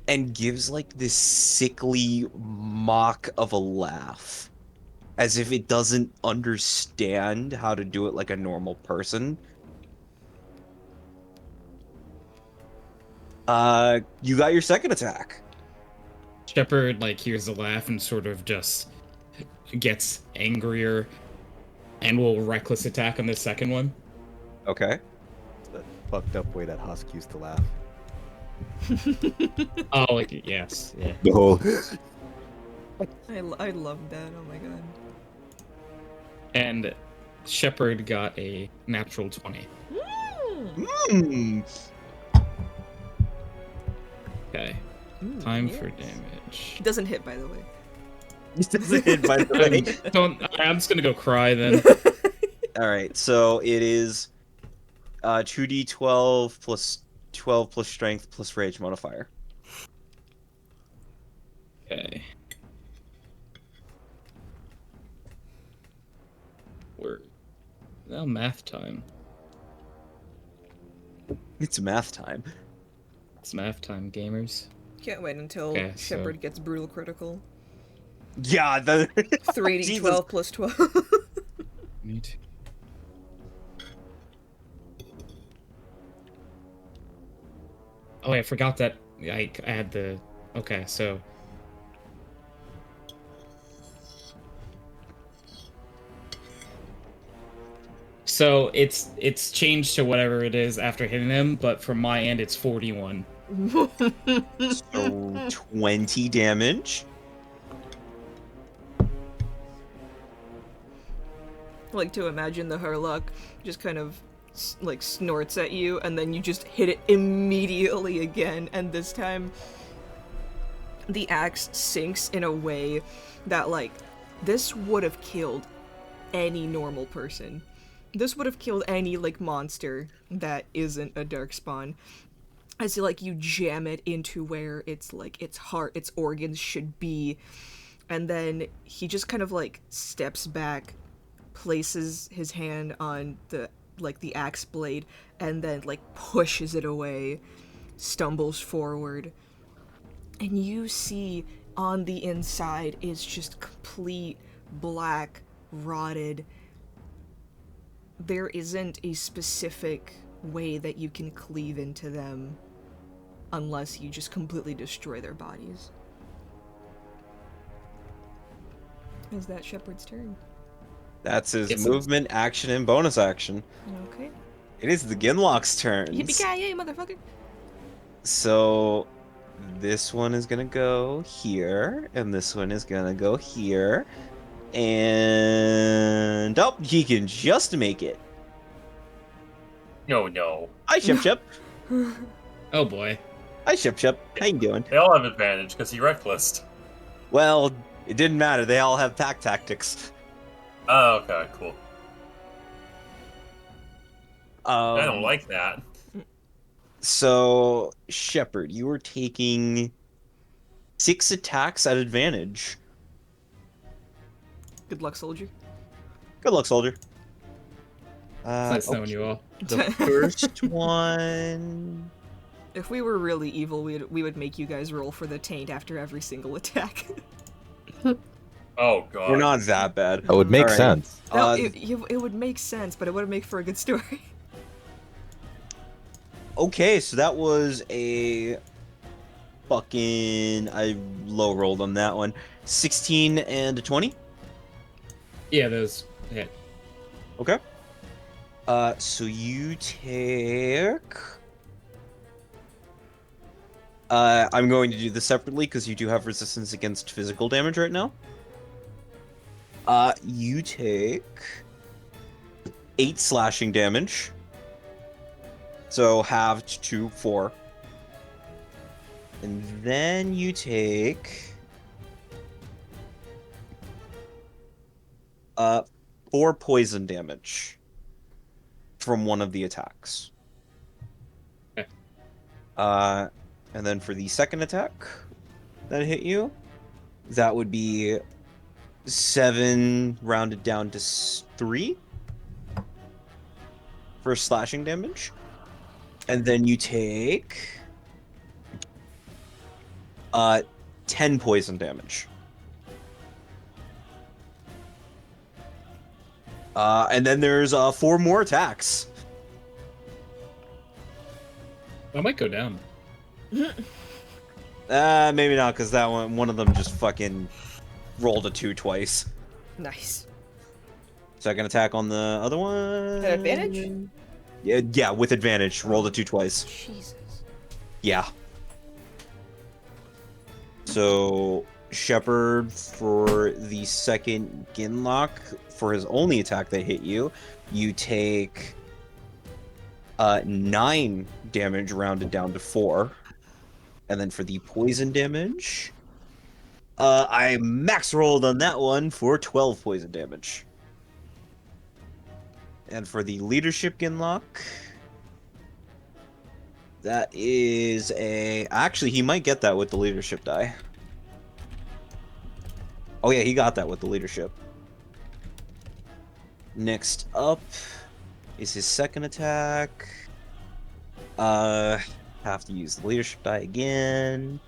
and gives like this sickly mock of a laugh, as if it doesn't understand how to do it like a normal person. You got your second attack. Shepard like hears the laugh and sort of just gets angrier and will reckless attack on the second one. Okay. That fucked up way that Husk used to laugh. Oh, like yes, yeah. The whole. I love that. Oh my god. And Shepard got a natural 20. Hmm. Okay. Ooh, Time yes. for damage. It doesn't hit, by the way. This doesn't hit, by the way. I'm just gonna go cry then. All right, so it is 2d12 plus 12 plus strength plus rage modifier. Okay. We're now math time. It's math time. It's math time, gamers. Can't wait until Okay, so- Shepard gets brutal critical. Yeah, the 3d12 Jesus. plus 12. Neat. Oh, I forgot that I had the. Okay, so. So it's changed to whatever it is after hitting him, but from my end it's 41. So 20 damage. Like to imagine the Harlock just kind of like snorts at you, and then you just hit it immediately again, and this time the axe sinks in a way that like this would have killed any normal person. This would have killed any like monster that isn't a darkspawn. As like you jam it into where it's like its heart, its organs should be, and then he just kind of like steps back, places his hand on the axe blade, and then like pushes it away, stumbles forward, and you see on the inside is just complete black, rotted. There isn't a specific way that you can cleave into them unless you just completely destroy their bodies. Is that Shepard's turn? That's his Yes. movement, action, and bonus action. Okay. It is the Ginlock's turn. Yippee-ki-yay, motherfucker! So this one is gonna go here, and this one is gonna go here, and oh, he can just make it. No. Hi, Shep Shep. Oh boy. Hi, Shep Shep. How you doing? They all have advantage because he reckless. Well, it didn't matter. They all have pack tactics. Oh, okay, cool. I don't like that. So, Shepard, you are taking 6 attacks at advantage. Good luck, soldier. Good luck, soldier. It's nice knowing okay, you all. the first one. If we were really evil, we would make you guys roll for the taint after every single attack. Oh god. We're not that bad. That would make Alright. sense. No, it would make sense, but it wouldn't make for a good story. Okay, so that was a fucking. I low rolled on that one. 16 and a 20. Yeah, those hit. Okay. So you take. I'm going to do this separately because you do have resistance against physical damage right now. You take 8 slashing damage. So halved to 4. And then you take 4 poison damage from one of the attacks. Okay. And then for the second attack that hit you, that would be 7 rounded down to 3 for slashing damage. And then you take 10 poison damage. And then there's 4 more attacks. I might go down. Maybe not, because that one of them just fucking rolled a 2 twice. Nice. Second attack on the other one. At advantage? Yeah, with advantage. Rolled a 2 twice. Jesus. Yeah. So Shepard, for the second Ginlock, for his only attack that hit you, you take 9 damage rounded down to 4. And then for the poison damage, I max rolled on that one for 12 poison damage. And for the leadership Ginlock, that is a... Actually, he might get that with the leadership die. Oh yeah, he got that with the leadership. Next up is his second attack. Have to use the leadership die again.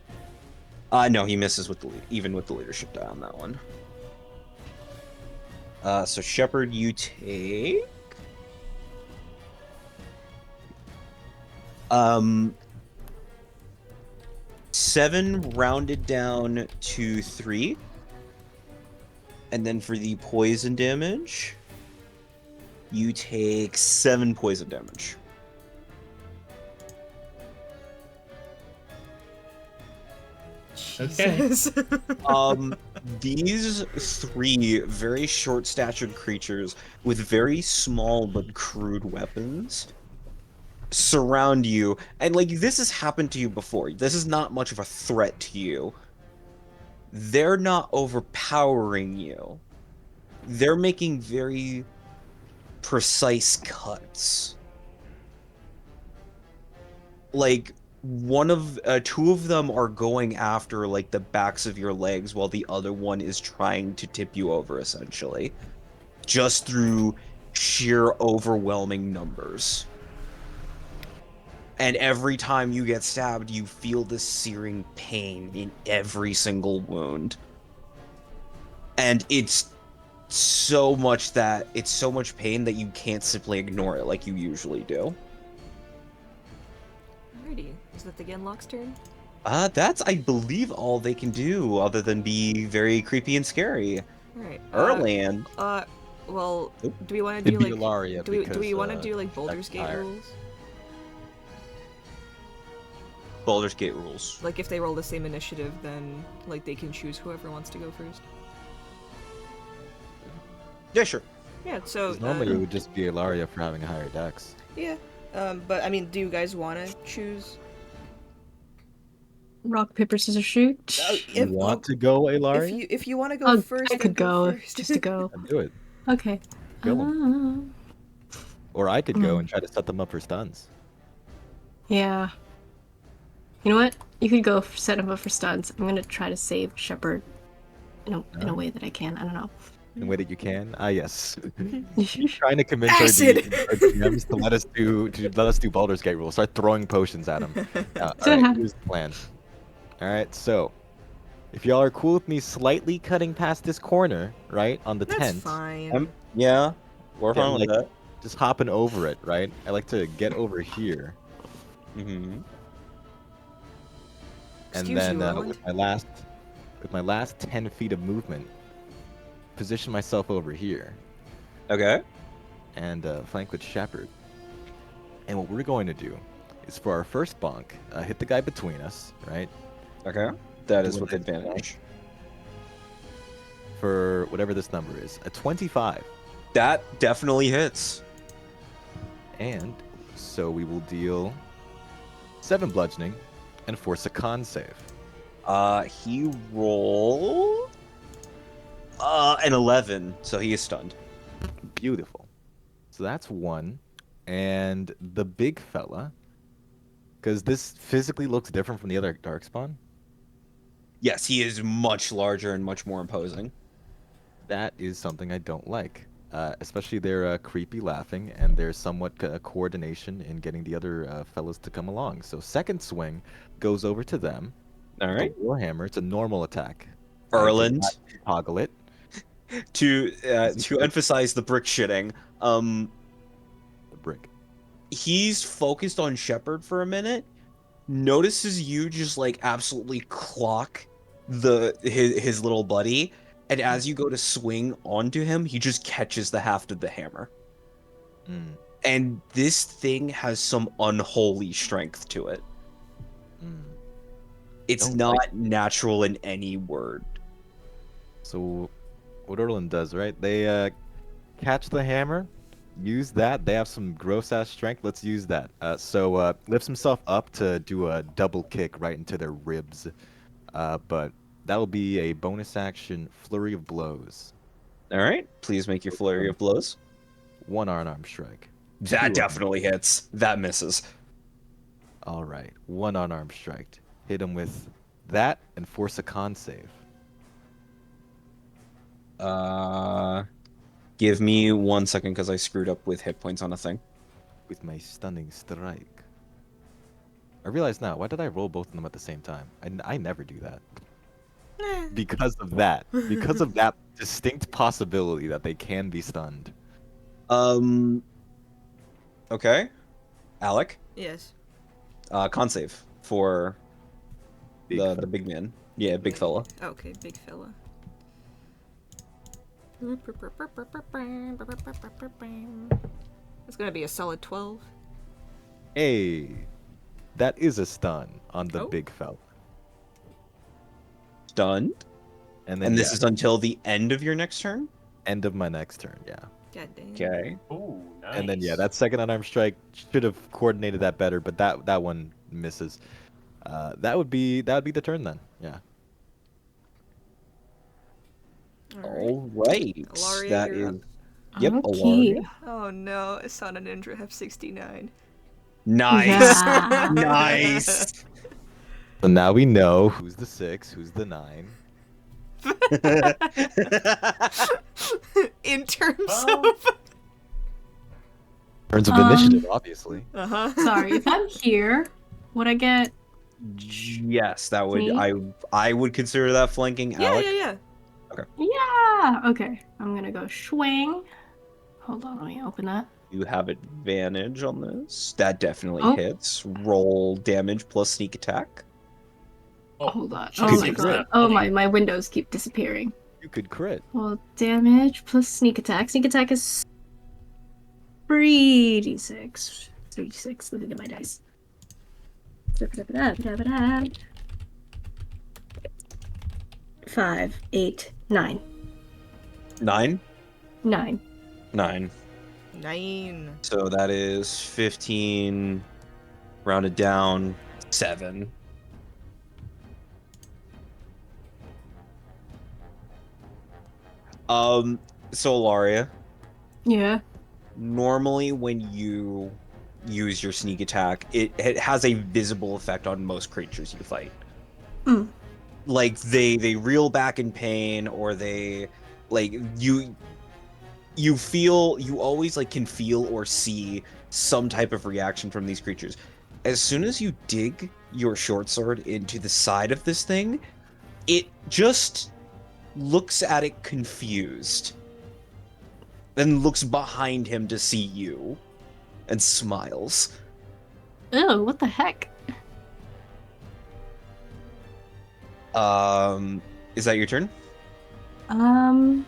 No, he misses with even with the leadership die on that one. So Shepard, you take 7 rounded down to 3. And then for the poison damage, you take 7 poison damage. Okay. Jesus. These 3 very short-statured creatures with very small but crude weapons surround you, and like this has happened to you before. This is not much of a threat to you. They're not overpowering you. They're making very precise cuts. Like two of them are going after like the backs of your legs while the other one is trying to tip you over, essentially, just through sheer overwhelming numbers. And every time you get stabbed, you feel this searing pain in every single wound. And it's so much pain that you can't simply ignore it like you usually do. Alrighty. Is that the Genlock's turn? That's, I believe, all they can do, other than be very creepy and scary. Alright. Erland. Well, Oop. do we want to It'd do be like... Ilaria do we because, want to do like Baldur's that's Gate higher. rules? Baldur's Gate rules. Like if they roll the same initiative, then like they can choose whoever wants to go first. Yeah, sure. Yeah, so 'Cause normally it would just be Ilaria for having a higher dex. yeah. But I mean, do you guys want to choose? Rock, paper, scissors, shoot. You want to go, Ilaria? If you want to go Oh, first, I could then go first. just to go. I'd do it. Okay. Kill 'em. Or I could go Hmm. and try to set them up for stuns. Yeah. You know what? You could go set him up for stuns. I'm gonna try to save Shepard in a way that I can. I don't know. In the way that you can. Ah, yes. Trying to convince Acid! our DMs to let us do Baldur's Gate rules. Start throwing potions at them. Alright, here's the plan. Alright, so if y'all are cool with me slightly cutting past this corner, right, on the That's tent, fine. Yeah, we're Yeah, fine with like- that. just hopping over it, right? I like to get over here, Mm-hmm. and Excuse then you, Erland? with my last 10 feet of movement, position myself over here Okay. and flank with Shepard. And what we're going to do is for our first bonk, hit the guy between us, right? Okay. That is Doing with it. advantage. For whatever this number is, a 25. That definitely hits. And so we will deal 7 bludgeoning and force a con save. He rolled an 11, so he is stunned. Beautiful. So that's 1. And the big fella, because this physically looks different from the other Darkspawn. Yes, he is much larger and much more imposing. That is something I don't like. Especially their creepy laughing and their somewhat coordination in getting the other fellas to come along. So second swing goes over to them. All right. The Warhammer, it's a normal attack. Erland. Toggle it. To emphasize the brick shitting, The brick. he's focused on Shepard for a minute, notices you just like absolutely clock his little buddy, and as you go to swing onto him, he just catches the haft of the hammer. Mm. And this thing has some unholy strength to it. Mm. It's Don't not like- natural in any word. So what Erland does, right? They catch the hammer, use that. They have some gross ass strength. Let's use that. So lifts himself up to do a double kick right into their ribs. But that'll be a bonus action flurry of blows. All right, please make your flurry of blows. 1 unarmed strike. That 2 definitely hits. That misses. All right, 1 unarmed strike. Hit him with that and force a con save. Give me 1 second because I screwed up with hit points on a thing. With my stunning strike. I realize now, why did I roll both of them at the same time? I never do that. Because of that. Because of that distinct possibility that they can be stunned. Okay. Alec, Yes. con save for Big the fella. big man. Yeah, big fella. Okay, big fella. It's gonna be a solid 12. Hey, that is a stun on the Oh. big fella. Stunned. And then And this yeah, is until the end of your next turn? end of my next turn, yeah. God damn. Okay. Ooh, nice. And then yeah, that second unarmed strike should have coordinated that better, but that one misses. That would be the turn then. Yeah. All right. Alaria, That you're is. up. Yep, Okay. Alaria. Oh no, Asana Ninja have 69. Nice. Yeah. Nice. So now we know who's the 6, who's the 9. In terms Well, of. Turns of initiative, obviously. Uh huh. Sorry, if I'm here, would I get? Yes, that would. Me? I would consider that flanking, Yeah, Alec. yeah. Yeah. Okay, I'm gonna go swing. Hold on, let me open that. You have advantage on this. That definitely Oh. hits. Roll damage plus sneak attack. oh, Hold on. she Oh my seems god. that Oh funny. my windows keep disappearing. You could crit. Well, damage plus sneak attack. Sneak attack is 3d6. 3d6. Look at my dice. 5, 8, 9. 9? 9. 9. 9. So that is 15. Rounded down. 7. So Alaria, Yeah. normally when you use your sneak attack, it has a visible effect on most creatures you fight. Hmm. Like they reel back in pain, or they like you always like can feel or see some type of reaction from these creatures. As soon as you dig your short sword into the side of this thing, it just looks at it confused. Then looks behind him to see you and smiles. Ew, what the heck? Is that your turn? Can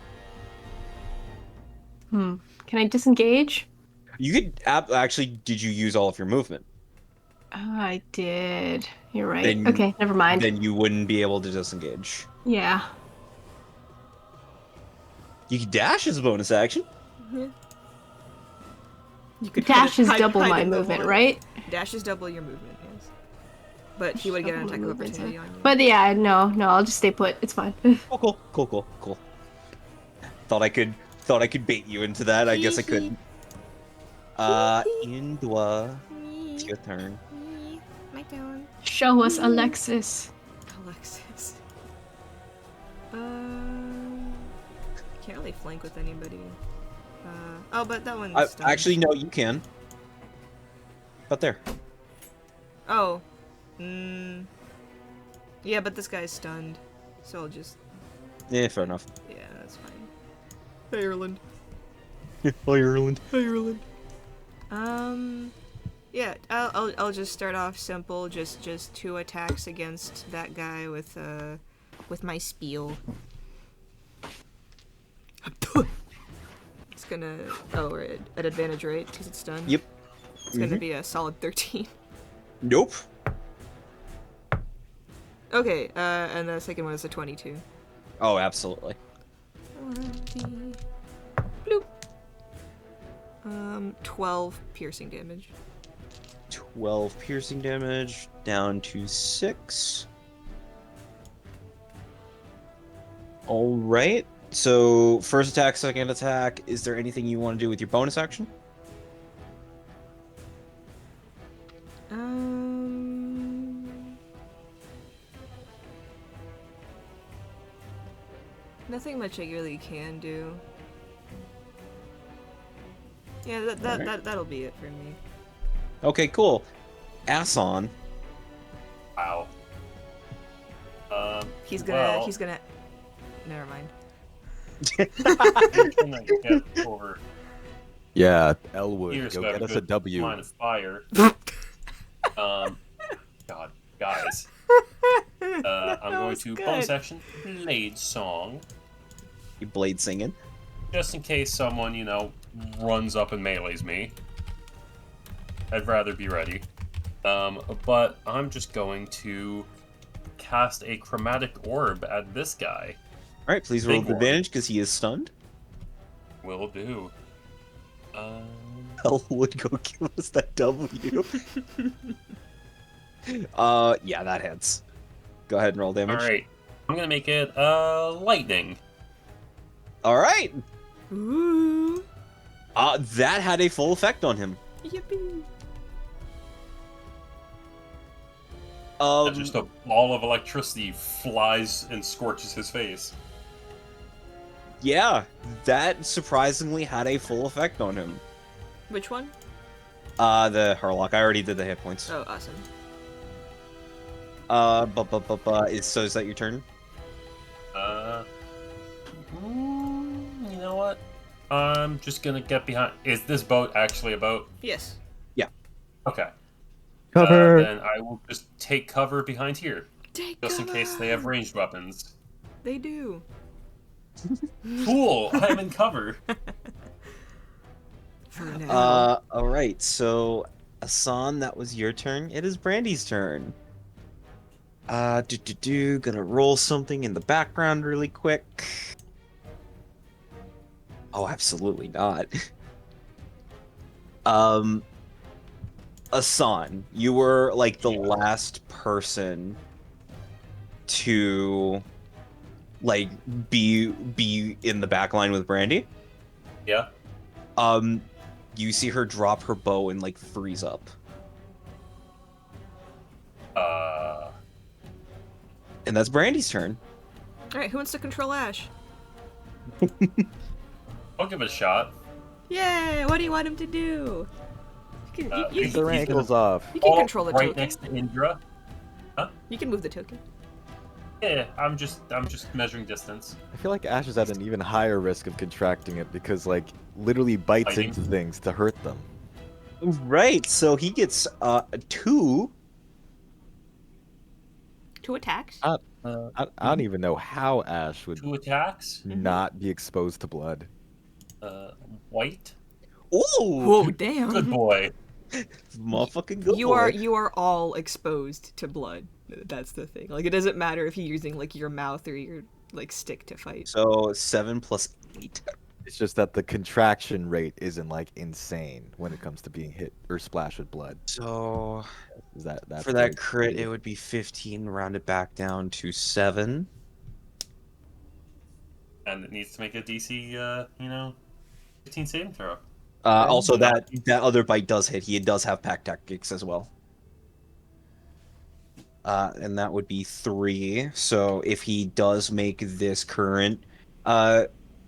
I disengage? You could actually. Did you use all of your movement? I did. You're right. Then- Okay, never mind. Then you wouldn't be able to disengage. Yeah. You could dash as a bonus action. You could Dash is hide double in my the movement, wall. right? Dash is double your movement, yes. But he would get an Double my attack of movement, opportunity so- on you. But yeah, no, I'll just stay put. It's fine. Cool. Thought I could bait you into that. I guess I couldn't. Indua, it's your turn. My turn. Show us Alexis. Alexis. Can't really flank with anybody. Oh, but that one's stunned. Actually, no, you can. But there. Oh. Yeah, but this guy's stunned. So I'll just... Yeah, fair enough. Yeah, that's fine. Ireland. Ireland. Ireland. Yeah, I'll just start off simple. Just 2 attacks against that guy with my spiel. It's gonna... Oh, we're at advantage, right? Because it's stunned? Yep. It's gonna be a solid 13. Nope. Okay, and the second one is a 22. Oh, absolutely. Bloop. 12 piercing damage. 12 piercing damage, down to 6. Alright. So, first attack, second attack. Is there anything you want to do with your bonus action? Nothing much I really can do. Yeah, that'll be it for me. Okay, cool. Asan. Wow. He's gonna. Never mind. I'm gonna get over Yeah, Elwood, here, go so I have get us a good W. line of fire. God, guys. I'm going was to good. bonus action Blade Song, You blade singing. just in case someone, runs up and melees me. I'd rather be ready. But I'm just going to cast a chromatic orb at this guy. Alright, please roll Big with orb. advantage because he is stunned. Will do. Elwood, go give us that W. Yeah, that hits. Go ahead and roll damage. Alright. I'm gonna make it lightning. Alright. Ooh. That had a full effect on him. Yippee. Just a ball of electricity flies and scorches his face. Yeah, that surprisingly had a full effect on him. Which one? The Harlock. I already did the hit points. Oh, awesome. So is that your turn? You know what? I'm just gonna get behind. Is this boat actually a boat? Yes. Okay. Cover. Then I will just take cover behind here, Take just in case they have ranged weapons. They do. Cool! I'm in cover. For now. Alright, so Asan, that was your turn. It is Brandy's turn. Gonna roll something in the background really quick. Oh, absolutely not. Asan, you were like the last person to like be in the back line with Brandy. Yeah. You see her drop her bow and like freeze up. And that's Brandy's turn. Alright, who wants to control Ash? I'll give it a shot. Yay! What do you want him to do? You can, He's Their gonna- ankles off. you can Oh, control the right token. next to Indra. You can move the token. Yeah, I'm just measuring distance. I feel like Ash is at an even higher risk of contracting it because, like, literally bites Biting. into things to hurt them. Right, so he gets 2. 2 attacks. I don't even know how Ash would 2 attacks. not be exposed to blood. White. Ooh, Whoa, damn. Good boy. motherfucking good You boy. are all exposed to blood. That's the thing. Like, it doesn't matter if you're using like your mouth or your like stick to fight. So 7 plus 8. It's just that the contraction rate isn't like insane when it comes to being hit or splashed with blood. So Is that's for that crit, it would be 15 rounded back down to 7. And it needs to make a DC, 15 saving throw. Also, that other bite does hit. He does have pack tactics as well. And that would be 3. So if he does make this current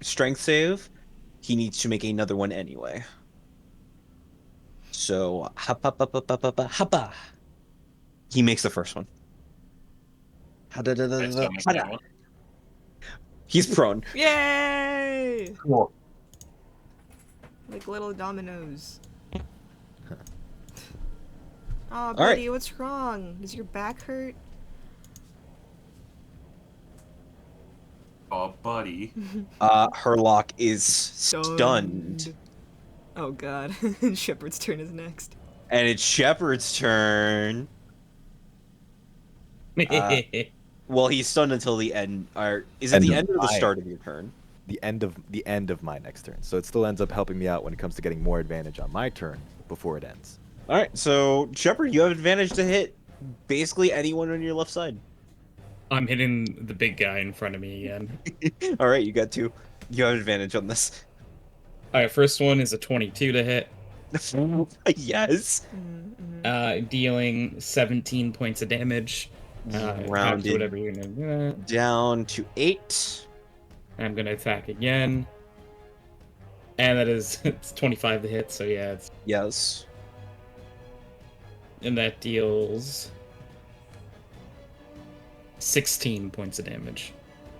strength save, he needs to make another one anyway. So hapa. He makes the first one. Okay, so make that one. He's prone. Yay! Cool. Like little dominoes. Oh, All buddy, what's wrong? Does your back hurt? Oh, buddy. Herlock is stunned. Oh god. Shepard's turn is next. And it's Shepard's turn. Well, he's stunned until the end. Or is it the end or the start of your turn? The end of my next turn. So it still ends up helping me out when it comes to getting more advantage on my turn before it ends. All right, so Shepard, you have advantage to hit basically anyone on your left side. I'm hitting the big guy in front of me again. All right, you got 2. You have advantage on this. All right, first one is a 22 to hit. Yes. Dealing 17 points of damage. Rounded whatever you're gonna do. down to 8. I'm gonna attack again. And that is it's 25 to hit, so yeah, it's Yes. and that deals 16 points of damage.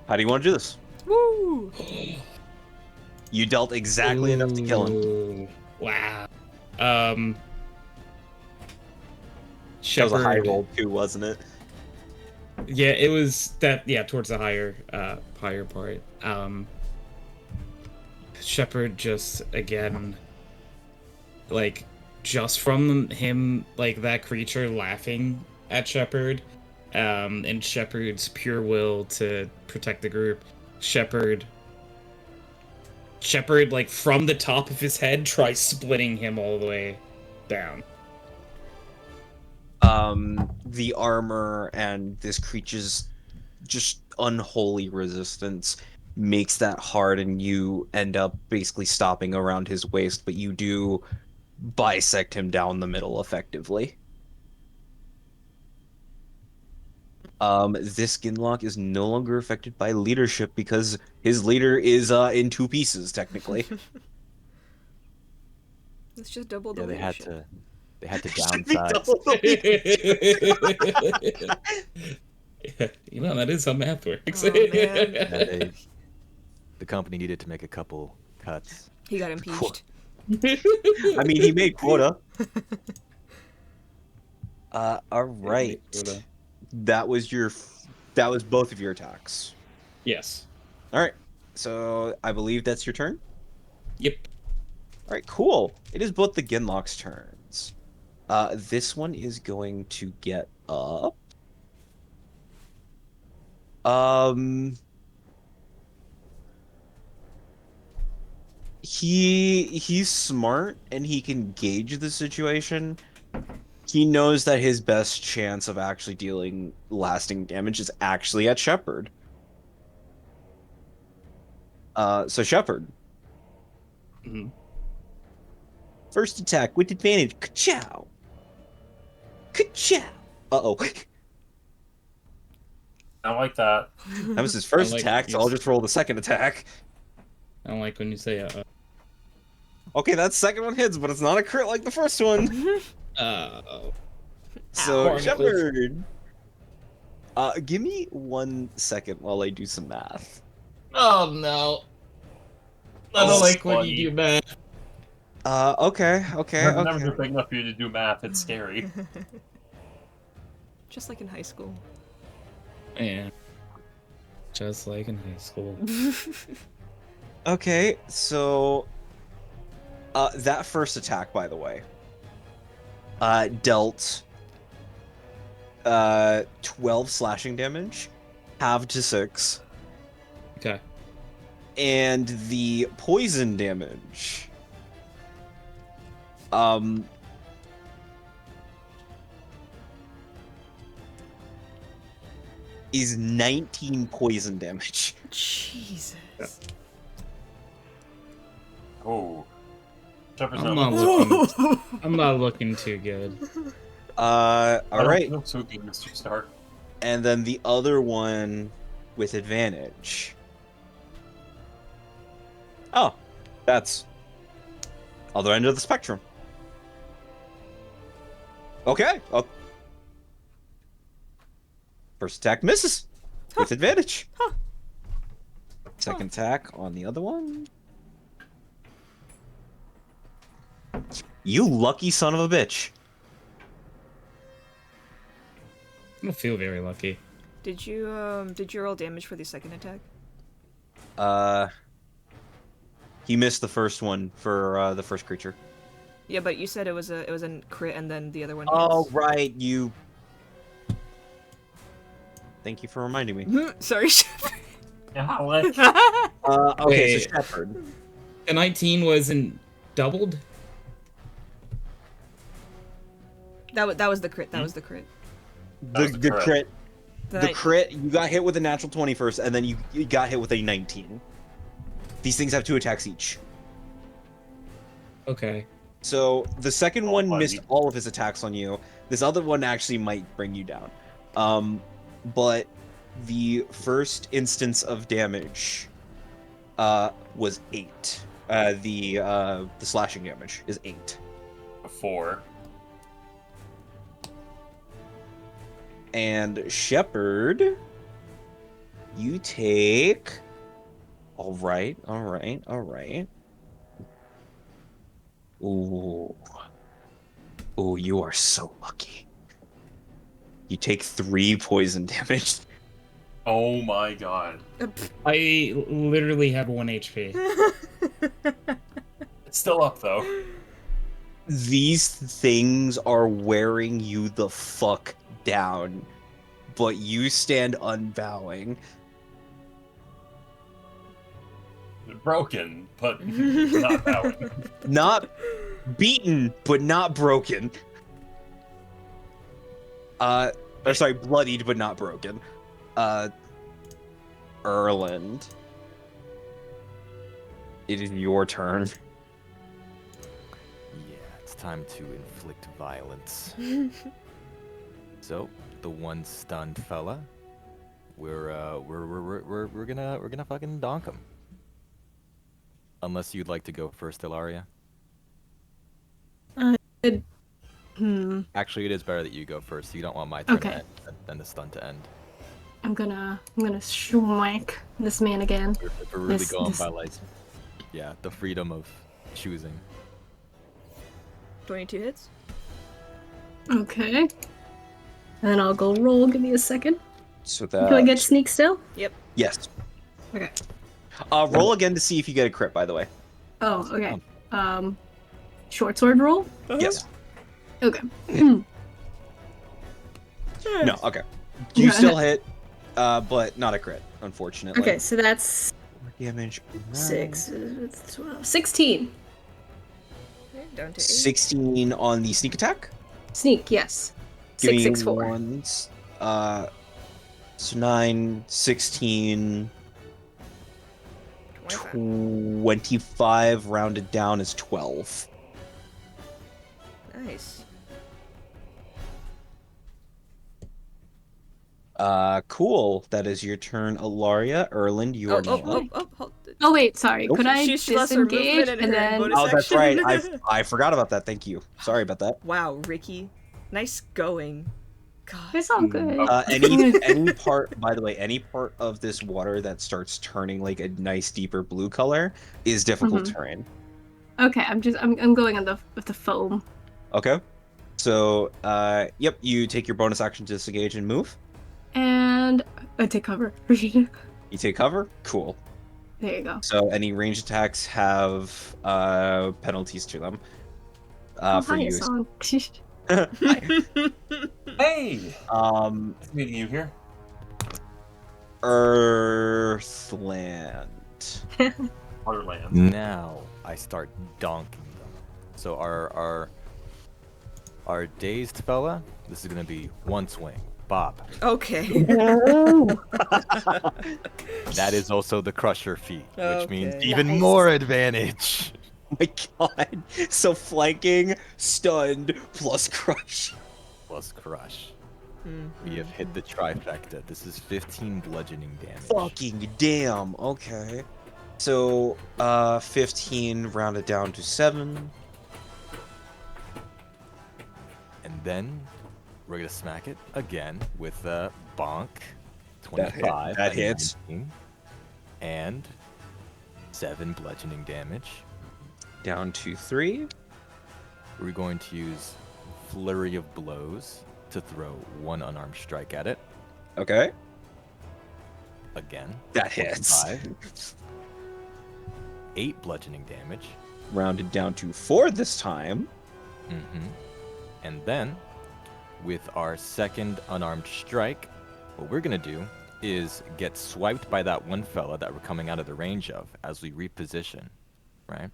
How do you want to do this? Woo! You dealt exactly enough to kill him. Ooh, wow. That was a high roll too, wasn't it? Yeah, it was that. Yeah, towards the higher part. Shepard just again, like, just from him, like that creature laughing at Shepard, and Shepard's pure will to protect the group. Shepard, like from the top of his head, tries splitting him all the way down. The armor and this creature's just unholy resistance makes that hard, and you end up basically stopping around his waist, but you do bisect him down the middle effectively. This Skinlock is no longer affected by leadership because his leader is in 2 pieces, technically. Let's just double the Yeah, leadership. they had to downsize. You know, that is how math works. Oh, man. Yeah, the company needed to make a couple cuts. He got impeached. I mean, he made quota. All right. That was both of your attacks. Yes. All right. So I believe that's your turn. Yep. All right, cool. It is both the Ginlock's turns. This one is going to get up. He's smart and he can gauge the situation. He knows that his best chance of actually dealing lasting damage is actually at Shepard. So Shepard. Mm-hmm. First attack with advantage. Ka-chow. Ka-chow. Uh-oh. I like that. That was his first like attack, so I'll just roll the second attack. I don't like when you say Okay, that second one hits, but it's not a crit like the first one. So, Ow. Shepard. Give me 1 second while I do some math. Oh no. I don't like when you do math. Okay. I've never been big enough for you to do math. It's scary. Just like in high school. Yeah. Just like in high school. Okay, so that first attack, by the way, dealt 12 slashing damage, halved to 6. Okay. And the poison damage. Is 19 poison damage. Jesus. Oh. Shepard's I'm not not looking looking. I'm not looking too good. I don't Alright. feel so good, Mr. Stark. And then the other one with advantage. Oh, that's other end of the spectrum. Okay. Oh. First attack misses with advantage. Second attack on the other one. You lucky son of a bitch. I don't feel very lucky. Did you roll damage for the second attack? He missed the first one for the first creature. Yeah, but you said it was a crit and then the other one Oh, hits. right, you. Thank you for reminding me. Sorry, Shepard. Yeah, like, Okay, Wait. so Shepard. The 19 wasn't doubled? That was the crit. That was the crit. The crit. The The ni- crit, you got hit with a natural 20 first, and then you got hit with a 19. These things have 2 attacks each. Okay. So the second one buddy. missed all of his attacks on you. This other one actually might bring you down. But the first instance of damage was 8. The slashing damage is 8. 4. And Shepard, you take. All right. Ooh, you are so lucky. You take 3 poison damage. Oh my god. I literally have 1 HP. It's still up, though. These things are wearing you the fuck down, but you stand unbowing. Broken, but not bowing. Not beaten, but not broken. Or sorry, bloodied, but not broken. Erland. It is your turn. Yeah, it's time to inflict violence. So, the one stunned fella, we're gonna fucking donk him. Unless you'd like to go first, Ilaria. Actually, it is better that you go first. You don't want my turn to Okay. end, then the stun to end. I'm gonna schwank this man again. If we're really This- going this- by like, yeah, the freedom of choosing. 22 hits. Okay. And then I'll go roll. Give me a second. So Do I that get sneak still? yes. Okay. Roll again to see if you get a crit. By the way. Oh, okay. Short sword roll? Yes. Okay. No. Okay. You still hit, but not a crit, unfortunately. Okay, so that's Damage. 6, 12, 16. Okay, down to 8. 16 on the sneak attack. Sneak, yes. Give me 664. ones. So 9, 16, 25. 25 rounded down is 12. Nice. Cool. That is your turn, Ilaria. Erland, you are not. Hold. Oh wait, sorry. Nope. Could I She lost her disengage movement and and her then? bonus- Oh, that's right. section. I forgot about that. Thank you. Sorry about that. Wow, Ricky. Nice going. God. It's all good. Any part, by the way, any part of this water that starts turning like a nice deeper blue color is difficult Mhm. terrain. Okay, I'm going on with the foam. Okay. So, yep, you take your bonus action to disengage and move. And I take cover. You take cover. Cool. There you go. So any ranged attacks have penalties to them. Oh, For hi, you. song. Hey! Um, Nice meeting you here. Earthland. hit. Waterland. Now I start donking them. So our dazed fella, this is gonna be one swing. Bob. Okay. That is also the crusher feat, which means Okay. even Nice. more advantage. Oh my god. So flanking, stunned, plus crush. Plus crush. Mm, We have hit the trifecta. This is 15 bludgeoning damage. Fucking damn. Okay. So 15 rounded down to 7. And then we're gonna smack it again with bonk. That hit. 25. That a hits. 19, and 7 bludgeoning damage. Down to 3. We're going to use Flurry of Blows to throw 1 unarmed strike at it. Okay. Again. That hits. 25. 8 bludgeoning damage. Rounded down to 4 this time. Mm-hmm. And then, with our second unarmed strike, what we're gonna do is get swiped by that one fella that we're coming out of the range of as we reposition, right?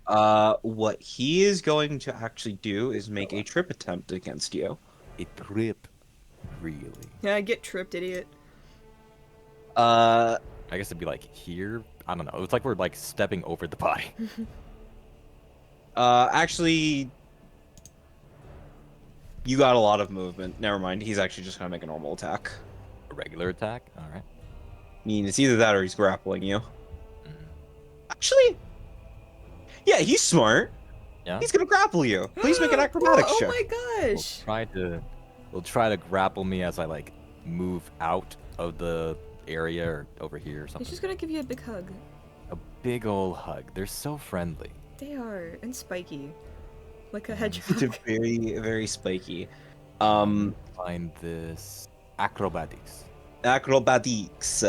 What he is going to actually do is make a trip attempt against you. A trip, really. Yeah, get tripped, idiot. I guess it'd be like here. I don't know. It's like we're like stepping over the body. Actually, you got a lot of movement. Never mind. He's actually just gonna make a normal attack. A regular attack. All right. I mean, it's either that or he's grappling you. Mhm. Actually, yeah, he's smart. Yeah. He's gonna grapple you. Please make an acrobatics Oh check. my We'll gosh. try to grapple me as I like move out of the area or over here or He's something. just gonna give you a big hug. A big old hug. They're so friendly. They are, and spiky. Like a It's a hedgehog. very, very spiky. Find this acrobatics. Acrobatics.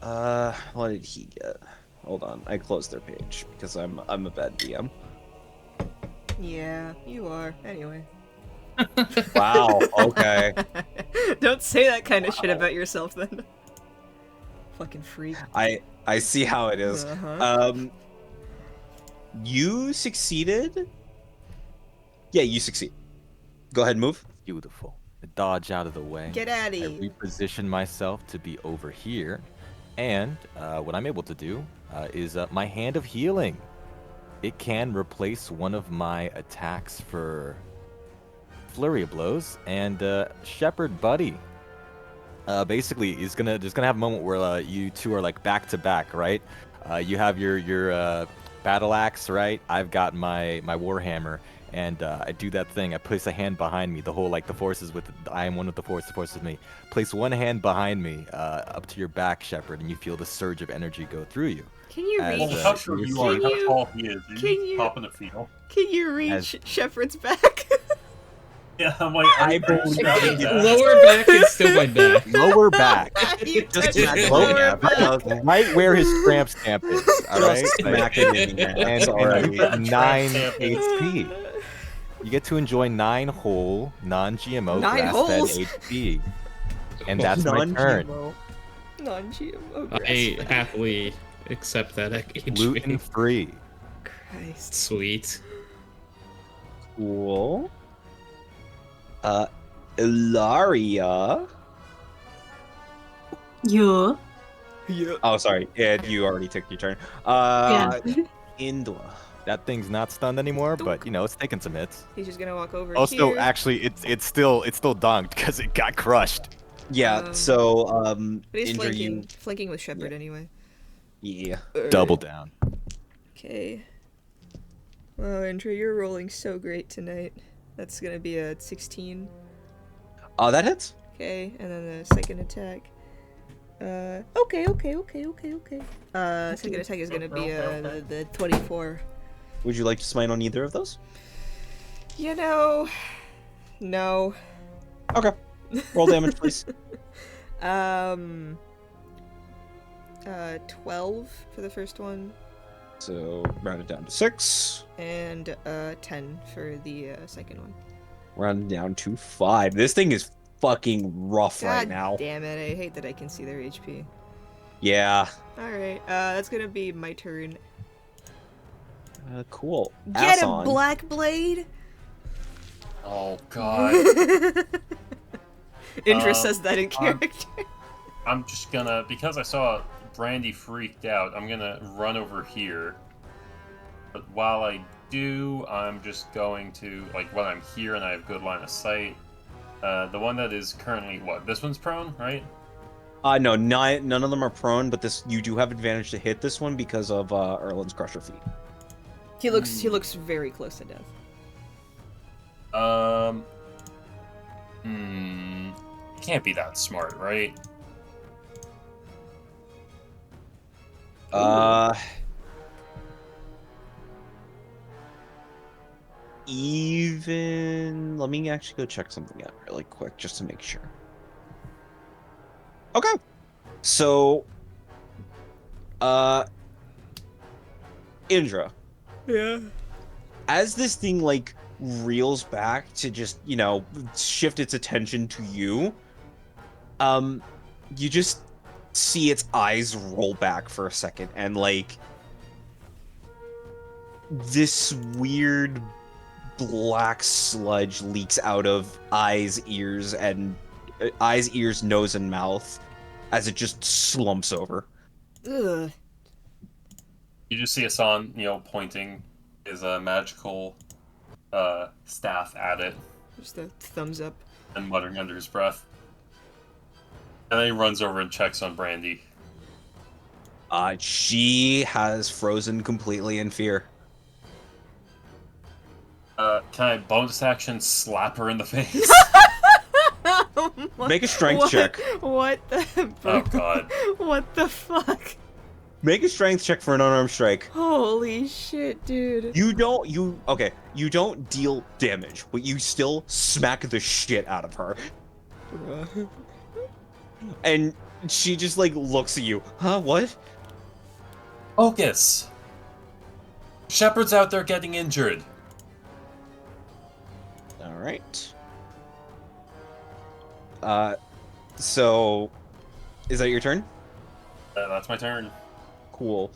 What did he get? Hold on, I closed their page because I'm a bad DM. Yeah, you are. Anyway. Wow. Okay. Don't say that kind of shit about yourself then. Fucking freak. I see how it is. Uh-huh. You succeeded. Yeah, you succeed. Go ahead, and move. Beautiful. I dodge out of the way. Get out of I here. reposition myself to be over here. And what I'm able to do is my Hand of Healing. It can replace one of my attacks for Flurry of Blows. And Shepherd Buddy basically is just gonna have a moment where you two are like back to back, right? You have your battle axe, right? I've got my warhammer, and I do that thing. I place a hand behind me. The whole like the forces with I am one with the force with me. Place one hand behind me up to your back, Shepherd, and you feel the surge of energy go through you. Can you As, Well, reach? how sure you are, Can how you- tall he is. can He's you- popping a feel. Can you reach As- Shepherd's back? Yeah, I'm like, I I'm believe grabbing you. that. Lower back is still my back. Lower back, You Just touched smack his it lower in the back. ass. right where his tramp stamp is. All right, Just smack it in the ass and already. you get 9 Tramp stamp. HP. You get to enjoy 9 whole non-GMO 9 grass-fed holes? HP, and that's my turn. Non-GMO. Non-GMO I grass-fed. happily accept that HP. Gluten-free. Christ. Sweet. Cool. Ilaria. Yeah. Yeah. Oh, sorry. Ed, you already took your turn. Yeah. Indla. That thing's not stunned anymore, but you know it's taking some hits. He's just gonna walk over Also, here. actually, it's still dunked because it got crushed. Yeah, so, But he's Indra, flanking with Shepherd anyway. Yeah. Double down. Okay. Wow, Indra, you're rolling so great tonight. That's gonna be a 16. That hits. Okay, and then the second attack. Okay. Second attack is gonna be the 24. Would you like to smite on either of those? You know, no. Okay. Roll damage, please. 12 for the first one, So, round it down to 6. and 10 for the second one. Round it down to 5. This thing is fucking rough right God now. damn it! I hate that I can see their HP. Yeah. Alright, that's gonna be my turn. Cool. Get Ass a on. Black Blade! Oh god. Indra says that in I'm- character. I'm just gonna, because I saw Brandy freaked out, I'm gonna run over here. But while I do, I'm just going to, like, when I'm here and I have good line of sight, the one that is currently, what, this one's prone, right? No, none of them are prone, but you do have advantage to hit this one because of Erlin's Crusher feat. He looks very close to death. Can't be that smart, right? Even let me actually go check something out really quick just to make sure. Okay. So Indra, Yeah. as this thing like reels back to just, shift its attention to you, you just see its eyes roll back for a second and like this weird black sludge leaks out of eyes, ears, nose, and mouth as it just slumps over. Ugh. You just see Hassan, pointing his magical staff at it Just a thumbs up. and muttering under his breath. And then he runs over and checks on Brandy. She has frozen completely in fear. Can I bonus action slap her in the face? Make a strength check. What the? Oh god. What the fuck? Make a strength check for an unarmed strike. Holy shit, dude. You don't deal damage, but you still smack the shit out of her. Bruh. And she just like looks at you. Huh, what? Focus! Shepard's out there getting injured. Alright. So is that your turn? That's my turn. Cool.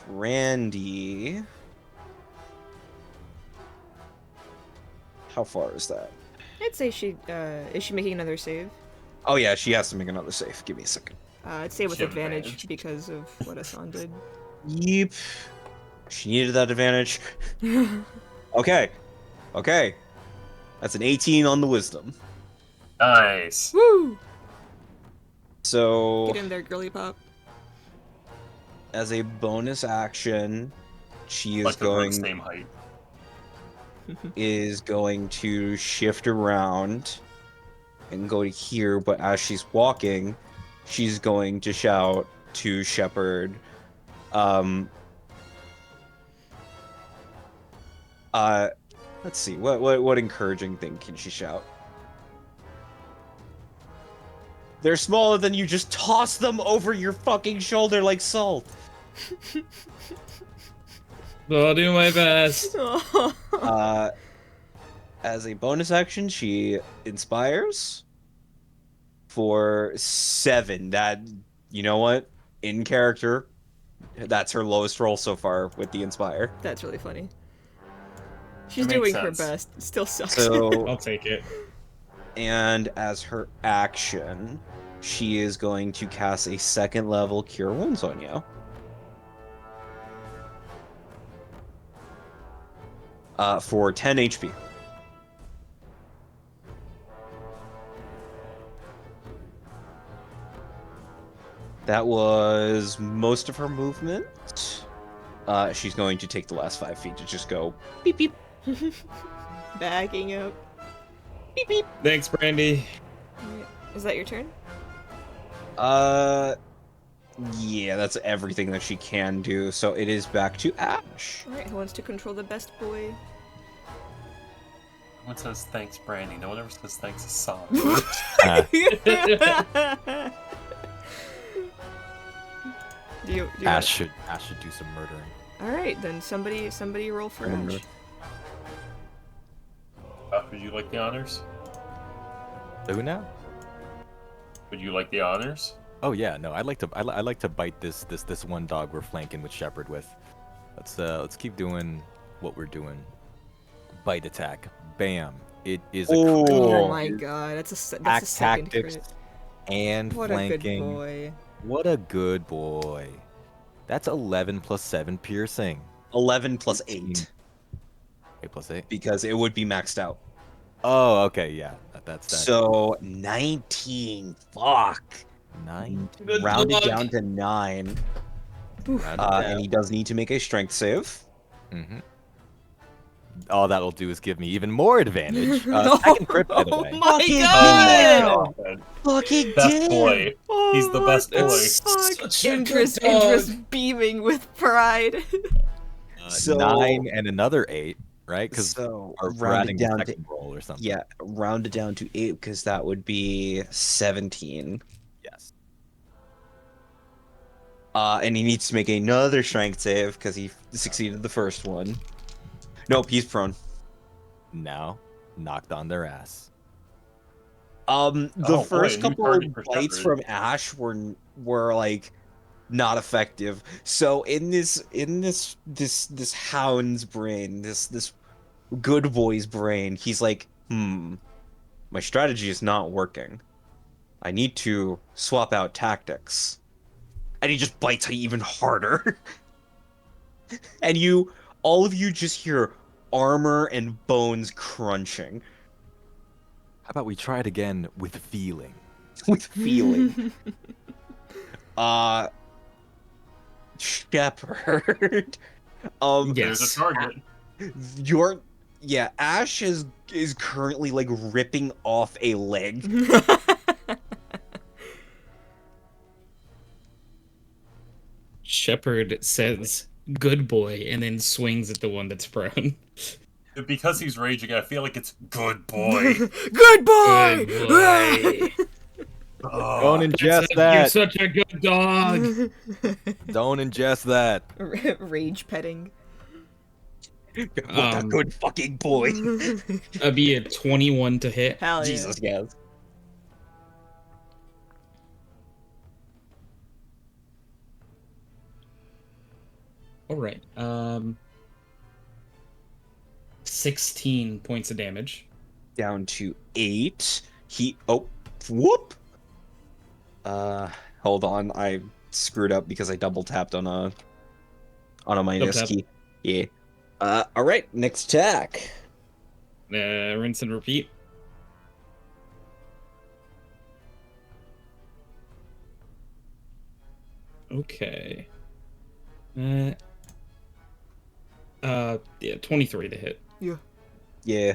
Brandy. How far is that? I'd say is she making another save? Oh yeah, she has to make another save. Give me a second. I'd say with She have advantage, advantage. because of what Hassan did. Yep. She needed that advantage. Okay. Okay. That's an 18 on the wisdom. Nice. Woo! So Get in there, girly pop. as a bonus action, she is Like they're both going same height. to shift around and go to here, but as she's walking, she's going to shout to Shepard, let's see, what encouraging thing can she shout? They're smaller than you, just toss them over your fucking shoulder like salt. I'll do my best. As a bonus action, she inspires for 7. That, you know what? In character, that's her lowest roll so far with the inspire. That's really funny. She's That makes doing her sense. best. It still sucks. So, I'll take it. and as her action, she is going to cast a 2nd level Cure Wounds on you. For 10 HP. That was most of her movement. She's going to take the last 5 feet to just go beep beep. Backing up. Beep beep. Thanks, Brandy. Alright. Is that your turn? Yeah, that's everything that she can do. So it is back to Ash. Alright, who wants to control the best boy? No one says thanks, Brandy. No one ever says thanks, Hassan. Do you Ash should do some murdering. Alright, then somebody roll for Ash. Would you like the honors? Who now? Would you like the honors? Oh yeah, no, I like to bite this one dog we're flanking with Shepherd with. Let's keep doing what we're doing. Bite attack. Bam. It is a Oh. crit. Oh Oh. my god, that's a Attack second tactics crit. and What flanking. a good boy. What a good boy. That's 11 plus 7 piercing. 11 plus 18. 8, 8 plus 8? because it would be maxed out. Oh, okay, yeah. That's that. So 19. Fuck. 9. Round it down to 9. And he does need to make a strength save. Mm-hmm. All that'll do is give me even more advantage. Second crit, by the way. Oh my Fucking god! God. Fucking Best damn. boy. He's the best boy. Fuck. Such a good Indra's dog. beaming with pride. So- 9 and another 8, right? Because So we're round adding it the down to second roll or something. yeah, round it down to 8 because that would be 17. Yes. And he needs to make another strength save because he succeeded the first one. Nope, he's prone. Now, knocked on their ass. The Oh, boy, first new couple target of for bites Shepherd. from Ash were like not effective. So in this hound's brain, this good boy's brain, he's like, my strategy is not working. I need to swap out tactics. And he just bites even harder. And all of you just hear armor and bones crunching How about we try it again with feeling? with feeling. Shepherd. Yes. There's a target. Ash is currently like ripping off a leg. Shepherd says, "Good boy," and then swings at the one that's prone. Because he's raging, I feel like it's good boy. Good boy! Good boy. Don't ingest You're that. such a good dog. Don't ingest that. Rage petting. What a good fucking boy. That'd be a 21 to hit. Hell yeah. Jesus, yes. All right. 16 points of damage. Down to 8. Whoop. Hold on. I screwed up because I double tapped on a minus Double tap. key. Yeah. All right. Next attack. Rinse and repeat. Okay. Yeah, 23 to hit. Yeah.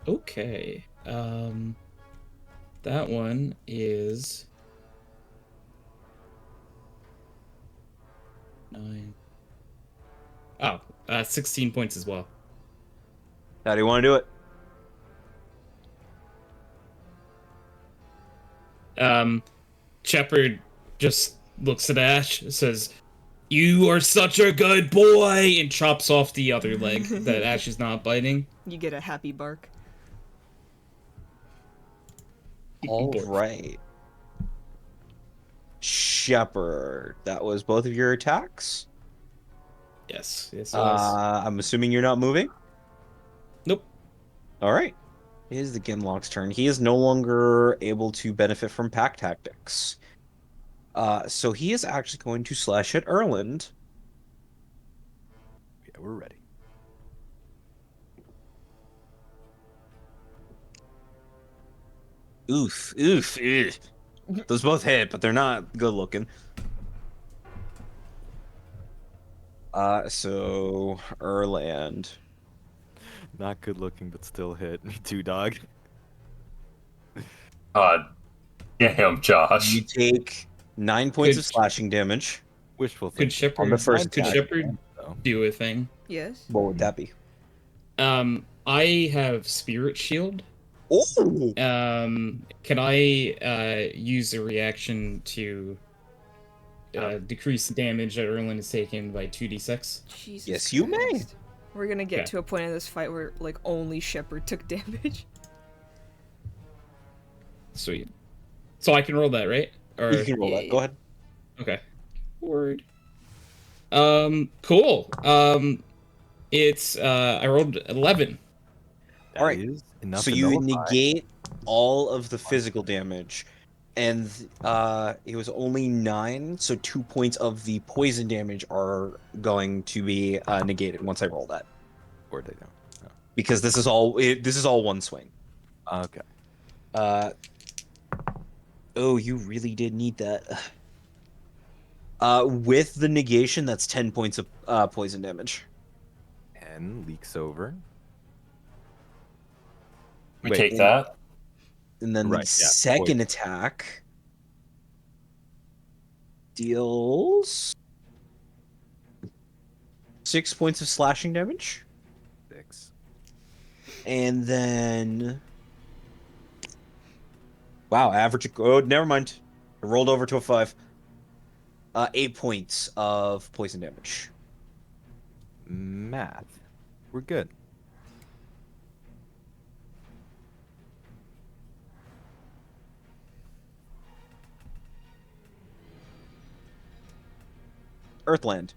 Okay. That one is 9. Oh, 16 points as well. How do you want to do it? Shepherd just looks at Ash, says, "You are such a good boy," and chops off the other leg that Ash is not biting. You get a happy bark. All right. Shepherd. That was both of your attacks? Yes, yes, it was. I'm assuming you're not moving? Nope. All right. It is the Ginlock's turn. He is no longer able to benefit from pack tactics. So he is actually going to slash at Erland. Yeah, we're ready. Oof. Those both hit, but they're not good looking. So Erland. Not good looking, but still hit. Me too, dog. God damn, Josh. You take 9 points Good. of slashing damage. Wishful Could thinking. Shepherd, On the first could attack. Shepherd though. do a thing? Yes. What would that be? I have Spirit Shield. Oh! Can I use a reaction to decrease the damage that Erlen is taken by 2d6? Jesus Yes, you may. Christ. We're gonna get Okay. to a point in this fight where like only Shepherd took damage. Sweet. So I can roll that, right? Or You can roll that. Go ahead. okay. Word. Cool. It's I rolled 11. That All right. is enough So to you nullify. negate all of the physical damage, and it was only 9, so 2 points of the poison damage are going to be negated once I roll that, Or they don't. because this is all one swing. Okay. Oh, you really did need that. With the negation, that's 10 points of poison damage. And leaks over. We Wait, take that. And then Right, the yeah, second poison. attack deals 6 points of slashing damage. 6. And then... Wow, average... Oh, never mind. I rolled over to a 5. 8 points of poison damage. Math. We're good. Earthland.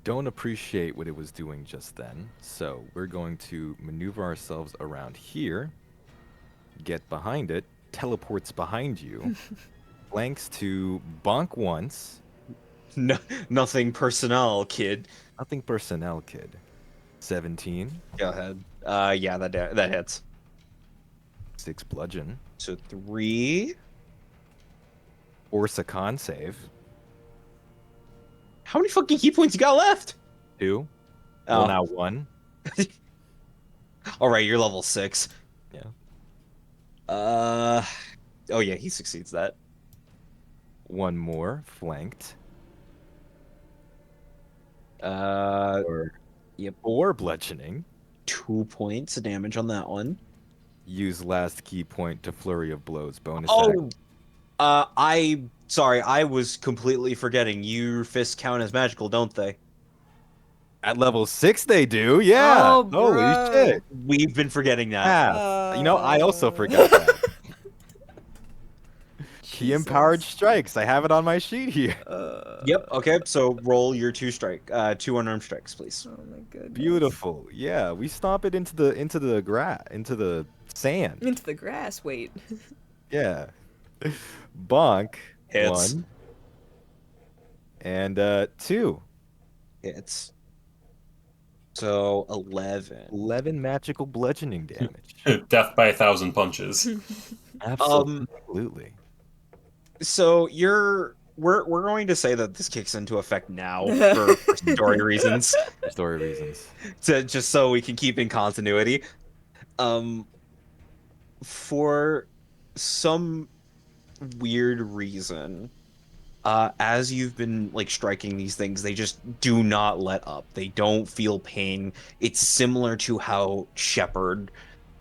Don't appreciate what it was doing just then, so we're going to maneuver ourselves around here, get behind it, teleports behind you, flanks to bonk once. No, nothing personnel, kid. Nothing personnel, kid. 17. Go ahead. Yeah, that hits. 6 bludgeon. So 3. Force a con save. How many fucking key points you got left? 2. Oh. Well, now 1. All right, you're level 6. Yeah. Oh yeah, he succeeds that. 1 more, flanked. Or yep, 4 bludgeoning. 2 points of damage on that one. Use last key point to flurry of blows. Bonus Oh, sorry, I was completely forgetting. Your fists count as magical, don't they? At level 6 they do, yeah. Oh, Holy bro. shit. We've been forgetting that. Yeah. You know, I also forgot that. Key empowered Jesus. strikes. I have it on my sheet here. Yep. Okay. So roll your 2 unarmed strikes, please. Oh my goodness. Beautiful. Yeah, we stomp it into the sand. Into the grass. Wait. Yeah. Bonk. Hits. 1. And 2. Hits. So 11. 11 magical bludgeoning damage. Death by 1,000 punches. Absolutely. So we're going to say that this kicks into effect now for story reasons. Story reasons. Just so we can keep in continuity. For some weird reason, as you've been like striking these things, they just do not let up. They don't feel pain. It's similar to how Shepard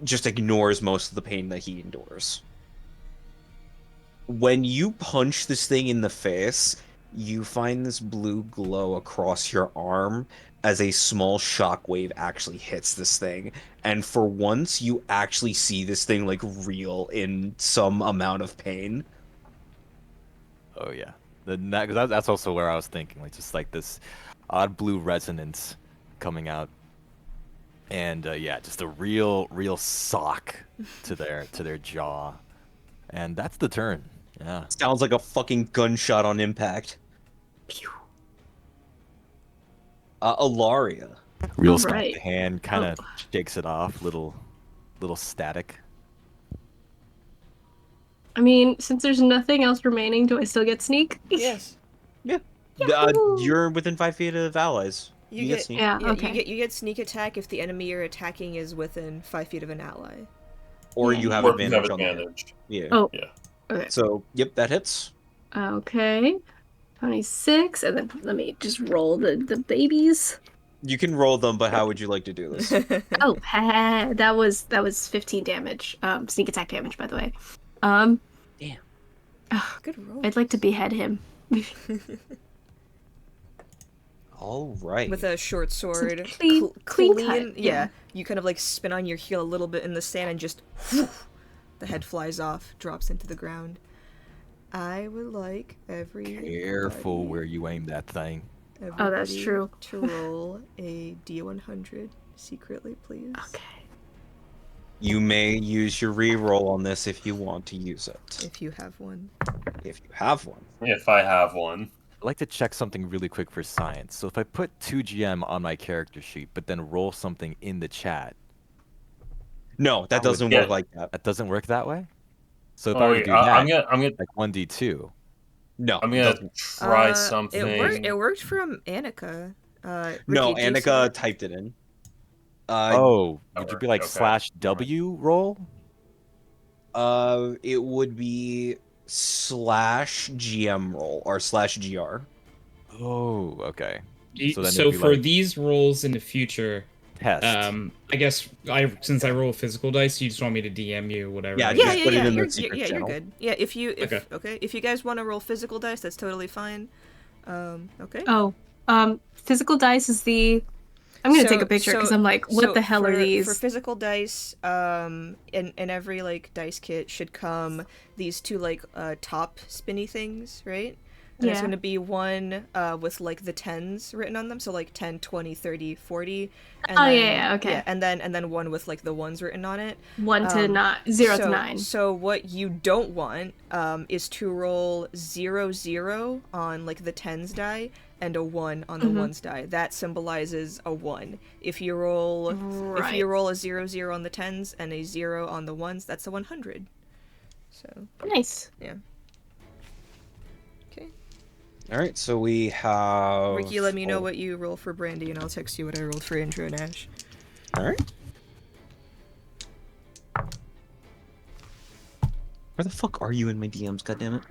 just ignores most of the pain that he endures. When you punch this thing in the face, you find this blue glow across your arm as a small shockwave actually hits this thing. And for once, you actually see this thing like reel in some amount of pain. Oh yeah. That's also where I was thinking, like just like this odd blue resonance coming out, and yeah, just a real sock to their jaw, and that's the turn. Yeah. Sounds like a fucking gunshot on impact. Pew. Ilaria. Real Alright. the hand kind of shakes it off, little static. I mean, since there's nothing else remaining, do I still get sneak? Yes. Yeah. Yahoo! You're within 5 feet of allies. You get sneak. Yeah, Yeah, okay. you get sneak attack if the enemy you're attacking is within 5 feet of an ally. Or Yeah. you have Or if you advantage have on the hit. advantage. Yeah. Oh. Yeah. Okay. So, yep, that hits. Okay. 26, and then let me just roll the babies. You can roll them, but how would you like to do this? Oh, that was 15 damage. Sneak attack damage, by the way. Damn. Good roll. I'd like to behead him. All right. With a short sword. clean cut, yeah. You kind of like spin on your heel a little bit in the sand and just whoosh, the head flies off, drops into the ground. I would like Careful where you aim that thing. Oh, that's true. To roll a D100 secretly, please. Okay. You may use your reroll on this if you want to use it. If you have one. If you have one. If I have one. I'd like to check something really quick for science. So if I put 2GM on my character sheet, but then roll something in the chat. No, that doesn't work like that. That doesn't work that way? So if I were to do that, I'm gonna like 1d2. No, I'm gonna try something. It worked from Annika. No, Ricky, do you see Annika it? typed it in. Would you be like Okay. /W roll? It would be /GM roll or /GR. Oh, okay. So, then it'd be for like these rolls in the future, test. I guess since I roll physical dice, you just want me to DM you whatever. Yeah, it just is? put it in the You're secret you're channel. good. Yeah, if Okay. if you guys want to roll physical dice, that's totally fine. Okay. Oh, physical dice is the. I'm gonna take a picture because I'm like, what the hell are these? For physical dice, in every like dice kit should come these two like top spinny things, right? And it's Yeah. going to be one with like the tens written on them, so like 10, 20, 30, 40. And Oh, then, yeah, okay. Yeah, and then one with like the ones written on it. 1 to 9, 0 so, to 9. So what you don't want is to roll 0, 0 on like the tens die and a 1 on the ones die. That symbolizes a 1. If you roll a 0, 0 on the tens and a 0 on the ones, that's a 100. So Nice. yeah. Okay. All right, so we have. Ricky, let me know what you roll for Brandy, and I'll text you what I rolled for Intro and Ash. All right. Where the fuck are you in my DMs? Goddammit.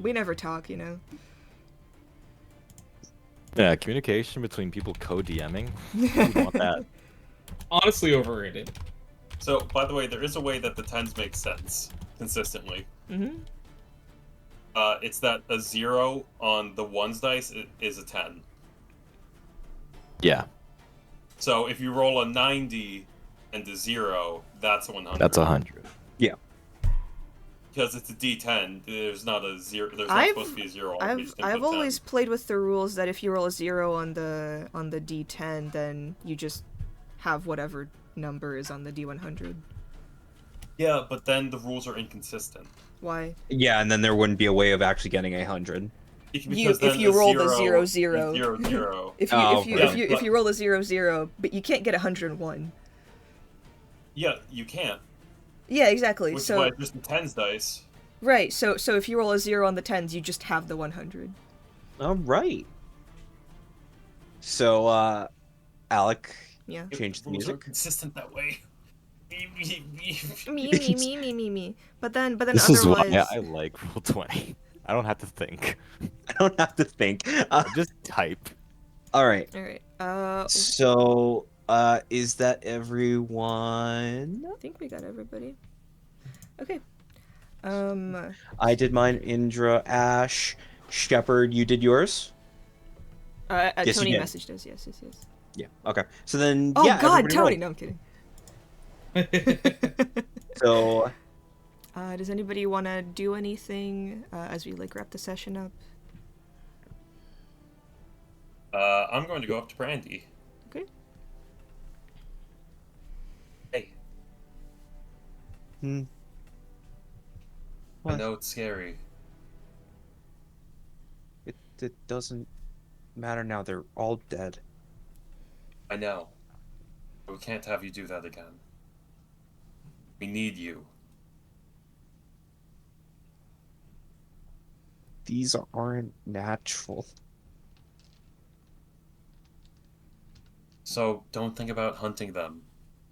We never talk, you know. Yeah, communication between people co-DMing. Who want that? Honestly, overrated. So, by the way, there is a way that the tens make sense consistently. Mm-hmm. It's that a 0 on the ones dice is a 10. Yeah, So if you roll a 90 and a 0, that's a 100. that's 100. Because it's a D10. There's not a 0. There's not I've- supposed to be a 0. On every I've single always 10. played with the rules that if you roll a 0 on the D10, then you just have whatever number is on the D100. Yeah, but then the rules are inconsistent. Why? Yeah, and then there wouldn't be a way of actually getting 100. Because if then you a roll the 0, 0, 0. 0, 0. If you Oh, if you okay. if you if you roll a 0, 0, but you can't get 101. Yeah, you can't. Yeah, exactly. Which So is why it's just the tens dice. right. So if you roll a 0 on the tens, you just have the 100. All right. So, Alec, Yeah. change the Rules are music. consistent that way. Me. But then This is otherwise. why I like Roll 20. I don't have to think. I don't have to think. I just type. All right. All right. So, is that everyone? I think we got everybody. Okay. I did mine. Indra, Ash, Shepard, you did yours? Yes, you Tony did. messaged us. Yes. Yeah. Okay. So then, Oh yeah. God, everybody Tony! roll. No, I'm kidding. So, Does anybody want to do anything as we like wrap the session up? I'm going to go up to Brandy. Okay. Hey, I What? know it's scary. it doesn't matter now. They're all dead. I know. But we can't have you do that again. We need you. These aren't natural. So don't think about hunting them.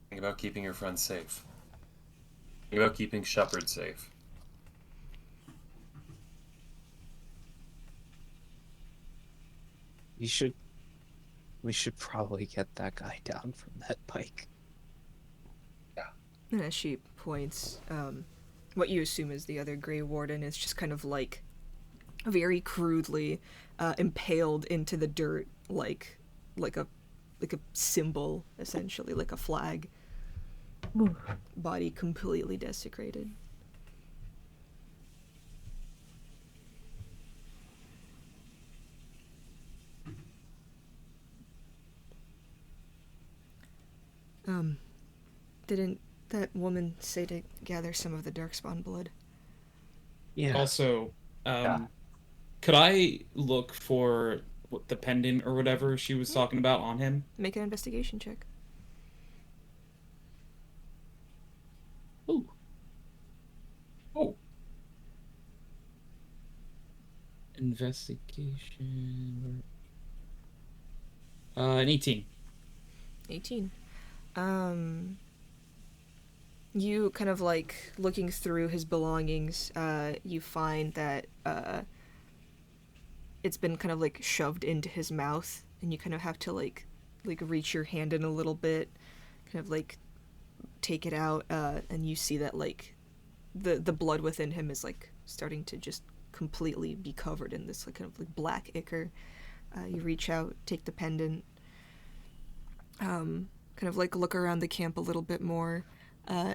Think about keeping your friends safe. Think about keeping Shepard safe. We should probably get that guy down from that bike. And as she points, what you assume is the other Grey Warden is just kind of like very crudely impaled into the dirt like a symbol, essentially, like a flag. Body completely desecrated. Didn't that woman say to gather some of the darkspawn blood? Yeah. Also, Yeah. could I look for the pendant or whatever she was talking about on him? Make an investigation check. Ooh. Oh. Investigation. An 18. 18. You kind of like looking through his belongings, you find that it's been kind of like shoved into his mouth, and you kind of have to like reach your hand in a little bit, kind of like take it out, and you see that like the blood within him is like starting to just completely be covered in this like kind of like black ichor. You reach out, take the pendant, kind of like look around the camp a little bit more.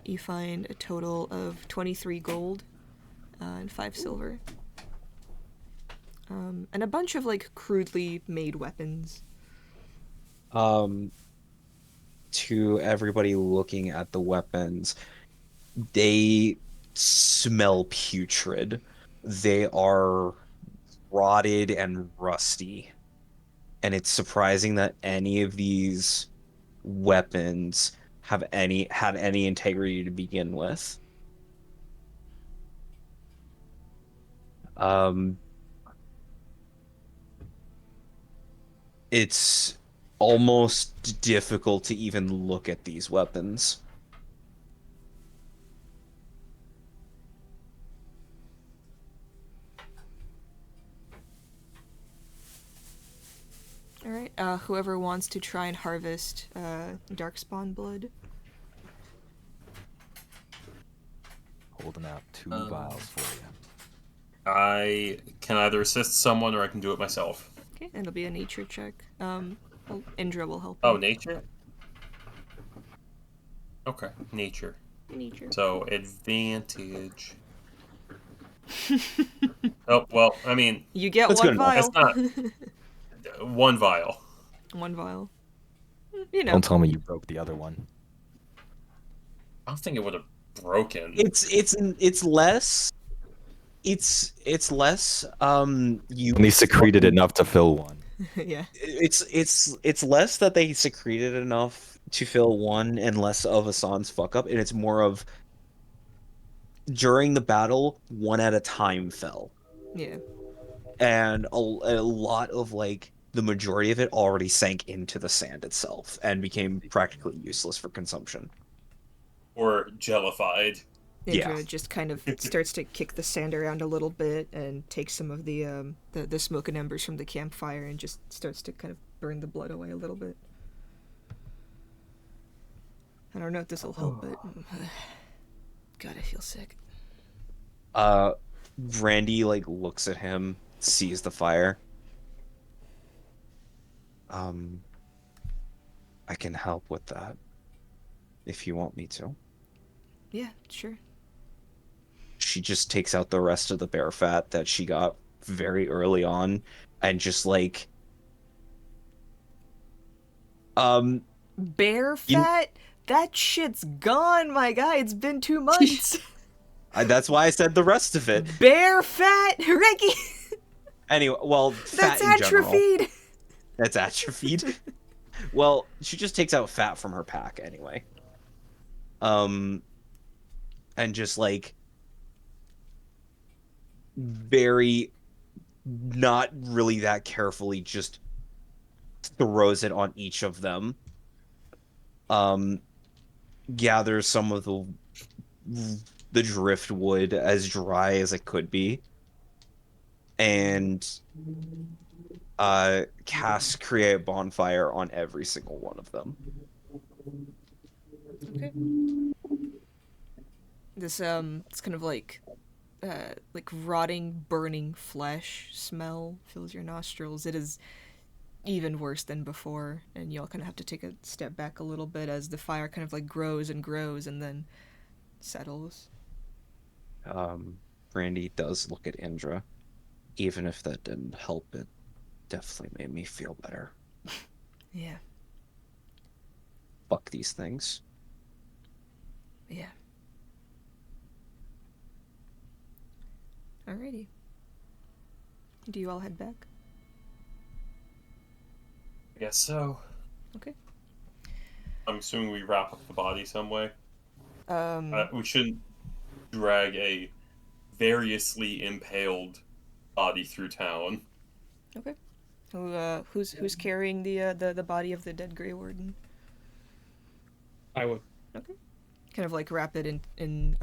You find a total of 23 gold and 5 silver. And a bunch of like crudely made weapons. To everybody looking at the weapons, they smell putrid. They are rotted and rusty. And it's surprising that any of these weapons had any integrity to begin with. It's almost difficult to even look at these weapons. Alright, whoever wants to try and harvest darkspawn blood. Holding out 2 vials for you. I can either assist someone or I can do it myself. Okay, it'll be a nature check. Indra will help. Oh, you. nature? Okay, nature. Nature. So, advantage. Oh, well, I mean, You get That's one good enough. vial. that's not 1 vial. One vial. You know. Don't tell me you broke the other one. I don't think it would have broken. It's less you Only secreted enough to fill one. Yeah. it's less that they secreted enough to fill one and less of Hassan's fuck up, and it's more of during the battle, one at a time fell. Yeah. And a lot of like the majority of it already sank into the sand itself and became practically useless for consumption. Or jellified. Indra Yeah. just kind of starts to kick the sand around a little bit and takes some of the smoke and embers from the campfire and just starts to kind of burn the blood away a little bit. I don't know if this will help, but God, I feel sick. Randy like looks at him, sees the fire. I can help with that if you want me to. Yeah, sure. She just takes out the rest of the bear fat that she got very early on and just like Bear fat? That shit's gone, my guy. It's been 2 months. that's why I said the rest of it. Bear fat? Ricky! Anyway, well, fat That's in general. atrophied! That's atrophied. Well, she just takes out fat from her pack anyway. And just like very not really that carefully just throws it on each of them. Gathers some of the driftwood as dry as it could be, and casts create bonfire on every single one of them. Okay. This it's kind of like like rotting, burning flesh smell fills your nostrils. It is even worse than before, and you all kind of have to take a step back a little bit as the fire kind of like grows and grows and then settles. Brandy does look at Indra. Even if that didn't help, it definitely made me feel better. Yeah, Fuck these things. yeah. Alrighty. Do you all head back? I guess so. Okay. I'm assuming we wrap up the body some way. Um, We shouldn't drag a variously impaled body through town. okay. Who's carrying the body of the dead Grey Warden? I would. Okay. Kind of like wrap it in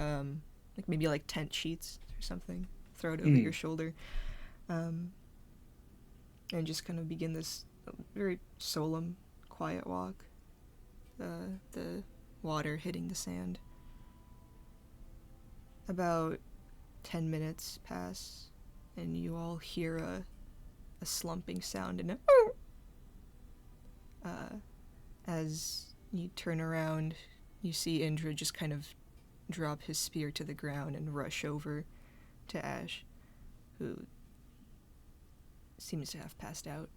like maybe like tent sheets or something. Throw it over your shoulder. And just kind of begin this very solemn, quiet walk. The water hitting the sand. About 10 minutes pass, and you all hear a slumping sound and as you turn around, you see Indra just kind of drop his spear to the ground and rush over to Ash, who seems to have passed out.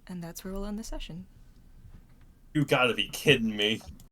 And that's where we'll end the session. You gotta be kidding me.